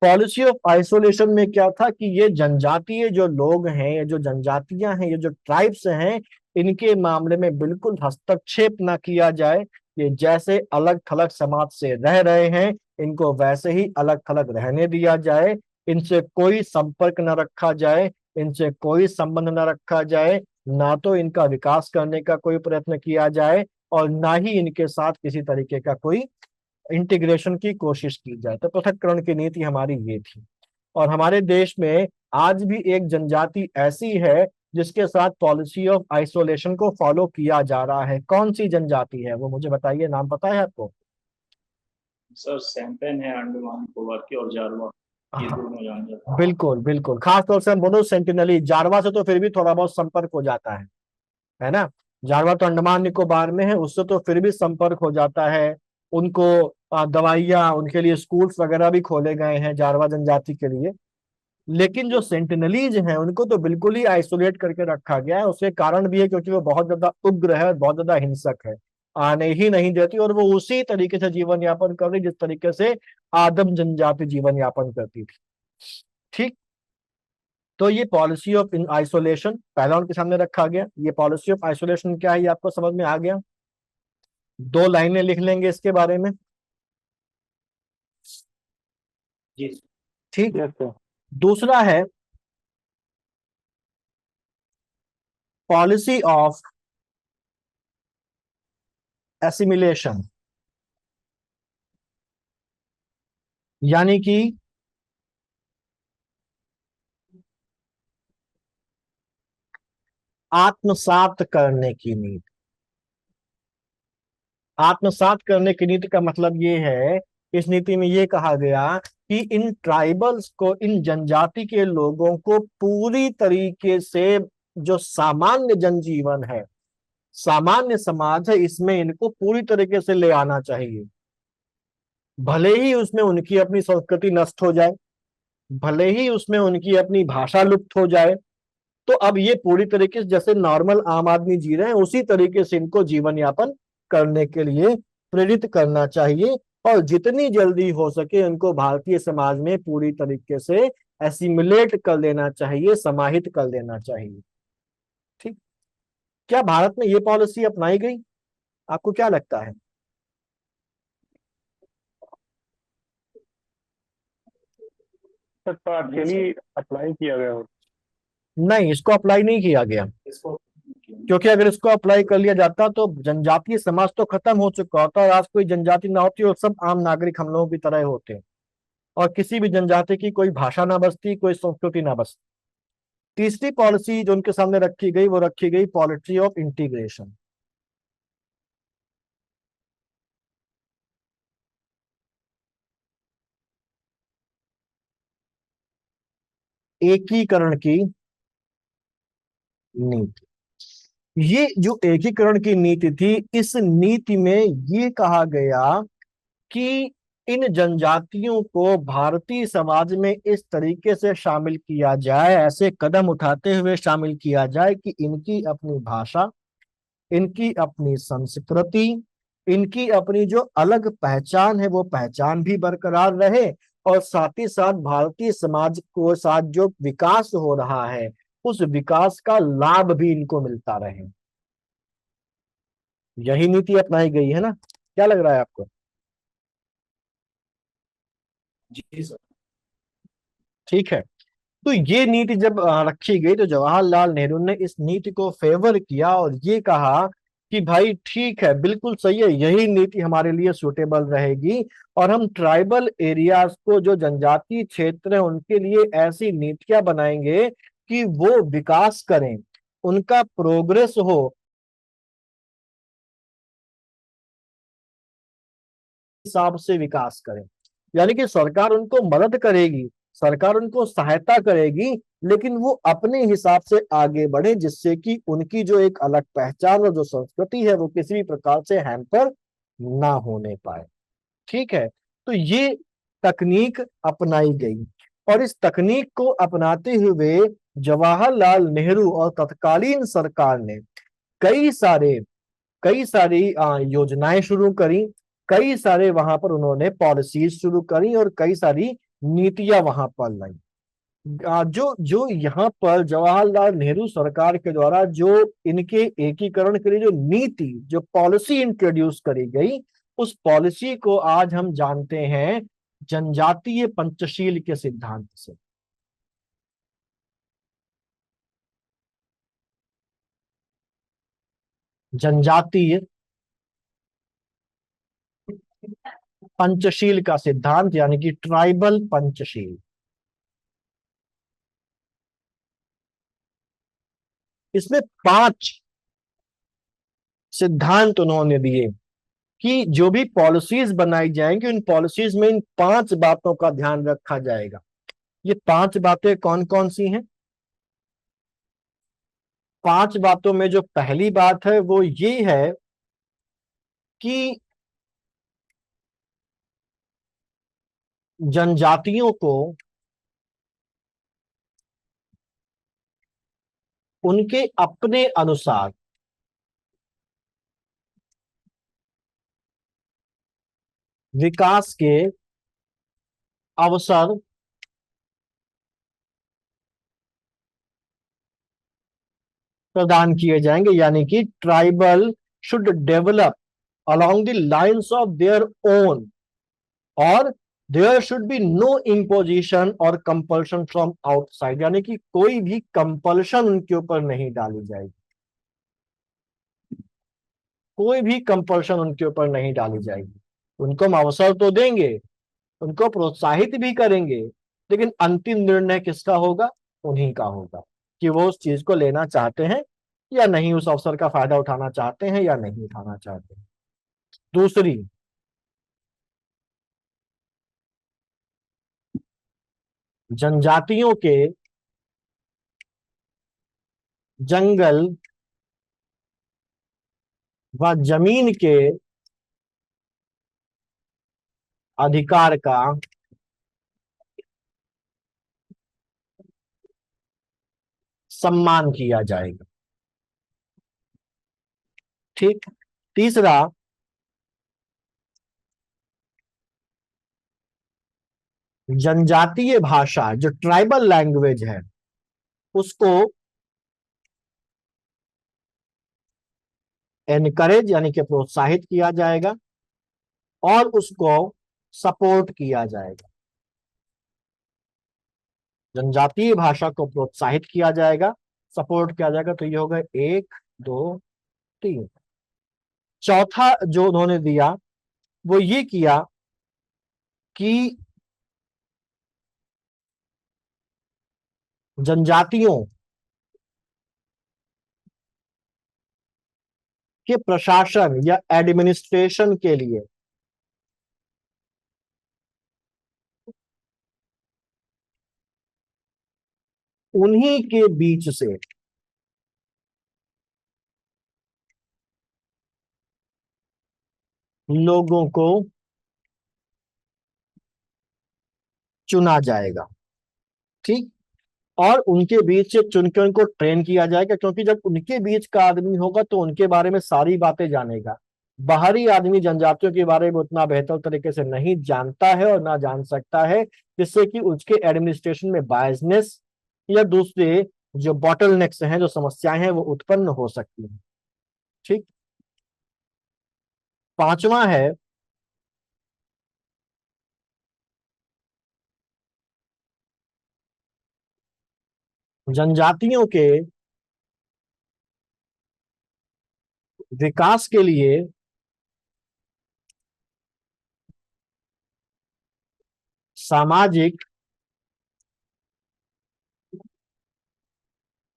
Policy of isolation में क्या था कि ये जनजातीय जो लोग हैं, ये जो जनजातियां हैं, ये जो ट्राइब्स हैं, इनके मामले में बिल्कुल हस्तक्षेप ना किया जाए। ये जैसे अलग थलग समाज से रह रहे हैं, इनको वैसे ही अलग थलग रहने दिया जाए। इनसे कोई संपर्क न रखा जाए, इनसे कोई संबंध न रखा जाए, ना तो इनका विकास करने का कोई प्रयत्न किया जाए, और ना ही इनके साथ किसी तरीके का कोई इंटीग्रेशन की कोशिश की जाए। तो पृथक्करण की नीति हमारी ये थी। और हमारे देश में आज भी एक जनजाति ऐसी है जिसके साथ पॉलिसी ऑफ आइसोलेशन को फॉलो किया जा रहा है। कौन सी जनजाति है वो, मुझे बताइए, नाम पता है आपको? सर सैंपन है, अंडमान निकोबार की, और जारवा, ये हाँ, दोनों जान जाते हैं। बिल्कुल बिल्कुल, खास तौर से हम बोलो सेंटिनली। जारवा से तो फिर भी थोड़ा बहुत संपर्क हो जाता है ना। जारवा तो अंडमान निकोबार में है, उससे तो फिर भी संपर्क हो जाता है। उनको दवाइयाँ, उनके लिए स्कूल्स वगैरह भी खोले गए हैं जारवा जनजाति के लिए। लेकिन जो सेंटिनलीज हैं उनको तो बिल्कुल ही आइसोलेट करके रखा गया है। उसके कारण भी है क्योंकि वो बहुत ज्यादा उग्र है और बहुत ज्यादा हिंसक है, आने ही नहीं देती, और वो उसी तरीके से जीवन यापन कर रही जिस तरीके से आदम जनजाति जीवन यापन करती थी। ठीक। तो ये पॉलिसी ऑफ इन आइसोलेशन पहला उनके सामने रखा गया। ये पॉलिसी ऑफ आइसोलेशन क्या है, ये आपको समझ में आ गया? दो लाइनें लिख लेंगे इसके बारे में। जी। ठीक। Yes sir. दूसरा है पॉलिसी ऑफ एसिमिलेशन, यानी कि आत्मसात करने की नीति। आत्मसात करने की नीति का मतलब ये है, इस नीति में ये कहा गया कि इन ट्राइबल्स को, इन जनजाति के लोगों को पूरी तरीके से जो सामान्य जनजीवन है, सामान्य समाज है, इसमें इनको पूरी तरीके से ले आना चाहिए। भले ही उसमें उनकी अपनी संस्कृति नष्ट हो जाए, भले ही उसमें उनकी अपनी भाषा लुप्त हो जाए, तो अब ये पूरी तरीके से जैसे नॉर्मल आम आदमी जी रहे हैं उसी तरीके से इनको जीवन यापन करने के लिए प्रेरित करना चाहिए, और जितनी जल्दी हो सके इनको भारतीय समाज में पूरी तरीके से एसिमिलेट कर लेना चाहिए, समाहित कर लेना चाहिए। ठीक, क्या भारत में ये पॉलिसी अपनाई गई? आपको क्या लगता है? सर पार्शियली अप्लाई किया गया हो। नहीं, इसको अप्लाई नहीं किया गया, इसको क्योंकि अगर इसको अप्लाई कर लिया जाता तो जनजातीय समाज तो खत्म हो चुका होता, और आज कोई जनजाति ना होती और सब आम नागरिक हम लोगों की तरह होते, और किसी भी जनजाति की कोई भाषा ना बचती, कोई संस्कृति ना बचती। तीसरी पॉलिसी जो उनके सामने रखी गई वो रखी गई पॉलिसी ऑफ इंटीग्रेशन। एकीकरण की नीति। ये जो एकीकरण की नीति थी, इस नीति में ये कहा गया कि इन जनजातियों को भारतीय समाज में इस तरीके से शामिल किया जाए, ऐसे कदम उठाते हुए शामिल किया जाए कि इनकी अपनी भाषा, इनकी अपनी संस्कृति, इनकी अपनी जो अलग पहचान है वो पहचान भी बरकरार रहे, और साथ ही साथ भारतीय समाज को साथ जो विकास हो रहा है उस विकास का लाभ भी इनको मिलता रहे। यही नीति अपनाई गई है ना? क्या लग रहा है आपको? जी सर। ठीक है, तो ये नीति जब रखी गई तो जवाहरलाल नेहरू ने इस नीति को फेवर किया और ये कहा कि भाई ठीक है, बिल्कुल सही है, यही नीति हमारे लिए सूटेबल रहेगी, और हम ट्राइबल एरियाज को, जो जनजातीय क्षेत्र है, उनके लिए ऐसी नीतियां बनाएंगे कि वो विकास करें, उनका प्रोग्रेस हो, हिसाब से विकास करें। यानी कि सरकार उनको मदद करेगी, सरकार उनको सहायता करेगी, लेकिन वो अपने हिसाब से आगे बढ़े, जिससे कि उनकी जो एक अलग पहचान और जो संस्कृति है वो किसी भी प्रकार से हैम्पर ना होने पाए। ठीक है, तो ये तकनीक अपनाई गई, और इस तकनीक को अपनाते हुए जवाहरलाल नेहरू और तत्कालीन सरकार ने कई सारी योजनाएं शुरू करी, कई सारे वहां पर उन्होंने पॉलिसीज शुरू करी, और कई सारी नीतियां वहां पर लाई। जो जो यहाँ पर जवाहरलाल नेहरू सरकार के द्वारा जो इनके एकीकरण के लिए जो नीति, जो पॉलिसी इंट्रोड्यूस करी गई, उस पॉलिसी को आज हम जानते हैं जनजातीय पंचशील के सिद्धांत से। जनजातीय पंचशील का सिद्धांत, यानी कि ट्राइबल पंचशील। इसमें 5 सिद्धांत उन्होंने दिए कि जो भी पॉलिसीज बनाई जाएंगी उन पॉलिसीज में इन 5 बातों का ध्यान रखा जाएगा। ये 5 बातें कौन कौन सी हैं? 5 बातों में जो पहली बात है वो ये है कि जनजातियों को उनके अपने अनुसार विकास के अवसर प्रदान किए जाएंगे, यानी कि tribal should develop along the lines of their own, और there should be no imposition or compulsion from outside, यानी कि कोई भी कंपल्शन उनके ऊपर नहीं डाली जाएगी। कोई भी कंपल्शन उनके ऊपर नहीं डाली जाएगी। उनको हम अवसर तो देंगे, उनको प्रोत्साहित भी करेंगे, लेकिन अंतिम निर्णय किसका होगा? उन्हीं का होगा कि वो उस चीज को लेना चाहते हैं या नहीं, उस अवसर का फायदा उठाना चाहते हैं या नहीं उठाना चाहते हैं। दूसरी, जनजातियों के जंगल व जमीन के अधिकार का सम्मान किया जाएगा। ठीक। तीसरा, जनजातीय भाषा जो ट्राइबल लैंग्वेज है उसको एनकरेज यानी कि प्रोत्साहित किया जाएगा और उसको सपोर्ट किया जाएगा। जनजातीय भाषा को प्रोत्साहित किया जाएगा, सपोर्ट किया जाएगा। तो ये होगा 1 2 3। चौथा जो उन्होंने दिया वो ये किया कि जनजातियों के प्रशासन या एडमिनिस्ट्रेशन के लिए उन्हीं के बीच से लोगों को चुना जाएगा। ठीक। और उनके बीच से चुनकर उनको ट्रेन किया जाएगा, क्योंकि जब उनके बीच का आदमी होगा तो उनके बारे में सारी बातें जानेगा। बाहरी आदमी जनजातियों के बारे में उतना बेहतर तरीके से नहीं जानता है और ना जान सकता है, जिससे कि उसके एडमिनिस्ट्रेशन में बायसनेस या दूसरे जो बॉटलनेक्स हैं, जो समस्याएं हैं, वो उत्पन्न हो सकती हैं। ठीक। पांचवा है जनजातियों के विकास के लिए सामाजिक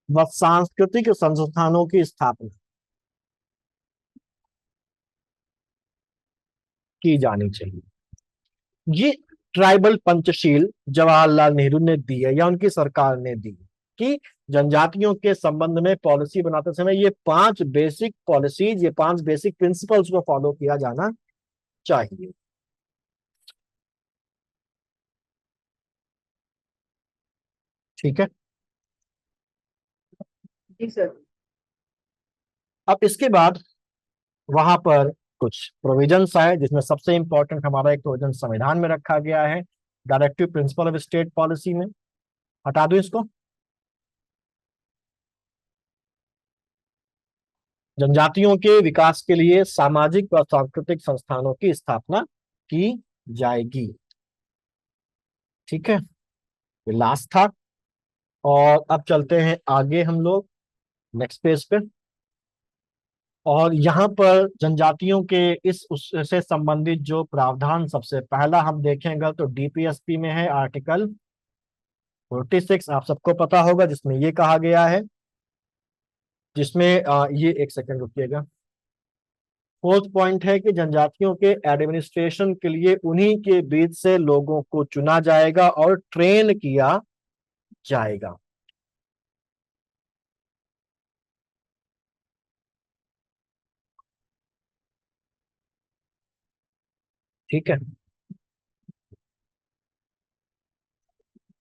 व सांस्कृतिक संस्थानों की स्थापना की जानी चाहिए। ये ट्राइबल पंचशील जवाहरलाल नेहरू ने दी है या उनकी सरकार ने दी कि जनजातियों के संबंध में पॉलिसी बनाते समय ये 5 बेसिक पॉलिसीज, ये 5 बेसिक प्रिंसिपल्स को फॉलो किया जाना चाहिए। ठीक है। जी सर। अब इसके बाद वहां पर कुछ प्रोविजंस आए, जिसमें सबसे इंपॉर्टेंट हमारा एक प्रोविजन संविधान में रखा गया है, directive principle of state policy में। हटा दो इसको। जनजातियों के विकास के लिए सामाजिक व सांस्कृतिक संस्थानों की स्थापना की जाएगी। ठीक है, ये लास्ट था। और अब चलते हैं आगे हम लोग नेक्स्ट पेज पे। और यहाँ पर जनजातियों के इस उससे संबंधित जो प्रावधान सबसे पहला हम देखेंगे तो डीपीएसपी में है आर्टिकल 46, आप सबको पता होगा, जिसमें ये कहा गया है, जिसमें ये एक सेकंड रुकिएगा। 4th पॉइंट है कि जनजातियों के एडमिनिस्ट्रेशन के लिए उन्हीं के बीच से लोगों को चुना जाएगा और ट्रेन किया जाएगा। ठीक है।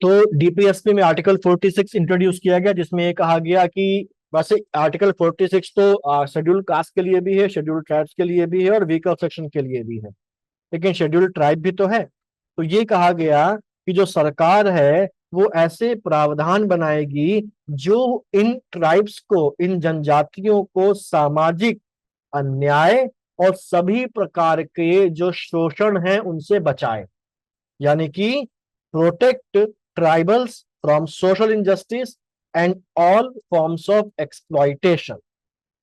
तो डीपीएसपी में आर्टिकल 46 इंट्रोड्यूस किया गया, जिसमें ये कहा गया कि वैसे आर्टिकल 46 तो शेड्यूल कास्ट के लिए भी है, शेड्यूल ट्राइब्स के लिए भी है और वीकर सेक्शन के लिए भी है, लेकिन शेड्यूल ट्राइब भी तो है। तो ये कहा गया कि जो सरकार है वो ऐसे प्रावधान बनाएगी जो इन ट्राइब्स को, इन जनजातियों को सामाजिक अन्याय और सभी प्रकार के जो शोषण हैं उनसे बचाए, यानी कि protect tribals from social injustice and all forms of exploitation.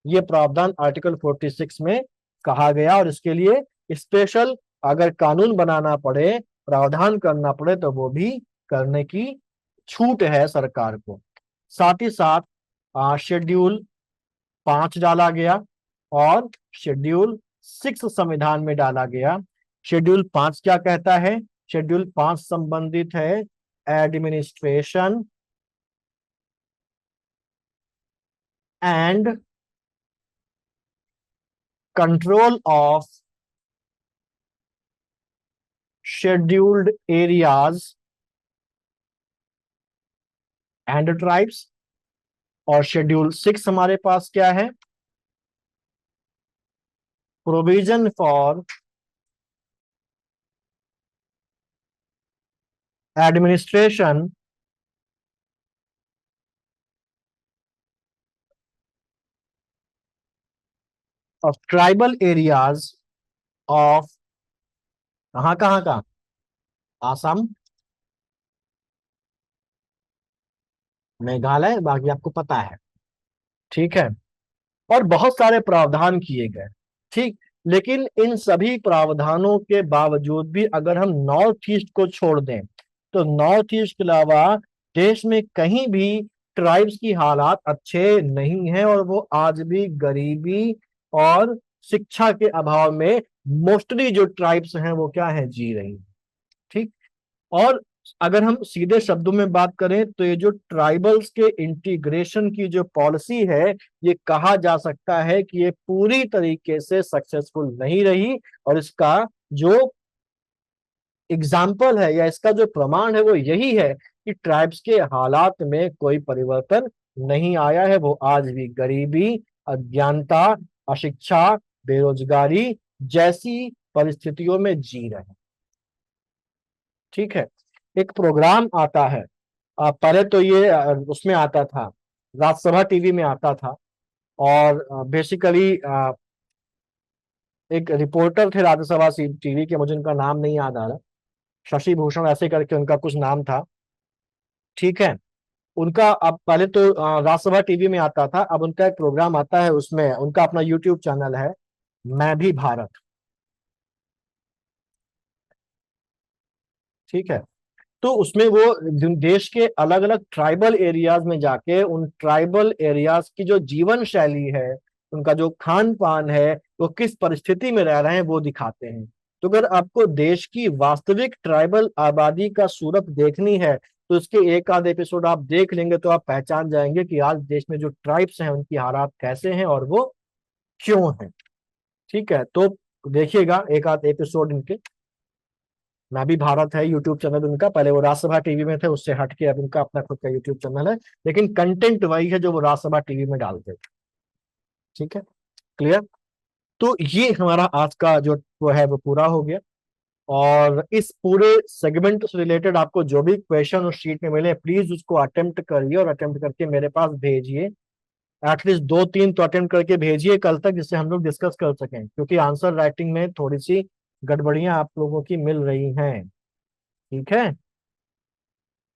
ये प्रावधान आर्टिकल 46 में कहा गया, और इसके लिए स्पेशल अगर कानून बनाना पड़े, प्रावधान करना पड़े, तो वो भी करने की छूट है सरकार को। साथ ही साथ शेड्यूल 5 डाला गया और शेड्यूल 6 संविधान में डाला गया। शेड्यूल 5 क्या कहता है? शेड्यूल 5 संबंधित है administration and control of scheduled areas and tribes. और शेड्यूल 6 हमारे पास क्या है? Provision for administration of tribal areas of कहाँ कहाँ का? आसाम, मेघालय, बाकी आपको पता है, ठीक है। और बहुत सारे प्रावधान किए गए, ठीक। लेकिन इन सभी प्रावधानों के बावजूद भी अगर हम नॉर्थ ईस्ट को छोड़ दें, तो नॉर्थ ईस्ट के अलावा देश में कहीं भी ट्राइब्स की हालात अच्छे नहीं है, और वो आज भी गरीबी और शिक्षा के अभाव में मोस्टली जो ट्राइब्स हैं वो क्या है, जी रही हैं, ठीक। और अगर हम सीधे शब्दों में बात करें तो ये जो ट्राइबल्स के इंटीग्रेशन की जो पॉलिसी है, ये कहा जा सकता है कि ये पूरी तरीके से सक्सेसफुल नहीं रही, और इसका जो एग्जाम्पल है या इसका जो प्रमाण है वो यही है कि ट्राइब्स के हालात में कोई परिवर्तन नहीं आया है। वो आज भी गरीबी, अज्ञानता, अशिक्षा, बेरोजगारी जैसी परिस्थितियों में जी रहे हैं, ठीक है। एक प्रोग्राम आता है, पहले तो ये उसमें आता था, राज्यसभा टीवी में आता था, और बेसिकली एक रिपोर्टर थे राज्यसभा टीवी के, मुझे उनका नाम नहीं याद आ रहा, शशि भूषण ऐसे करके उनका कुछ नाम था, ठीक है। उनका अब पहले तो राज्यसभा टीवी में आता था, अब उनका एक प्रोग्राम आता है, उसमें उनका अपना यूट्यूब चैनल है, मैं भी भारत, ठीक है। तो उसमें वो देश के अलग अलग ट्राइबल एरियाज में जाके उन ट्राइबल एरियाज की जो जीवन शैली है, उनका जो खान पान है, वो किस परिस्थिति में रह रहे हैं वो दिखाते हैं। तो अगर आपको देश की वास्तविक ट्राइबल आबादी का सूरत देखनी है, तो इसके एक आध एपिसोड आप देख लेंगे तो आप पहचान जाएंगे कि आज देश में जो ट्राइब्स हैं उनकी हालात कैसे हैं और वो क्यों हैं, ठीक है। तो देखिएगा एक आध एपिसोड इनके। मैं भी भारत है यूट्यूब चैनल उनका, पहले वो राज्यसभा टीवी में थे, उससे हट के अब उनका अपना खुद का यूट्यूब चैनल है, लेकिन कंटेंट वही है जो वो राज्यसभा टीवी में डालते थे, ठीक है, क्लियर। तो ये हमारा आज का जो वो है वो पूरा हो गया, और इस पूरे सेगमेंट से रिलेटेड आपको जो भी क्वेश्चन उस शीट में मिले प्लीज उसको अटेम्प्ट करिए, और अटेम्प्ट करके मेरे पास भेजिए, एटलीस्ट 2-3 तो अटेम्प्ट करके भेजिए कल तक, जिससे हम लोग डिस्कस कर सकें, क्योंकि आंसर राइटिंग में थोड़ी सी गड़बड़ियां आप लोगों की मिल रही हैं, ठीक है।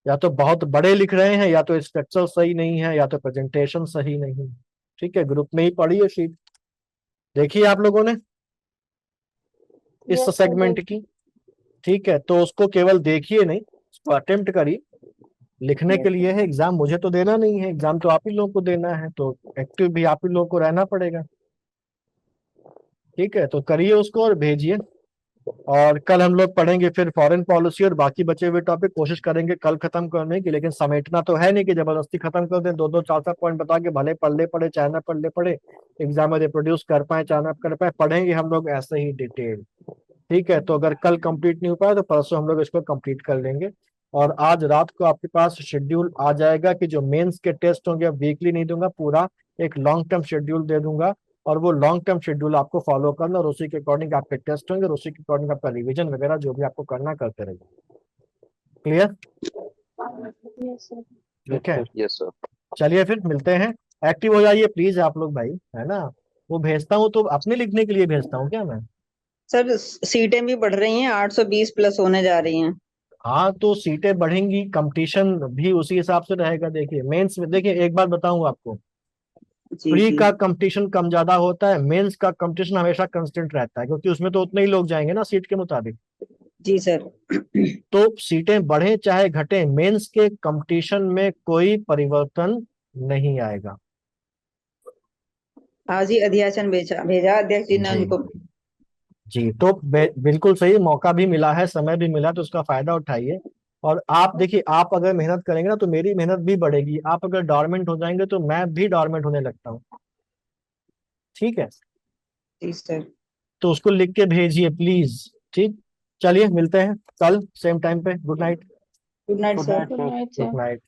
या तो बहुत बड़े लिख रहे हैं, या तो स्ट्रक्चर सही नहीं है, या तो प्रेजेंटेशन सही नहीं है, ठीक है। ग्रुप में ही पढ़ी है शीट, देखिए आप लोगों ने इस Yes, sir, सेगमेंट की, ठीक है। तो उसको केवल देखिए नहीं, उसको अटेम्प्ट करिए, लिखने के लिए है, एग्जाम मुझे तो देना नहीं है, एग्जाम तो आप ही लोगों को देना है, तो एक्टिव भी आप ही लोगों को रहना पड़ेगा, ठीक है। तो करिए उसको और भेजिए, और कल हम लोग पढ़ेंगे फिर फॉरेन पॉलिसी और बाकी बचे हुए टॉपिक, कोशिश करेंगे कल खत्म करने की, लेकिन समेटना तो है नहीं कि जबरदस्ती खत्म कर दें, 2-2 4-4 पॉइंट बता के भले पढ़ ले पड़े चाहे ना पढ़ ले पड़े, एग्जाम में रिप्रोड्यूस कर पाए चाहे ना कर पाए, पढ़ेंगे हम लोग ऐसे ही डिटेल, ठीक है। तो अगर कल कंप्लीट नहीं हो पाया तो परसों हम लोग इसको कंप्लीट कर लेंगे, और आज रात को आपके पास शेड्यूल आ जाएगा कि जो मेंस के टेस्ट होंगे, अब वीकली नहीं दूंगा, पूरा एक लॉन्ग टर्म शेड्यूल दे दूंगा, और वो लॉन्ग टर्म शेड्यूल आपको फॉलो करना, और उसी के अकॉर्डिंग आपके टेस्ट होंगे, और उसी के अकॉर्डिंग आपका रिवीजन वगैरह जो भी आपको करना करते रहिए, क्लियर, yes, sir. ठीक है। Yes sir. चलिए फिर मिलते हैं, एक्टिव हो जाइए प्लीज आप लोग भाई, है ना। वो भेजता हूँ तो अपने लिखने के लिए भेजता हूँ क्या मैं? सर सीटें भी बढ़ रही हैं, 820 प्लस होने जा रही हैं। हाँ, तो सीटें बढ़ेंगी, कंपटीशन भी उसी हिसाब से रहेगा। देखिए मेंस में, देखिए एक बात बताऊं आपको, जी प्री जी का कंपटीशन कम ज्यादा होता है, मेंस का कंपटीशन हमेशा कांस्टेंट रहता है, क्योंकि उसमें तो उतने ही लोग जाएंगे ना सीट के मुताबिक। जी सर। तो सीटें बढ़े चाहे घटे, मेंस के कंपटीशन में कोई परिवर्तन नहीं आएगा। आज ही अध्यासन भेजा भेजा अध्यक्ष जी ने जी उनको। जी, तो बिल्कुल सही, मौका भी मिला है, समय भी मिला है, तो उसका फायदा उठाइए। और आप देखिए, आप अगर मेहनत करेंगे ना तो मेरी मेहनत भी बढ़ेगी, आप अगर डॉर्मेंट हो जाएंगे तो मैं भी डॉर्मेंट होने लगता हूँ। ठीक है, जी सर। तो उसको लिख के भेजिए प्लीज। ठीक, चलिए मिलते हैं कल सेम टाइम पे। Good night. Good night good sir. Night good sir. Night good sir. Night.